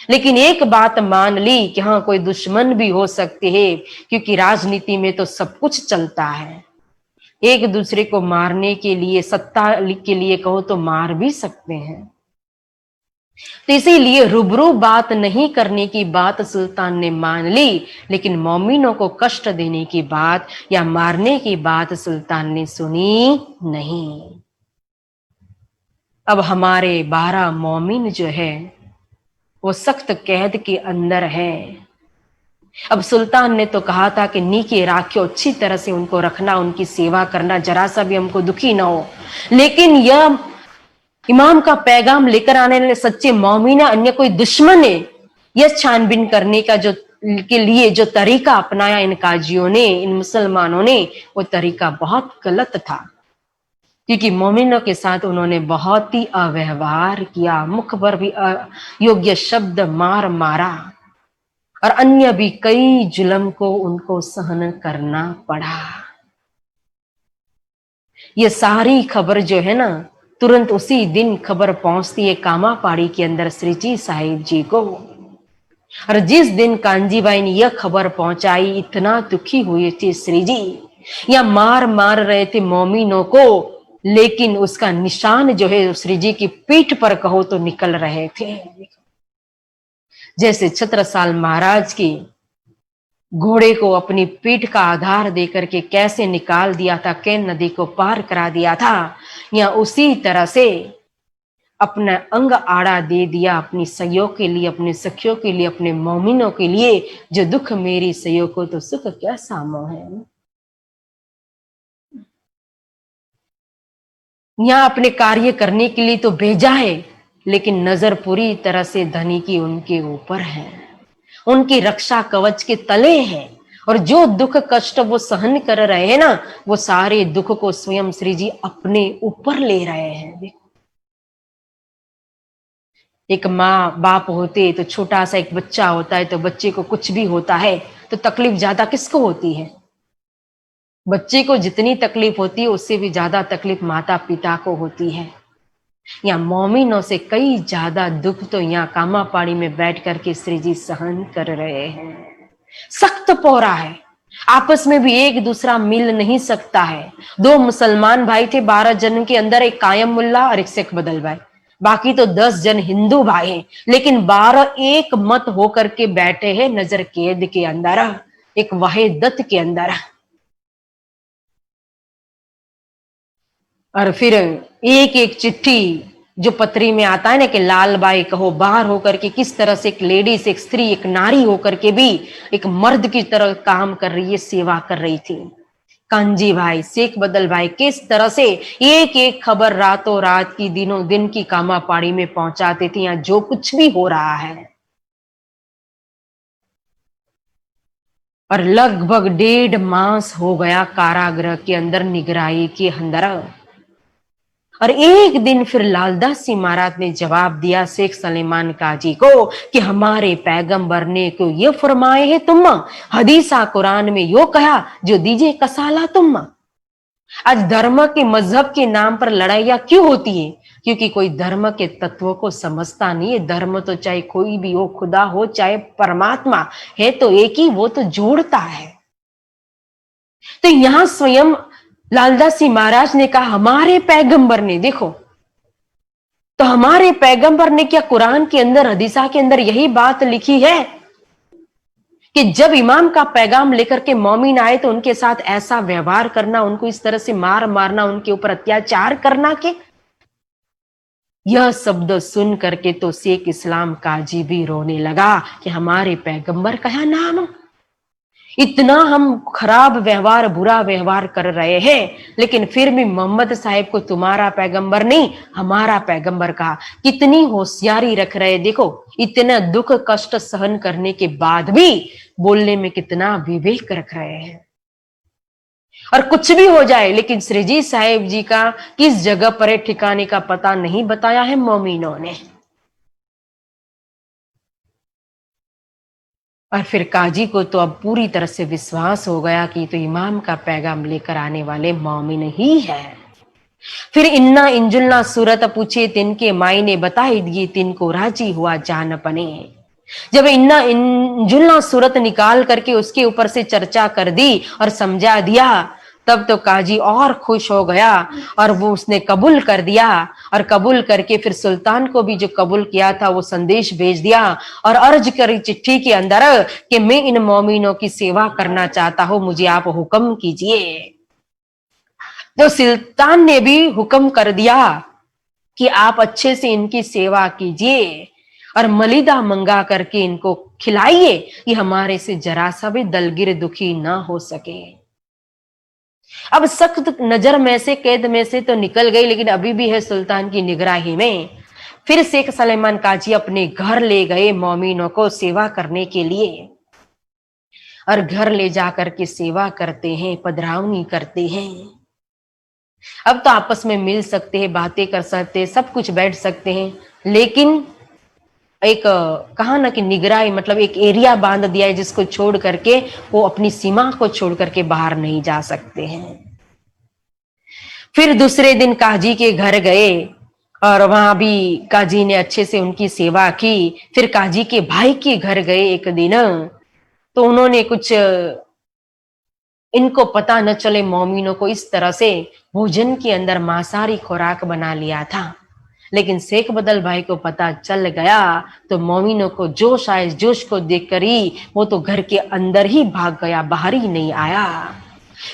Speaker 3: लेकिन एक बात मान ली कि हाँ, कोई दुश्मन भी हो सकते हैं, क्योंकि राजनीति में तो सब कुछ चलता है। एक दूसरे को मारने के लिए, सत्ता के लिए कहो तो मार भी सकते हैं। तो इसीलिए रूबरू बात नहीं करने की बात सुल्तान ने मान ली, लेकिन मोमिनों को कष्ट देने की बात या मारने की बात सुल्तान ने सुनी नहीं। अब हमारे 12 मोमिन जो है वो सख्त कैद के अंदर है। अब सुल्तान ने तो कहा था कि नीके राखियो, अच्छी तरह से उनको रखना, उनकी सेवा करना, जरा सा भी हमको दुखी ना हो। लेकिन यह इमाम का पैगाम लेकर आने वाले सच्चे मोमिन है, अन्य कोई दुश्मन है, यह छानबीन करने का जो के लिए जो तरीका अपनाया इन काजियों ने, इन मुसलमानों ने, वो तरीका बहुत गलत था। क्योंकि मोमिनों के साथ उन्होंने बहुत ही अव्यवहार किया, मुख पर भी अयोग्य शब्द मारा और अन्य भी कई जुल्म को उनको सहन करना पड़ा। ये सारी खबर जो है ना, तुरंत उसी दिन खबर पहुंचती है कामापाड़ी के अंदर श्री जी साहिब जी को। और जिस दिन कांजीबाई ने यह खबर पहुंचाई, इतना दुखी हुए थे श्री जी, या मार रहे थे मोमिनों को, लेकिन उसका निशान जो है श्री जी की पीठ पर कहो तो निकल रहे थे। जैसे छत्रसाल महाराज की घोड़े को अपनी पीठ का आधार देकर के कैसे निकाल दिया था, केन नदी को पार करा दिया था, या उसी तरह से अपना अंग आड़ा दे दिया अपनी सयों के लिए, अपने सखियों के लिए, अपने मोमिनों के लिए। जो दुख मेरी सयों को तो सुख क्या सामो है। यहाँ अपने कार्य करने के लिए तो भेजा है, लेकिन नजर पूरी तरह से धनी की उनके ऊपर है, उनकी रक्षा कवच के तले है। और जो दुख कष्ट वो सहन कर रहे हैं ना, वो सारे दुख को स्वयं श्री जी अपने ऊपर ले रहे हैं। देखो, एक माँ बाप होते तो छोटा सा एक बच्चा होता है, तो बच्चे को कुछ भी होता है तो तकलीफ ज्यादा किसको होती है? बच्चे को जितनी तकलीफ होती है उससे भी ज्यादा तकलीफ माता पिता को होती है। या मोमिनों से कई ज्यादा दुख तो यहाँ कामापाड़ी में बैठ करके श्री जी सहन कर रहे हैं। सख्त पोरा है, आपस में भी एक दूसरा मिल नहीं सकता है। 2 मुसलमान भाई थे 12 जन के अंदर, एक कायम मुल्ला और एक शेख बदल भाई, बाकी तो 10 जन हिंदू भाई हैं, लेकिन 12 एक मत होकर के बैठे हैं नजर कैद के अंदर, एक वहीदत के अंदर। और फिर एक एक चिट्ठी जो पत्री में आता है ना कि लाल बाई कहो बाहर होकर के किस तरह से एक लेडीज, एक स्त्री, एक नारी होकर के भी एक मर्द की तरह काम कर रही है, सेवा कर रही थी। कांजी भाई, शेख बदल भाई किस तरह से एक एक खबर रातों रात की, दिनों दिन की कामापाड़ी में पहुंचाते थे, यहाँ जो कुछ भी हो रहा है। और लगभग 1.5 मास हो गया कारागृह के अंदर, निगरानी के अंदर। और एक दिन फिर लालदास जी महाराज ने जवाब दिया शेख सलेमान काजी को कि हमारे पैगंबर ने को ये फरमाए है तुम, हदीसा कुरान में यो कहा जो दीजिए कसाला तुम। आज धर्म के मजहब के नाम पर लड़ाइयां क्यों होती है? क्योंकि कोई धर्म के तत्वों को समझता नहीं है। धर्म तो चाहे कोई भी हो, खुदा हो चाहे परमात्मा है, तो एक ही, वो तो जोड़ता है। तो यहां स्वयं लालदास जी महाराज ने कहा हमारे पैगंबर ने, देखो तो हमारे पैगंबर ने क्या कुरान के अंदर, हदीसा के अंदर यही बात लिखी है कि जब इमाम का पैगाम लेकर के मोमिन आए तो उनके साथ ऐसा व्यवहार करना, उनको इस तरह से मारना, उनके ऊपर अत्याचार करना के? यह शब्द सुन करके तो शेख इस्लाम काजी भी रोने लगा कि हमारे पैगंबर का नाम, इतना हम खराब व्यवहार, बुरा व्यवहार कर रहे हैं, लेकिन फिर भी मोहम्मद साहिब को तुम्हारा पैगंबर नहीं हमारा पैगंबर कहा। कितनी होशियारी रख रहे, देखो इतना दुख कष्ट सहन करने के बाद भी बोलने में कितना विवेक रख रहे हैं। और कुछ भी हो जाए, लेकिन श्री जी साहिब जी का किस जगह पर ठिकाने का पता नहीं बताया है मोमिनों ने। और फिर काजी को तो अब पूरी तरह से विश्वास हो गया कि तो इमाम का पैगाम लेकर आने वाले मोमिन ही है। फिर इन्ना इंजुलना सूरत पूछे तिनके मायने बताई दिए, तिनको राजी हुआ जान पने। जब इन्ना इंजुलना सूरत निकाल करके उसके ऊपर से चर्चा कर दी और समझा दिया, तब तो काजी और खुश हो गया और वो उसने कबूल कर दिया। और कबूल करके फिर सुल्तान को भी जो कबूल किया था वो संदेश भेज दिया और अर्ज करी चिट्ठी के अंदर कि मैं इन मोमिनों की सेवा करना चाहता हूं, मुझे आप हुक्म कीजिए। तो सुल्तान ने भी हुक्म कर दिया कि आप अच्छे से इनकी सेवा कीजिए और मलिदा मंगा करके इनको खिलाइए कि हमारे से जरा सा भी दलगिर दुखी ना हो सके। अब सख्त नजर में से, कैद में से तो निकल गई, लेकिन अभी भी है सुल्तान की निगरानी में। फिर शेख सलेमान काजी अपने घर ले गए मोमिनों को सेवा करने के लिए और घर ले जाकर के सेवा करते हैं, पधरावनी करते हैं। अब तो आपस में मिल सकते हैं, बातें कर सकते हैं, सब कुछ बैठ सकते हैं, लेकिन एक कहा ना कि निगरानी मतलब एक एरिया बांध दिया है जिसको छोड़ करके वो अपनी सीमा को छोड़ करके बाहर नहीं जा सकते हैं। फिर दूसरे दिन काजी के घर गए और वहां भी काजी ने अच्छे से उनकी सेवा की। फिर काजी के भाई के घर गए एक दिन, तो उन्होंने कुछ, इनको पता न चले मोमिनों को, इस तरह से भोजन के अंदर मांसाहारी खुराक बना लिया था। लेकिन शेख बदल भाई को पता चल गया तो मोमिनों को जोश आए, जोश को देखकर ही वो तो घर के अंदर ही भाग गया, बाहर ही नहीं आया।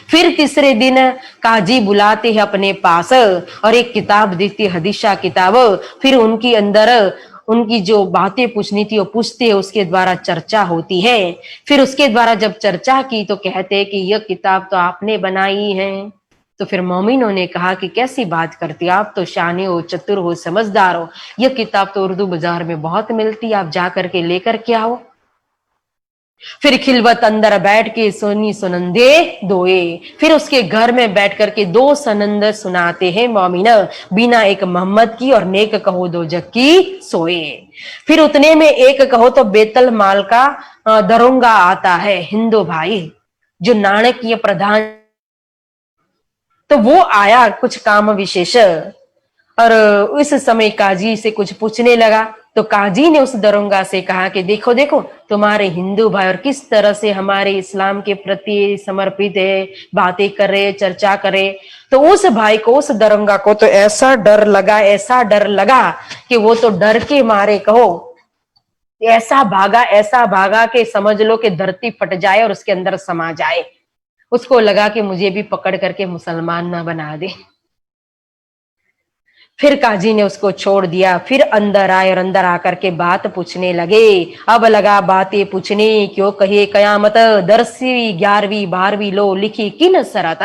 Speaker 3: फिर तीसरे दिन काजी बुलाते हैं अपने पास और एक किताब देती है, हदीसा किताब। फिर उनके अंदर उनकी जो बातें पूछनी थी वो पूछते हैं, उसके द्वारा चर्चा होती है। फिर उसके द्वारा जब चर्चा की तो कहते हैं कि यह किताब तो आपने बनाई है। तो फिर मोमिनों ने कहा कि कैसी बात करती, आप तो शाने हो, चतुर हो, समझदार हो, यह किताब तो उर्दू बाजार में बहुत मिलती, आप जा करके लेकर के आओ। फिर खिलवत अंदर बैठ के सोनी सुनंदे दोए, फिर उसके घर में बैठ करके दो सनंद सुनाते हैं मोमिना, बिना एक मोहम्मद की और नेक कहो दो जग की सोए। फिर उतने में एक कहो तो बेतल माल का दरोंगा आता है, हिंदू भाई जो नाणकीय प्रधान, तो वो आया कुछ काम विशेष और उस समय काजी से कुछ पूछने लगा। तो काजी ने उस दरोंगा से कहा कि देखो देखो तुम्हारे हिंदू भाई और किस तरह से हमारे इस्लाम के प्रति समर्पित है, बातें कर रहे, चर्चा करे। तो उस भाई को, उस दरोंगा को तो ऐसा डर लगा, ऐसा डर लगा कि वो तो डर के मारे कहो ऐसा भागा कि समझ लो कि धरती फट जाए और उसके अंदर समा जाए। उसको लगा कि मुझे भी पकड़ करके मुसलमान ना बना दे। फिर काजी ने उसको छोड़ दिया। फिर अंदर आए और अंदर आकर के बात पूछने लगे। अब लगा बातें पूछने, क्यों कहे कयामत 10वीं 11वीं 12वीं लो लिखी किन सरत,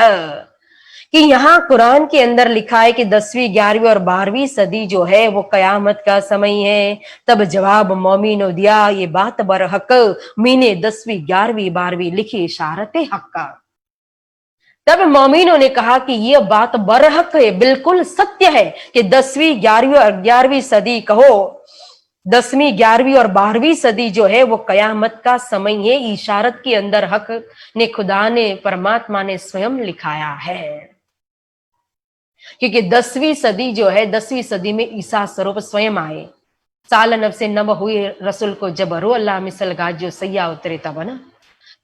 Speaker 3: कि यहाँ कुरान के अंदर लिखा है कि 10वीं 11वीं और 12वीं सदी जो है वो कयामत का समय है। तब जवाब मोमिनो दिया, ये बात बरहक, मीने 10वीं 11वीं 12वीं लिखी इशारत हक्का। तब मोमिनों ने कहा कि यह बात बरहक है, बिल्कुल सत्य है कि 10वीं 11वीं और 11वीं सदी कहो, 10वीं 11वीं और 12वीं सदी जो है वो कयामत का समय है। इशारत के अंदर हक ने, खुदा ने, परमात्मा ने स्वयं लिखाया है। क्योंकि 10वीं सदी जो है, 10वीं सदी में ईसा स्वरूप स्वयं आए। साल नब से नब हुई रसूल को जब रू अल्लाह मिसल गाज जो सैया उतरे तब ना।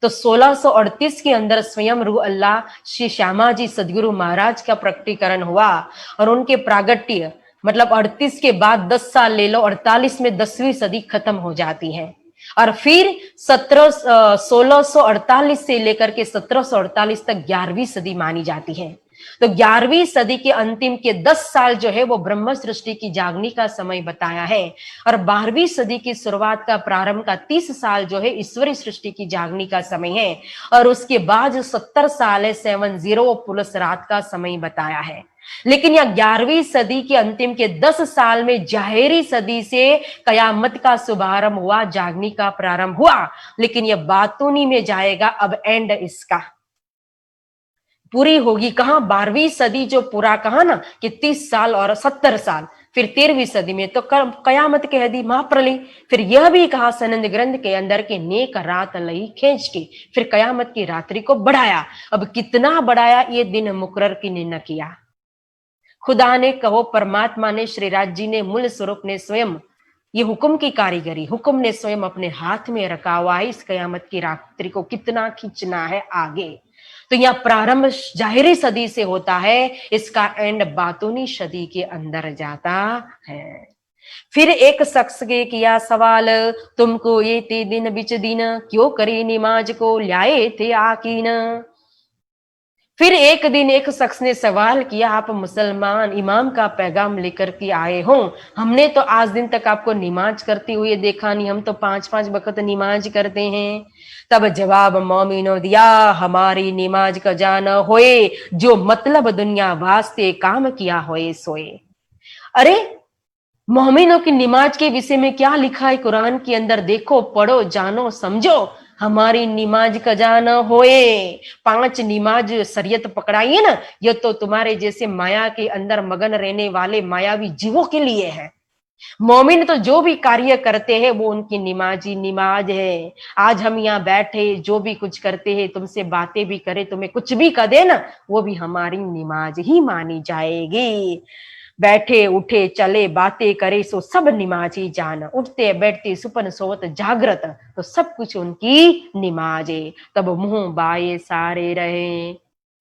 Speaker 3: तो 1638 के अंदर स्वयं रूह अल्लाह श्री श्यामा जी सदगुरु महाराज का प्रकटीकरण हुआ और उनके प्रागट्य मतलब 38 के बाद 10 साल ले लो, 48 में 10वीं सदी खत्म हो जाती है। और फिर 1648 से लेकर के 1748 तक 11वीं सदी मानी जाती है। तो 11वीं सदी के अंतिम के 10 साल जो है वो ब्रह्म सृष्टि की जागनी का समय बताया है और 12वीं सदी की शुरुआत का प्रारंभ का 30 साल जो है ईश्वरी सृष्टि की जागनी का समय है। और उसके बाद 70 साल है 70 पुलस रात का समय बताया है। लेकिन यह 11वीं सदी के अंतिम के 10 साल में जाहिरी सदी से कयामत का शुभारंभ हुआ, जागनी का प्रारंभ हुआ। लेकिन यह बातूनी में जाएगा, अब एंड इसका पूरी होगी कहां, 12वीं सदी जो पूरा कहा ना कि 30 साल और 70 साल, फिर 13वीं सदी में तो कयामत कह दी, महाप्रलय। फिर यह भी कहा सनंद ग्रंथ के अंदर के नेक रात लई खींच के, फिर कयामत की रात्रि को बढ़ाया। अब कितना बढ़ाया ये दिन मुकर्रर की न किया। खुदा ने कहो, परमात्मा ने, श्रीराज जी ने, मूल स्वरूप ने स्वयं ये हुक्म की कारीगरी, हुक्म ने स्वयं अपने हाथ में रखा हुआ है। इस कयामत की रात्रि को कितना खींचना है आगे। तो यहाँ प्रारंभ जाहिरी सदी से होता है, इसका एंड बातूनी सदी के अंदर जाता है। फिर एक शख्स के किया सवाल, तुमको ये ते दिन बिच दिन, क्यों करी नमाज को ल्याए थे आकीन। फिर एक दिन एक शख्स ने सवाल किया, आप मुसलमान इमाम का पैगाम लेकर के आए हो, हमने तो आज दिन तक आपको नमाज करते हुए देखा नहीं, हम तो 5-5 वक्त नमाज करते हैं। तब जवाब मोमिनो दिया, हमारी नमाज का जाना होए, जो मतलब दुनिया वास्ते काम किया होए सोए। अरे मोमिनों की नमाज के विषय में क्या लिखा है कुरान के अंदर, देखो, पढ़ो, जानो, समझो। हमारी नमाज का जाना होए, 5 नमाज शरीयत पकड़ाई है ना, ये तो तुम्हारे जैसे माया के अंदर मगन रहने वाले मायावी जीवों के लिए है। मोमिन तो जो भी कार्य करते हैं वो उनकी नमाज ही नमाज है। आज हम यहाँ बैठे जो भी कुछ करते हैं, तुमसे बातें भी करे, तुम्हें कुछ भी कह दे ना, वो भी हमारी नमाज ही मानी जाएगी। बैठे उठे चले बातें करे सो सब नमाज ही जान, उठते बैठते सुपन सोवत जागृत, तो सब कुछ उनकी नमाज है। तब मुंह बाए सारे रहे,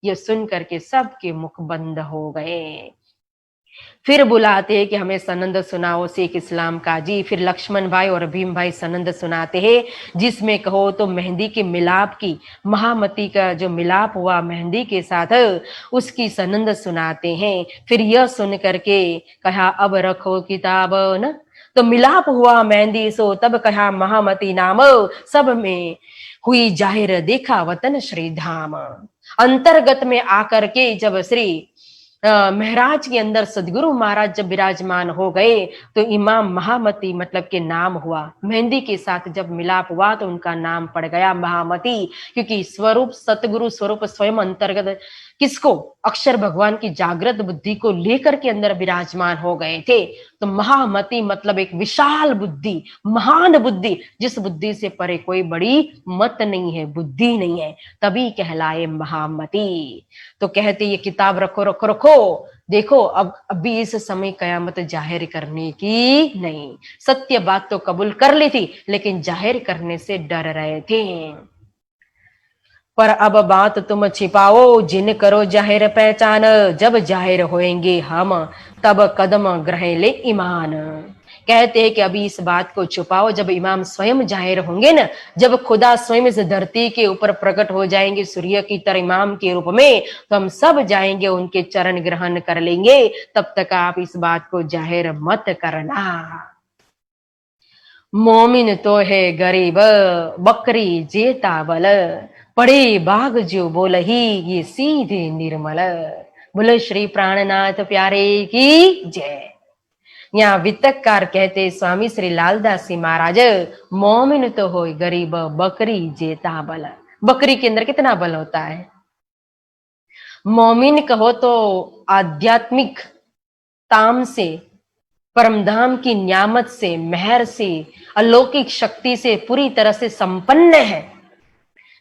Speaker 3: ये सुन करके सबके मुख बंद हो गए। फिर बुलाते हैं कि हमें सनंद सुनाओ शेख इस्लाम का जी। फिर लक्ष्मण भाई और भीम भाई सनंद सुनाते हैं, जिसमें कहो तो मेहंदी के मिलाप की, महामती का जो मिलाप हुआ मेहंदी के साथ, उसकी सनंद सुनाते हैं। फिर यह सुन करके कहा, अब रखो किताब न, तो मिलाप हुआ मेहंदी सो, तब कहा महामती नाम, सब में हुई जाहिर देखा वतन श्री धाम। अंतर्गत में आकर के जब श्री महराज के अंदर सदगुरु महाराज जब विराजमान हो गए, तो इमाम महामती मतलब के नाम हुआ। मेहंदी के साथ जब मिलाप हुआ तो उनका नाम पड़ गया महामती, क्योंकि स्वरूप सतगुरु स्वरूप स्वयं अंतर्गत किसको, अक्षर भगवान की जागृत बुद्धि को लेकर के अंदर विराजमान हो गए थे। तो महामती मतलब एक विशाल बुद्धि, महान बुद्धि, जिस बुद्धि से परे कोई बड़ी मत नहीं है, बुद्धि नहीं है, तभी कहलाए महामती। तो कहते ये किताब रखो रखो रखो, देखो अब अभी इस समय कयामत जाहिर करने की नहीं। सत्य बात तो कबूल कर ली थी, लेकिन जाहिर करने से डर रहे थे। पर अब बात तुम छिपाओ, जिन करो जाहिर पहचान, जब जाहिर होएंगे हम तब कदम ग्रहण ले ईमान। कहते हैं कि अभी इस बात को छुपाओ, जब इमाम स्वयं जाहिर होंगे ना, जब खुदा स्वयं इस धरती के ऊपर प्रकट हो जाएंगे सूर्य की तरह इमाम के रूप में, तो हम सब जाएंगे उनके चरण ग्रहण कर लेंगे। तब तक आप इस बात को जाहिर मत करना। मोमिन तो है गरीब, बकरी जेता बल, पड़े बाग जो बोल ही ये सीधे निर्मल। बोले श्री प्राणनाथ प्यारे की जय। यहाँ वितककार कहते स्वामी श्री लालदास जी महाराज, मोमिन तो हो गरीब, बकरी जेता बल। बकरी के अंदर कितना बल होता है? मोमिन कहो तो आध्यात्मिक ताम से, परमधाम की न्यामत से, मेहर से, अलौकिक शक्ति से पूरी तरह से संपन्न है,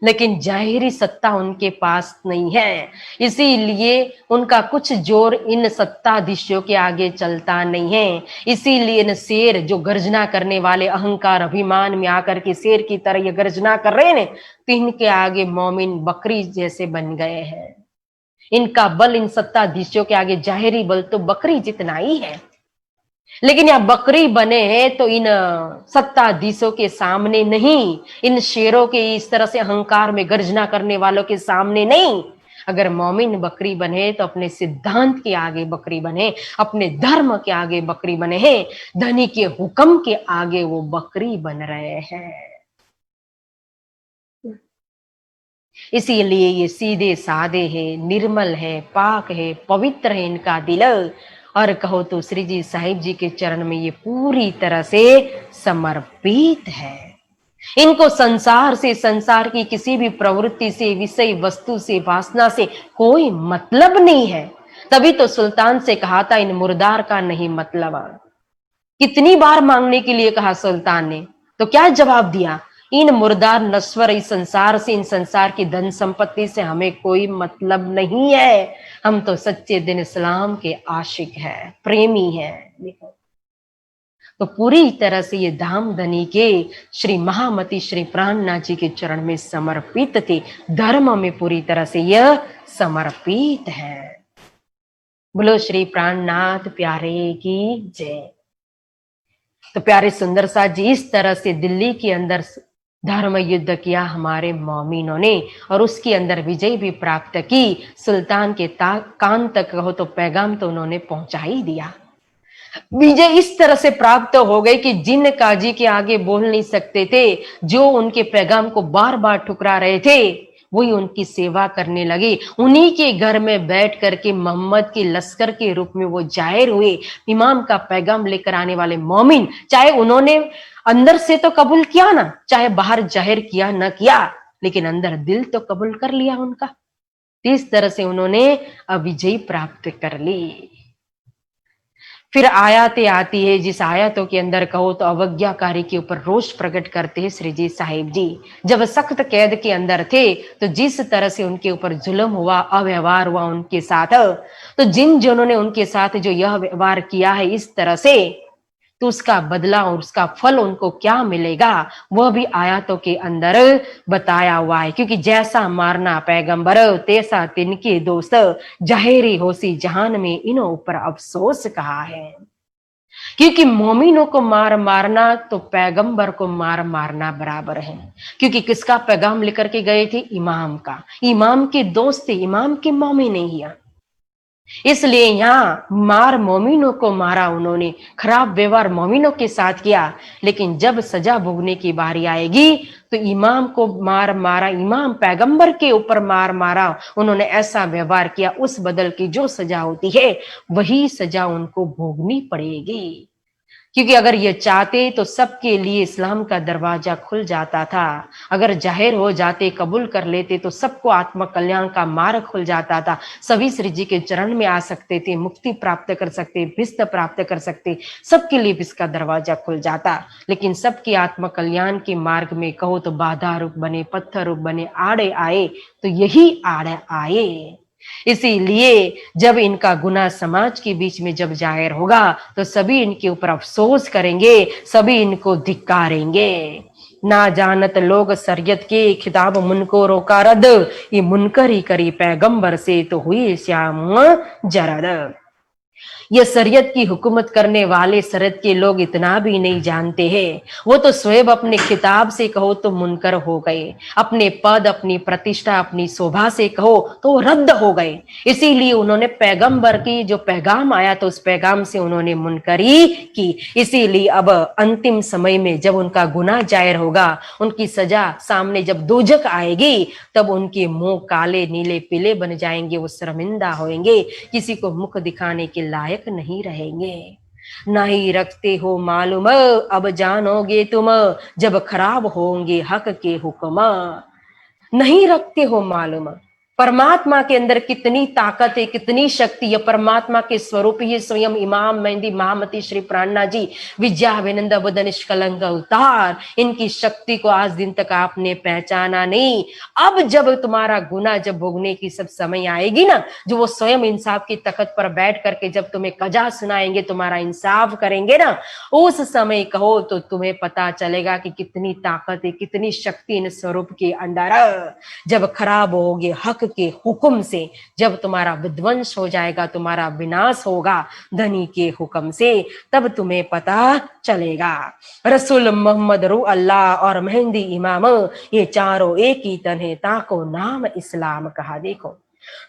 Speaker 3: लेकिन जाहिरी सत्ता उनके पास नहीं है। इसीलिए उनका कुछ जोर इन सत्ताधीशों के आगे चलता नहीं है। इसीलिए इन शेर जो गर्जना करने वाले, अहंकार अभिमान में आकर के शेर की तरह ये गर्जना कर रहे हैं, तो इनके आगे मोमिन बकरी जैसे बन गए हैं। इनका बल इन सत्ताधीशों के आगे जाहिरी बल तो बकरी जितना ही है, लेकिन यहाँ बकरी बने हैं तो इन सत्ताधीशों के सामने नहीं, इन शेरों के इस तरह से अहंकार में गर्जना करने वालों के सामने नहीं। अगर मोमिन बकरी बने तो अपने सिद्धांत के आगे बकरी बने, अपने धर्म के आगे बकरी बने हैं, धनी के हुक्म के आगे वो बकरी बन रहे हैं। इसीलिए ये सीधे सादे है, निर्मल है, पाक है, पवित्र है इनका दिल। और कहो तो श्री जी साहिब जी के चरण में ये पूरी तरह से समर्पित है। इनको संसार से, संसार की किसी भी प्रवृत्ति से, विषय वस्तु से, वासना से कोई मतलब नहीं है। तभी तो सुल्तान से कहा था इन मुर्दार का नहीं मतलब। कितनी बार मांगने के लिए कहा सुल्तान ने, तो क्या जवाब दिया, इन मुर्दार नश्वर इस संसार से, इन संसार की धन संपत्ति से हमें कोई मतलब नहीं है, हम तो सच्चे दिन इस्लाम के आशिक हैं, प्रेमी हैं। देखो तो पूरी तरह से ये धाम धनी के श्री महामती श्री प्राणनाथ जी के चरण में समर्पित थे, धर्म में पूरी तरह से यह समर्पित है। बोलो श्री प्राणनाथ प्यारे की जय। तो प्यारे सुंदर साथ जी, इस तरह से दिल्ली के अंदर धर्म युद्ध किया हमारे मोमिनों ने और उसके अंदर विजय भी प्राप्त की। सुल्तान के कान तक कहो तो पैगाम तो उन्होंने पहुंचा ही दिया। विजय इस तरह से प्राप्त हो गई कि जिन काजी के आगे बोल नहीं सकते थे, जो उनके पैगाम को बार बार ठुकरा रहे थे, वही उनकी सेवा करने लगे। उन्हीं के घर में बैठ करके मोहम्मद के लश्कर के रूप में वो जाहिर हुए, इमाम का पैगाम लेकर आने वाले मोमिन। चाहे उन्होंने अंदर से तो कबूल किया ना, चाहे बाहर जाहिर किया न किया, लेकिन अंदर दिल तो कबूल कर लिया उनका। इस तरह से उन्होंने विजय प्राप्त कर ली। फिर आयतें आती है, जिस आयतों के अंदर कहो तो अवज्ञाकारी के ऊपर रोष प्रकट करते हैं श्री जी साहिब जी। जब सख्त कैद के अंदर थे तो जिस तरह से उनके ऊपर जुल्म हुआ, अव्यवहार हुआ उनके साथ, तो जिन जनों ने उनके साथ जो यह व्यवहार किया है इस तरह से, तो उसका बदला और उसका फल उनको क्या मिलेगा वह भी आयतों के अंदर बताया हुआ है। क्योंकि जैसा मारना पैगंबर तैसा तिनके दोस्त, जहेरी होसी जहान में इन्हों ऊपर अफसोस कहा है। क्योंकि मोमिनों को मारना तो पैगंबर को मारना बराबर है। क्योंकि किसका पैगाम लेकर के गए थे? इमाम का। इमाम के दोस्त थे, इमाम के मोमिन नहीं है। इसलिए यहां मोमिनों को मारा उन्होंने, खराब व्यवहार मोमिनों के साथ किया। लेकिन जब सजा भोगने की बारी आएगी तो इमाम को मारा, इमाम पैगंबर के ऊपर मारा, उन्होंने ऐसा व्यवहार किया, उस बदल की जो सजा होती है वही सजा उनको भोगनी पड़ेगी। क्योंकि अगर ये चाहते तो सबके लिए इस्लाम का दरवाजा खुल जाता था। अगर जाहिर हो जाते, कबूल कर लेते, तो सबको आत्म कल्याण का मार्ग खुल जाता था। सभी श्री जी के चरण में आ सकते थे, मुक्ति प्राप्त कर सकते, भिस्त प्राप्त कर सकते, सबके लिए इसका दरवाजा खुल जाता। लेकिन सबके आत्म कल्याण के मार्ग में कहो तो बाधा रूप बने, पत्थर रूप बने, आड़े आए, तो यही आड़े आए। इसीलिए जब इनका गुनाह समाज के बीच में जब जाहिर होगा तो सभी इनके ऊपर अफसोस करेंगे, सभी इनको धिक्कारेंगे। ना जानत लोग शरीयत के खिताब मुनको रोका रद, ये मुनकर ही करी पैगंबर से तो हुई श्याम जरद। ये शरीयत की हुकूमत करने वाले शरीयत के लोग इतना भी नहीं जानते हैं, वो तो स्वयं अपने खिताब से कहो तो मुनकर हो गए, अपने पद, अपनी प्रतिष्ठा, अपनी शोभा से कहो तो रद्द हो गए। इसीलिए उन्होंने पैगंबर की जो पैगाम आया तो उस पैगाम से उन्होंने मुनकरी की। इसीलिए अब अंतिम समय में जब उनका गुनाह जाहिर होगा, उनकी सजा सामने जब दोजक आएगी, तब उनके मुंह काले नीले पीले बन जाएंगे, वो शर्मिंदा होंगे, किसी को मुख दिखाने के लायक नहीं रहेंगे। नहीं रखते हो मालूम अब जानोगे तुम, जब खराब होंगे हक के हुक्म। नहीं रखते हो मालूम परमात्मा के अंदर कितनी ताकत है, कितनी शक्ति है। परमात्मा के स्वरूप ही स्वयं इमाम मेहंदी महामती श्री प्राणनाथ जी, विद्या विनंद बुध निष्कलंक अवतार, इनकी शक्ति को आज दिन तक आपने पहचाना नहीं। अब जब तुम्हारा गुनाह जब भोगने की सब समय आएगी ना, जो वो स्वयं इंसाफ की तख्त पर बैठ करके जब तुम्हें कजा सुनाएंगे, तुम्हारा इंसाफ करेंगे ना, उस समय कहो तो तुम्हें पता चलेगा कि कितनी ताकत है, कितनी शक्ति इन स्वरूप के अंदर। जब खराब होगे हक के हुक्म से, जब तुम्हारा विध्वंस हो जाएगा, तुम्हारा विनाश होगा धनी के हुक्म से, तब तुम्हें पता चलेगा। रसूल मोहम्मद रू अल्लाह और मेहंदी इमाम, ये चारों एक ही तन है, ताको नाम इस्लाम कहा। देखो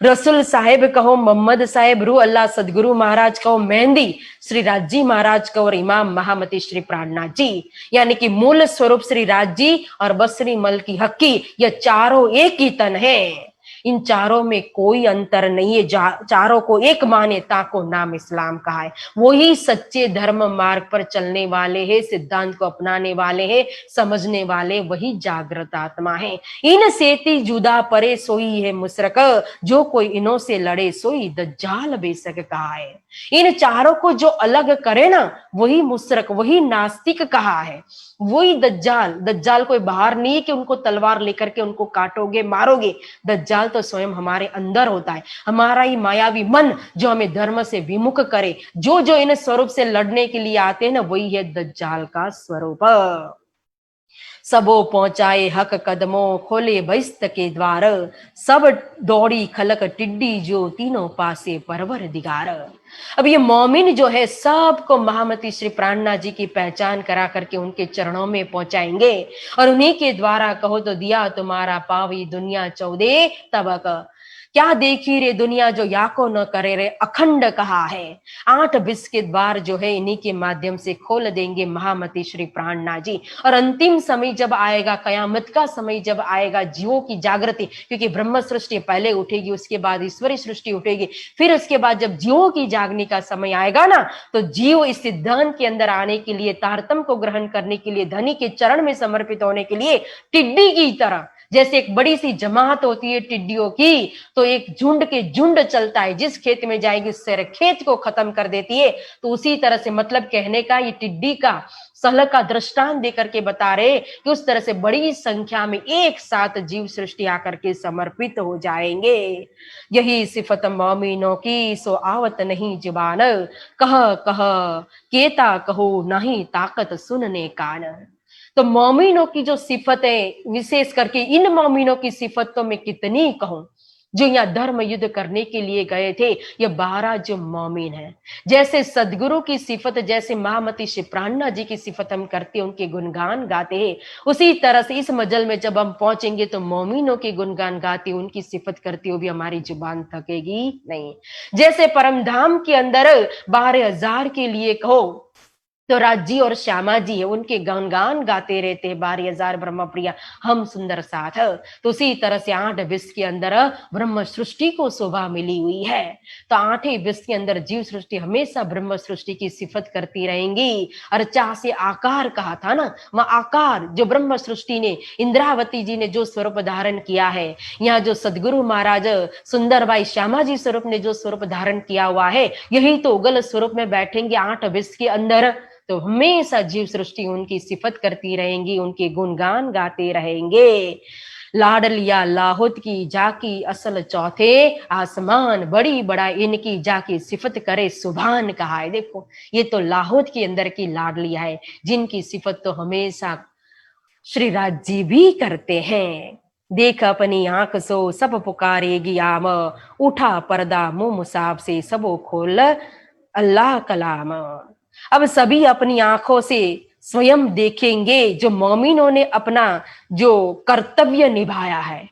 Speaker 3: रसूल साहेब कहो, मोहम्मद साहेब, रू अल्लाह सदगुरु महाराज कहो, मेहंदी श्री राजी महाराज कहो, और इमाम महामती श्री प्राणनाथ जी, यानी कि मूल स्वरूप श्री राजी और बसरी मल की हक्की, ये चारों एक ही तन है। इन चारों में कोई अंतर नहीं है। चारों को एक माने ताको नाम इस्लाम कहा है। वही सच्चे धर्म मार्ग पर चलने वाले हैं, सिद्धांत को अपनाने वाले हैं, समझने वाले वही जागृत आत्मा है। इन सेती जुदा परे सोई है मुशरक, जो कोई इनों से लड़े सोई दज्जाल बेशक कहा है। इन चारों को जो अलग करे ना, वही मुशरक, वही नास्तिक कहा है, वही दज्जाल। दज्जाल कोई बाहर नहीं है कि उनको तलवार लेकर के उनको काटोगे मारोगे। दज्जाल तो स्वयं हमारे अंदर होता है, हमारा ही मायावी मन जो हमें धर्म से विमुख करे। जो जो इन स्वरूप से लड़ने के लिए आते हैं ना, वही है दज्जाल का स्वरूप। सबो पहुंचाए हक कदमों, खोले बहिस्त के द्वार, सब दौड़ी खलक टिड्डी जो तीनों पासे परवर दिगार। अब ये मोमिन जो है सबको महामती श्री प्राणनाथ जी की पहचान करा करके उनके चरणों में पहुंचाएंगे, और उन्हीं के द्वारा कहो तो दिया तुम्हारा पावी दुनिया 14 तबक। क्या देखी रे दुनिया जो याको न करे रे अखंड कहा है। 8 विश्व के द्वार जो है इन्हीं के माध्यम से खोल देंगे महामती श्री प्राणनाथ जी। और अंतिम समय जब आएगा, कयामत का समय जब आएगा, जीवों की जागृति, क्योंकि ब्रह्म सृष्टि पहले उठेगी, उसके बाद ईश्वरी सृष्टि उठेगी, फिर उसके बाद जब जीवों की जागने का समय आएगा ना, तो जीव इस सिद्धांत के अंदर आने के लिए, तारतम को ग्रहण करने के लिए, धनी के चरण में समर्पित होने के लिए टिड्डी की तरह, जैसे एक बड़ी सी जमात होती है टिड्डियों की, तो एक झुंड के झुंड चलता है, जिस खेत में जाएगी उस सारे खेत को खत्म कर देती है। तो उसी तरह से मतलब कहने का, ये टिड्डी का सलह का दृष्टांत देकर के बता रहे कि उस तरह से बड़ी संख्या में एक साथ जीव सृष्टि आकर के समर्पित हो जाएंगे। यही सिफत मोमिनों की, सो आवत नहीं जुबान, कह कह केता कहो नहीं ताकत सुनने कान। तो मोमिनों की जो सिफत है, विशेष करके इन मोमिनों की सिफत तो मैं कितनी कहूं, जो यहाँ धर्म युद्ध करने के लिए गए थे, ये 12 जो मोमिन है। जैसे सदगुरु की सिफत, जैसे महामती श्री प्राणनाथ जी की सिफत हम करते हैं, उनके गुणगान गाते हैं, उसी तरह से इस मजल में जब हम पहुंचेंगे तो मोमिनों के गुणगान गाते, उनकी सिफत करते हुए भी हमारी जुबान थकेगी नहीं। जैसे परम धाम के अंदर 12,000 के लिए कहो तो राजी और श्यामा जी है, उनके गुणगान गाते रहते हैं, 12,000 ब्रह्म प्रिया हम सुंदर साथ। तो उसी तरह से 8 विश्व के अंदर ब्रह्म सृष्टि को शोभा मिली हुई है। तो 8 विश्व के अंदर जीव सृष्टि हमेशा ब्रह्म सृष्टि की सिफत करती रहेंगी। और चाह से आकार कहा था ना, वह आकार जो ब्रह्म सृष्टि ने, इंद्रावती जी ने जो स्वरूप धारण किया है, यहाँ जो सदगुरु महाराज सुंदर भाई श्यामा जी स्वरूप ने जो स्वरूप धारण किया हुआ है, यही तो उगल स्वरूप में बैठेंगे 8 विश्व के अंदर। तो हमेशा जीव सृष्टि उनकी सिफत करती रहेंगी, उनके गुणगान गाते रहेंगे। लाड लिया लाहौत की जाकी असल चौथे आसमान, बड़ी बड़ा इनकी जाकी सिफत करे सुभान कहा है। देखो ये तो लाहौत के अंदर की लाड लिया है, जिनकी सिफत तो हमेशा श्री राज जी भी करते हैं। देख अपनी आंख सो सब पुकारेगी आम, उठा पर्दा मुंह मुसाब से सबो खोल अल्लाह कलाम। अब सभी अपनी आंखों से स्वयं देखेंगे जो मोमिनों ने अपना जो कर्तव्य निभाया है।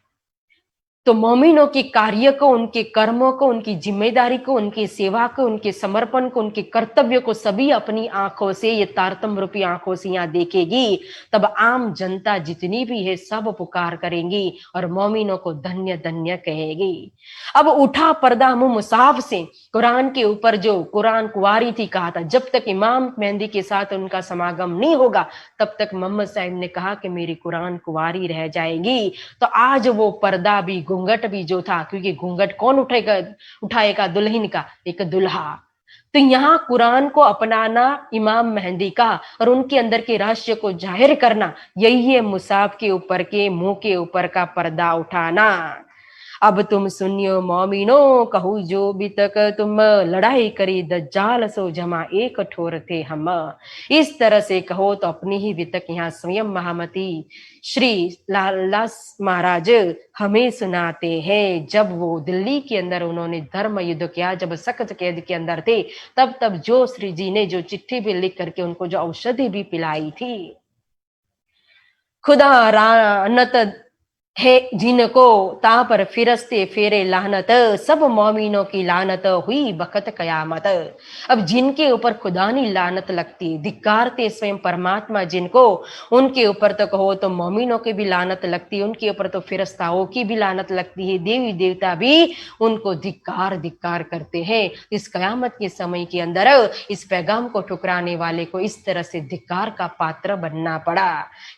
Speaker 3: तो मोमिनों के कार्य को, उनके कर्मों को, उनकी जिम्मेदारी को, उनकी सेवा को, उनके समर्पण को, उनके कर्तव्य को सभी अपनी आंखों से, ये तारतम रूपी आंखों से यहाँ देखेगी। तब आम जनता जितनी भी है सब पुकार करेंगी और मोमिनों को धन्य धन्य कहेगी। अब उठा पर्दा मुंह मुसाफ से, कुरान के ऊपर जो कुरान कुंवारी थी कहा था, जब तक इमाम मेहंदी के साथ उनका समागम नहीं होगा तब तक मोहम्मद साहब ने कहा कि मेरी कुरान कुंवारी रह जाएगी। तो आज वो पर्दा भी, घूंघट भी जो था, क्योंकि घूंघट कौन उठाएगा दुल्हन का, एक दुल्हा। तो यहाँ कुरान को अपनाना इमाम मेहंदी का और उनके अंदर के रहस्य को जाहिर करना, यही है मुसाफ के ऊपर के, मुंह के ऊपर का पर्दा उठाना। अब तुम सुनियो मोमिनो, कहूँ जो भी तक तुम लड़ाई करी दज्जाल सो जमा एक ठोर थे हम। इस तरह से कहो तो अपनी ही वितक यहाँ स्वयं महामती श्री लालदास महाराज हमें सुनाते हैं। जब वो दिल्ली के अंदर उन्होंने धर्म युद्ध किया, जब सख्त कैद के अंदर थे, तब जो श्री जी ने जो चिट्ठी भी लिख करके उनको जो औषधि भी पिलाई थी, खुदा रानत है जिनको ता पर फिरस्ते फेरे लानत, सब मोमिनों की लानत हुई बखत कयामत। अब जिनके ऊपर खुदानी लानत लगती, धिक्कारते स्वयं परमात्मा जिनको, उनके ऊपर तो कहो तो मोमिनों की भी लानत लगती है, उनके ऊपर तो फिरस्ताओं की भी लानत लगती है, देवी देवता भी उनको धिक्कार धिक्कार करते हैं। इस कयामत के समय के अंदर इस पैगाम को ठुकराने वाले को इस तरह से धिक्कार का पात्र बनना पड़ा,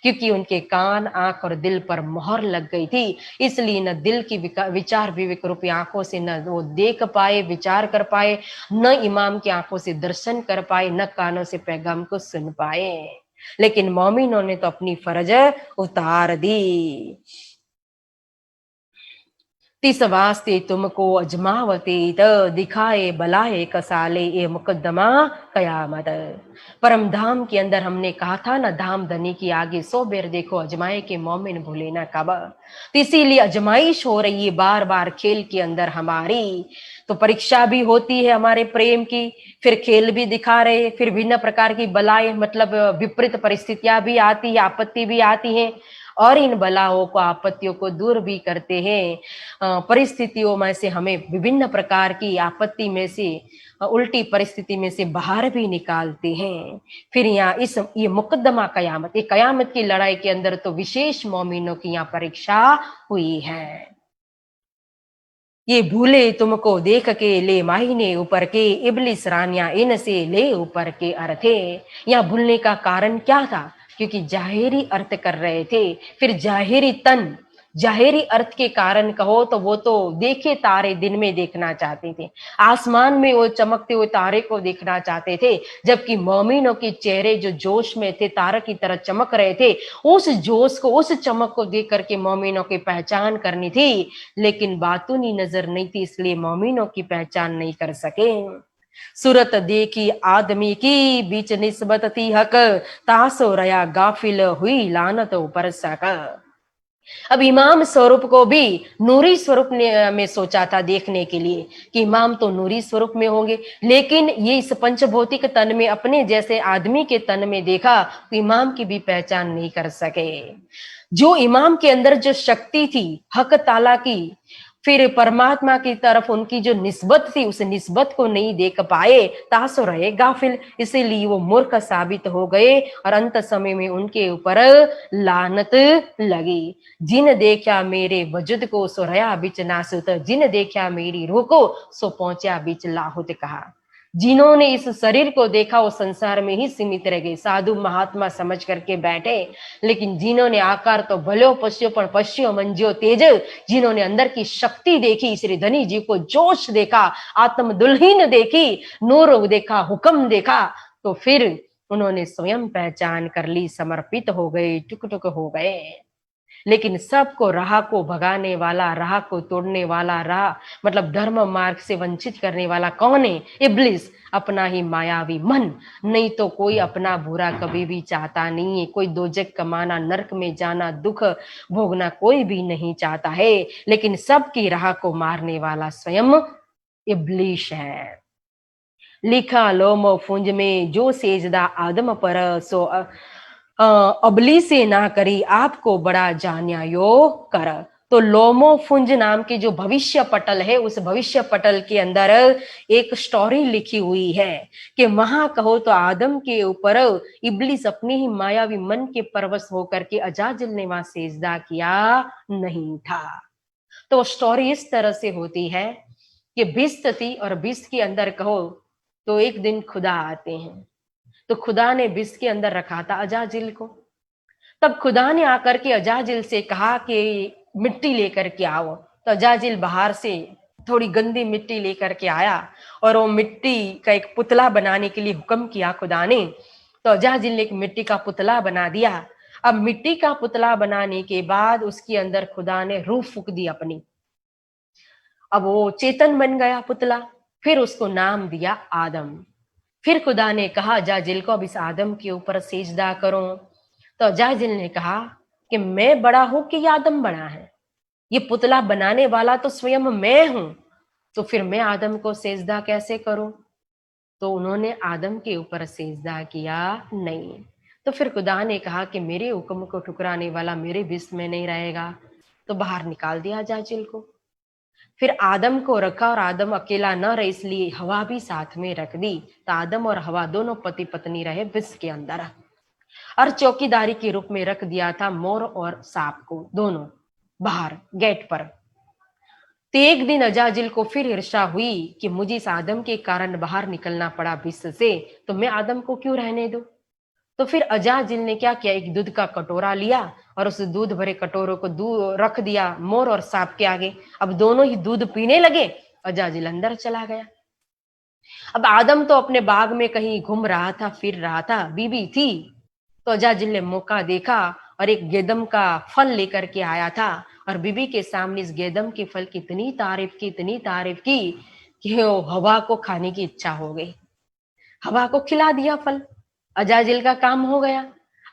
Speaker 3: क्योंकि उनके कान, आंख और दिल पर मोहर लग गई थी। इसलिए न दिल की विचार विवेक रूपी आंखों से न वो देख पाए, विचार कर पाए, न इमाम की आंखों से दर्शन कर पाए, न कानों से पैगाम को सुन पाए। लेकिन मोमिनों ने तो अपनी फर्ज उतार दी। तिस वास्ते तुमको अजमावते त दिखाए बलाए कसाले ये मुकद्दमा कयामत। परम धाम के अंदर हमने कहा था ना, धाम धनी की आगे 100 बेर देखो अजमाए के मोमिन भूले ना कब। तो इसीलिए अजमाइश हो रही है बार बार खेल के अंदर हमारी। तो परीक्षा भी होती है हमारे प्रेम की, फिर खेल भी दिखा रहे, फिर भिन्न प्रकार की बलाएं मतलब विपरीत परिस्थितियां भी आती है, आपत्ति भी आती है, और इन बलाओं को आपत्तियों को दूर भी करते हैं। परिस्थितियों में से हमें विभिन्न प्रकार की आपत्ति में से, उल्टी परिस्थिति में से बाहर भी निकालते हैं। फिर यहाँ ये मुकद्दमा कयामत, ये कयामत की लड़ाई के अंदर तो विशेष मोमिनों की यहाँ परीक्षा हुई है। ये भूले तुमको देख के ले माहीने ऊपर के, इबलिस रानिया इनसे ले ऊपर के अर्थे। यहाँ भूलने का कारण क्या था? क्योंकि जाहिरी अर्थ कर रहे थे, फिर जाहिरी तन, जाहिरी अर्थ के कारण कहो तो वो तो देखे तारे दिन में देखना चाहते थे, आसमान में वो चमकते हुए तारे को देखना चाहते थे, जबकि मोमिनों के चेहरे जो जोश में थे, तारा की तरह चमक रहे थे। उस जोश को, उस चमक को देख करके मोमिनों की पहचान करनी थी, लेकिन बातूनी नजर नहीं थी, इसलिए मोमिनों की पहचान नहीं कर सके। सूरत देखी आदमी की बीच निस्बत थी हक, तासो रया गाफिल हुई लानत ऊपर सक। अब इमाम स्वरूप को भी नूरी स्वरूप में सोचा था देखने के लिए कि इमाम तो नूरी स्वरूप में होंगे, लेकिन ये इस पंचभौतिक तन में अपने जैसे आदमी के तन में देखा तो इमाम की भी पहचान नहीं कर सके। जो इमाम के अंदर जो शक्ति थी हक ताला की, फिर परमात्मा की तरफ उनकी जो निस्बत थी, उस निस्बत को नहीं देख पाए, तासो रहे गाफिल, इसीलिए वो मूर्ख साबित हो गए और अंत समय में उनके ऊपर लानत लगी। जिन देखा मेरे वजुद को सो रया बिच नासुत, जिन देखा मेरी रूह को सो पहुंचा बिच लाहुत कहा। जिन्होंने इस शरीर को देखा वो संसार में ही सीमित रह गए, साधु महात्मा समझ करके बैठे, लेकिन जिन्होंने आकार तो भलो पश्यो पर पश्यो मंजो तेज, जिन्होंने अंदर की शक्ति देखी, श्री धनी जी को जोश देखा, आत्म दुल्हीन देखी, नूर देखा, हुक्म देखा, तो फिर उन्होंने स्वयं पहचान कर ली, समर्पित हो गए, टुक टुक हो गए। लेकिन सबको राह को भगाने वाला, राह को तोड़ने वाला, राह मतलब धर्म मार्ग से वंचित करने वाला कौन है? इब्लिस, अपना ही मायावी मन। नहीं तो कोई अपना बुरा कभी भी चाहता नहीं है, कोई दोजक कमाना, नरक में जाना, दुख भोगना कोई भी नहीं चाहता है, लेकिन सबकी राह को मारने वाला स्वयं इब्लिस है। लिखा लोमो फुंज में जो सेजदा आदम पर, सो अबली से ना करी आपको बड़ा जान्या यो कर। तो लोमो फुंज नाम के जो भविष्य पटल है, उस भविष्य पटल के अंदर एक स्टोरी लिखी हुई है कि वहां कहो तो आदम के ऊपर इब्लिस अपने ही मायावी मन के परवश होकर के अजाजिल ने वहां सेजदा किया नहीं था। तो स्टोरी इस तरह से होती है कि बिस्त थी और बिस्त के अंदर कहो तो एक दिन खुदा आते हैं, तो खुदा ने बिस्त के अंदर रखा था अजाजिल को। तब खुदा ने आकर के अजाजिल से कहा कि मिट्टी लेकर के आओ। तो अजाजिल बाहर से थोड़ी गंदी मिट्टी लेकर के आया और वो मिट्टी का एक पुतला बनाने के लिए हुक्म किया खुदा ने। तो अजाजिल ने एक मिट्टी का पुतला बना दिया। अब मिट्टी का पुतला बनाने के बाद उसके अंदर खुदा ने रूह फूक दी अपनी, अब वो चेतन बन गया पुतला। फिर उसको नाम दिया आदम। फिर खुदा ने कहा अजाजिल को अब इस आदम के ऊपर सेजदा करो। तो अजाजिल ने कहा कि मैं बड़ा हूं कि ये आदम बड़ा है? ये पुतला बनाने वाला तो स्वयं मैं हूं, तो फिर मैं आदम को सेजदा कैसे करूं? तो उन्होंने आदम के ऊपर सेजदा किया नहीं। तो फिर खुदा ने कहा कि मेरे हुक्म को ठुकराने वाला मेरे बिस्म में नहीं रहेगा। तो बाहर निकाल दिया अजाजिल को। फिर आदम को रखा और आदम अकेला न रहे इसलिए हवा भी साथ में रख दी। तो आदम और हवा दोनों पति पत्नी रहे विष के अंदर, और चौकीदारी के रूप में रख दिया था मोर और सांप को, दोनों बाहर गेट पर। तो एक दिन अजाजिल को फिर ईर्ष्या हुई कि मुझे इस आदम के कारण बाहर निकलना पड़ा विष से, तो मैं आदम को क्यों रहने दूं। तो फिर अजाजिल ने क्या किया, एक दूध का कटोरा लिया और उस दूध भरे कटोरों को रख दिया मोर और सांप के आगे। अब दोनों ही दूध पीने लगे, अजाजिल अंदर चला गया। अब आदम तो अपने बाग में कहीं घूम रहा था, फिर रहा था, बीबी थी। तो अजाजिल ने मौका देखा और एक गेदम का फल लेकर के आया था, और बीबी के सामने इस गेदम के फल की इतनी तारीफ की, इतनी तारीफ की कि वो हवा को खाने की इच्छा हो गई। हवा को खिला दिया फल, अजाजिल का काम हो गया।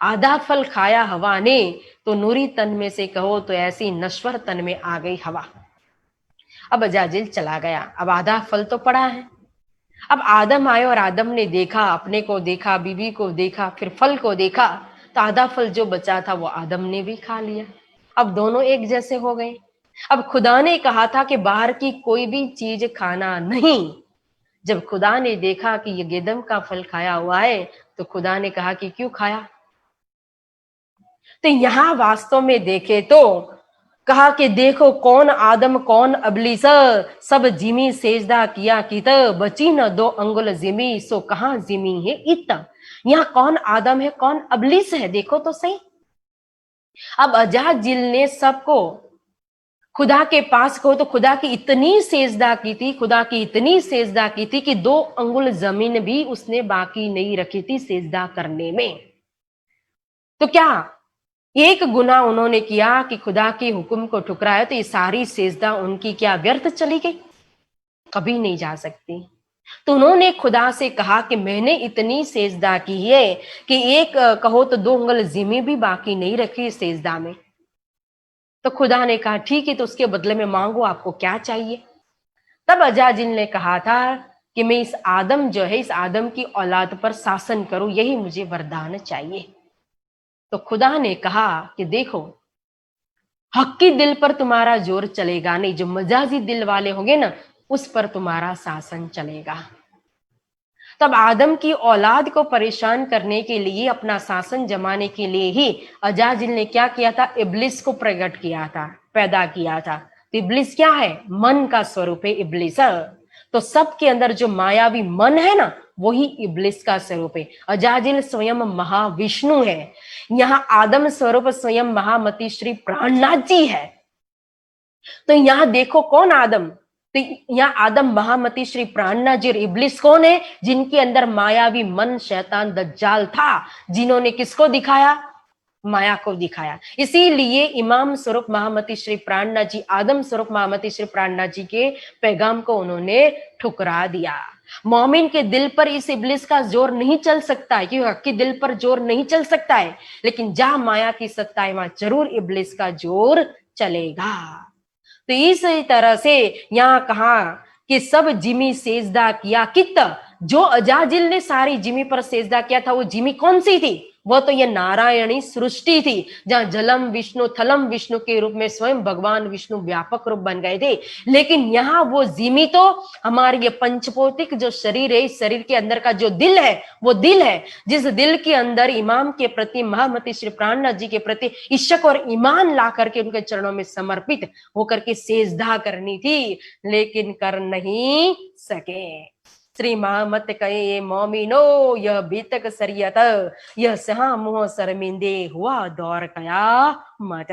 Speaker 3: आधा फल खाया हवा ने तो नूरी तन में से कहो तो ऐसी नश्वर तन में आ गई हवा। अब अजाजिल चला गया, अब आधा फल तो पड़ा है। अब आदम आए और आदम ने देखा, अपने को देखा, बीवी को देखा, फिर फल को देखा, तो आधा फल जो बचा था वो आदम ने भी खा लिया। अब दोनों एक जैसे हो गए। अब खुदा ने कहा था कि बाहर की कोई भी चीज खाना नहीं। जब खुदा ने देखा कि ये गेदम का फल खाया हुआ है तो खुदा ने कहा कि क्यों खाया। तो यहां वास्तव में देखे तो कहा कि देखो कौन आदम कौन अबलीस, सब जिमी सेजदा किया कित, बची न 2 अंगुल जिमी, सो कहां जिमी है इत। यहाँ कौन आदम है कौन अबलीस है, देखो तो सही। अब अजाजिल ने सबको खुदा के पास कहो तो खुदा की इतनी सेजदा की थी, खुदा की इतनी सेजदा की थी कि 2 अंगुल जमीन भी उसने बाकी नहीं रखी थी सेजदा करने में। तो क्या एक गुनाह उन्होंने किया कि खुदा के हुक्म को ठुकराया, तो ये सारी सेजदा उनकी क्या व्यर्थ चली गई, कभी नहीं जा सकती। तो उन्होंने खुदा से कहा कि मैंने इतनी सेजदा की है कि एक कहो तो 2 अंगुल जमीन भी बाकी नहीं रखी सेजदा में। तो खुदा ने कहा ठीक है, तो उसके बदले में मांगो, आपको क्या चाहिए। तब अजाजिल ने कहा था कि मैं इस आदम जो है, इस आदम की औलाद पर शासन करूं, यही मुझे वरदान चाहिए। तो खुदा ने कहा कि देखो हक्की दिल पर तुम्हारा जोर चलेगा नहीं, जो मजाजी दिल वाले होंगे ना उस पर तुम्हारा शासन चलेगा। तब आदम की औलाद को परेशान करने के लिए, अपना शासन जमाने के लिए ही अजाजिल ने क्या किया था, इब्लिस को प्रकट किया था, पैदा किया था। तो इब्लिस क्या है, मन का स्वरूप है इब्लिस। तो सबके अंदर जो मायावी मन है ना वही इब्लिस का स्वरूप है। अजाजिल स्वयं महाविष्णु है, यहाँ आदम स्वरूप स्वयं महामती श्री प्राणनाथ जी है। तो यहाँ देखो कौन आदम, तो यहाँ आदम महामती श्री प्राणनाथ जी, इब्लिस कौन है, जिनके अंदर मायावी मन शैतान दज्जाल था, जिन्होंने किसको दिखाया, माया को दिखाया। इसीलिए इमाम स्वरूप महामती श्री प्राणनाथ जी, आदम स्वरूप महामती श्री प्राणनाथ जी के पैगाम को उन्होंने ठुकरा दिया। मोमिन के दिल पर इस इब्लिस का जोर नहीं चल सकता है, क्योंकि हक के दिल पर जोर नहीं चल सकता है, लेकिन जहां माया की सत्ता है वहां जरूर इब्लिस का जोर चलेगा। तो इस तरह से यहाँ कहा कि सब जिमी सेजदा किया कित, जो अजाजिल ने सारी जिमी पर सेजदा किया था वो जिमी कौन सी थी, वो तो ये नारायणी सृष्टि थी, जहां जलम विष्णु थलम विष्णु के रूप में स्वयं भगवान विष्णु व्यापक रूप बन गए थे। लेकिन यहाँ वो जिमी तो हमारे ये पंचभौतिक जो शरीर है, इस शरीर के अंदर का जो दिल है वो दिल है, जिस दिल के अंदर इमाम के प्रति, महामती श्री प्राणनाथ जी के प्रति इश्क और ईमान ला करके उनके चरणों में समर्पित होकर के सेजदा करनी थी, लेकिन कर नहीं सके। श्री महामत कहे मोमिनो यह बीतक सरियत, यह सहा मुह शर्मिंदे हुआ दौर कया मत।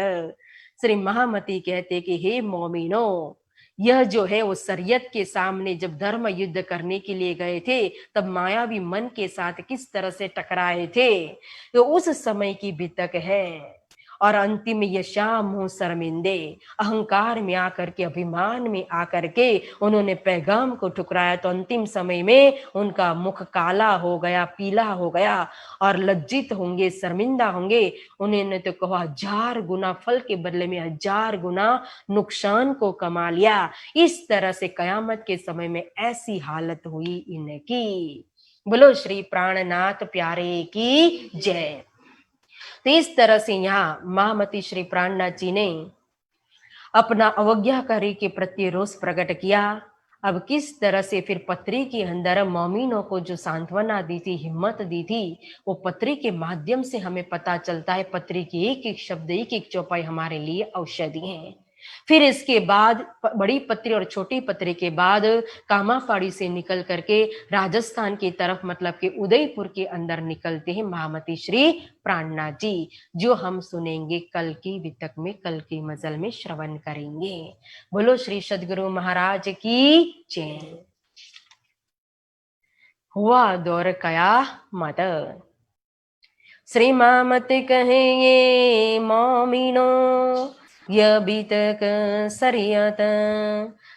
Speaker 3: श्री महामती कहते कि हे मोमिनो, यह जो है वो शरीयत के सामने जब धर्म युद्ध करने के लिए गए थे तब मायावी मन के साथ किस तरह से टकराए थे, तो उस समय की बीतक है। और अंतिम ये शाम मुंह शर्मिंदे, अहंकार में आकर के, अभिमान में आकर के उन्होंने पैगाम को ठुकराया, तो अंतिम समय में उनका मुख काला हो गया, पीला हो गया और लज्जित होंगे, शर्मिंदा होंगे। उन्होंने तो कहा 1000 गुना फल के बदले में 1000 गुना नुकसान को कमा लिया। इस तरह से कयामत के समय में ऐसी हालत हुई इनकी। बोलो श्री प्राणनाथ प्यारे की जय। तो इस तरह से यहाँ महामती श्री प्राणनाथ जी ने अपना अवज्ञाकारी के प्रति रोष प्रकट किया। अब किस तरह से फिर पत्री के अंदर मोमिनों को जो सांत्वना दी थी, हिम्मत दी थी, वो पत्री के माध्यम से हमें पता चलता है। पत्री की एक एक शब्द, एक एक चौपाई हमारे लिए औषधि है। फिर इसके बाद बड़ी पत्री और छोटी पत्री के बाद कामापाड़ी से निकल करके राजस्थान की तरफ, मतलब कि उदयपुर के अंदर निकलते हैं महामती श्री प्राणनाथ जी, जो हम सुनेंगे कल की वितक में, कल की मजल में श्रवण करेंगे। बोलो श्री सद्गुरु महाराज की जय। हुआ दौर कया मत, श्री मामत कहे ये मोमिनो, यह बीतक सरियत,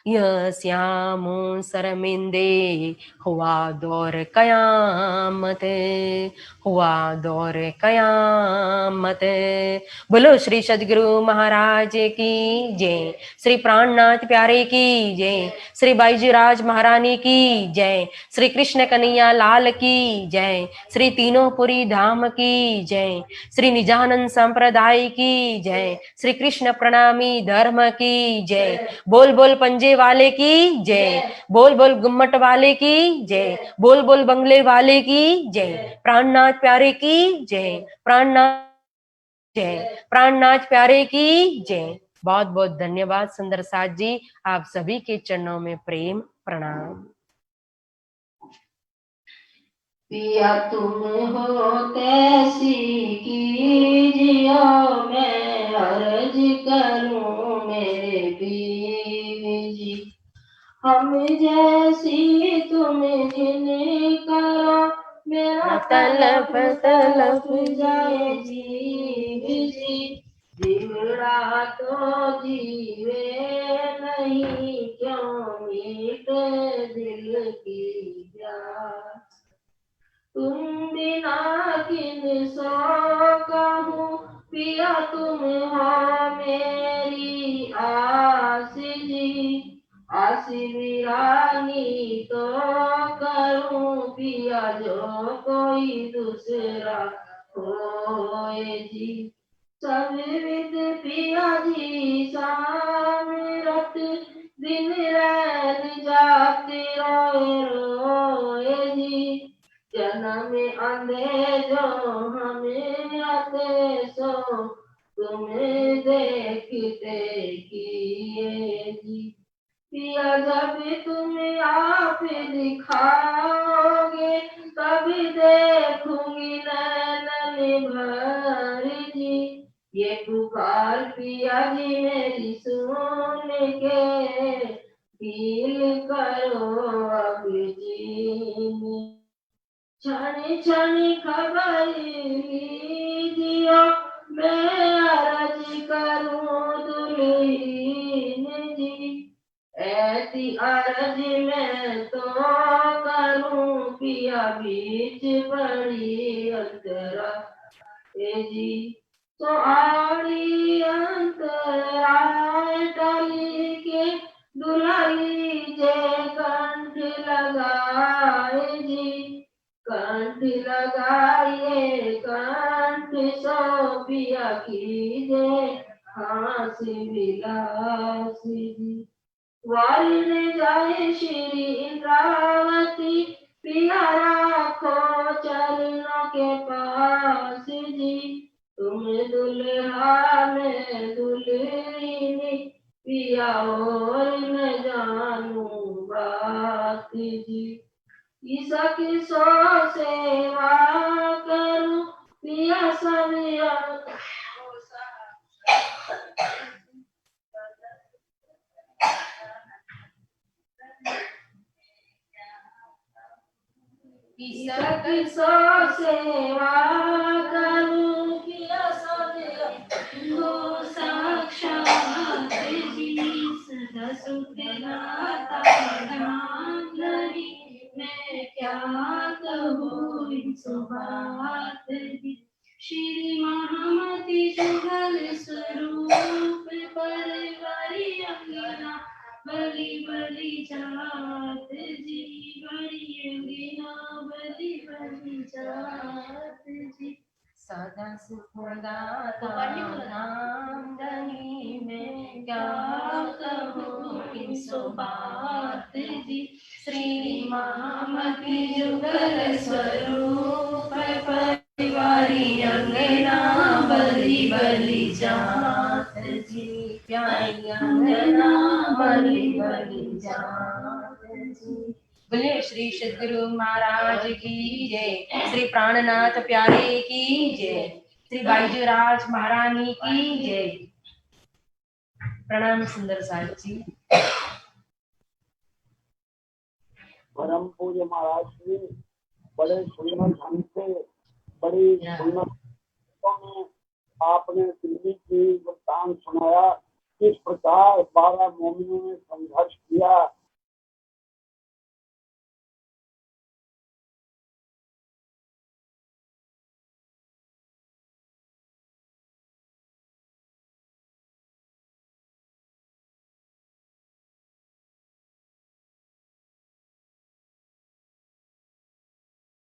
Speaker 3: यह श्यामो शर्मिंदे, हुआ दौर कयामत, हुआ दौर कयामत। बोलो श्री सद्गुरु महाराज की जय, श्री प्राणनाथ प्यारे की जय, श्री बाईजी राज महारानी की जय, श्री कृष्ण कन्हैया लाल की जय, श्री तीनों पुरी धाम की जय, श्री निजानंद संप्रदाय की जय, श्री कृष्ण प्रणामी धर्म की जय। बोल बोल पंजे वाले की जय, बोल बोल गुम्मट वाले की जय, बोल बोल बंगले वाले की जय, प्राणनाथ प्यारे की जय, प्राणनाथ जय, प्राणनाथ प्यारे की जय। बहुत बहुत धन्यवाद सुंदर साथ जी, आप सभी के चरणों में प्रेम प्रणाम।
Speaker 4: पिया तुम हो कैसी कीजियो, मैं अर्ज करूं मेरे बीवी जी, हम जैसी तुम जिन्हें करो, मेरा तलप तलप जाए जीव जी, जीवड़ा तो जीवे नहीं, क्यों मीटे दिल की प्यास, तुम बिना किन सो कहूँ, पिया तुम हो मेरी आस जी, आस वीरानी तो करूँ, पिया जो कोई दूसरा होए जी, सब विद पिया जी सामरत, दिन रैन जाते रोए रोए जी, जन्म अंधे जो हमें आते सो, तुम्हें देखते किए जी, पिया जब तुम आप दिखाओगे, तभी देखूंगी नैन भर जी, ये पुकार पिया जी मेरी सुन के, फील करो अब जी, क्षण क्षण खबर लीजियो, मैं अर्ज करूं दुल्हीन जी, ऐसी अर्ज मैं तो करूं, पिया बीच बड़ी अंतरा जी, तो आड़ी अंतराय डाली के, दुलाई जे कंठ लगाए जी, कंठ लगाइए कंठ सो, पिया कीजे हास विलास जी, वारिन जाए श्री इंद्रावती, पिया राखो चरणों के पास जी, तुम दुल्हा में दुल्हनी, पिया और न जानू बात जी, ईसा की सो सेवा करूं, पिया सब ईसा की सो सेवा करूं, पिया सब साक्षात जी, सदा सुख दाता ध्यान धरी, मैं क्या कहूँ इन सुबात जी, श्री महामती जुगल स्वरूप, पर बड़ी अंगना बली बली जात जी, बड़ी अंगना बली बली जात जी,
Speaker 2: सदा सुखदाता नाम धनी मैं क्या कहूँ किन सो बात जी। श्री महामती जुगल स्वरूप परिवारी अंगना बली बली जात जी। प्यारी अंगना बली बली जात जी। बोलिए श्री सद्गुरु महाराज की जय। श्री प्राणनाथ प्यारे की जय। श्री बाईजूराज महारानी की जय। प्रणाम सुंदर साहिब जी।
Speaker 1: परम पूज्य महाराज जी बड़े सुंदर ढंग से बड़ी सुंदर में आपने दिल्ली की वृत्तांत सुनाया। किस प्रकार 12 मोमिनों ने संघर्ष किया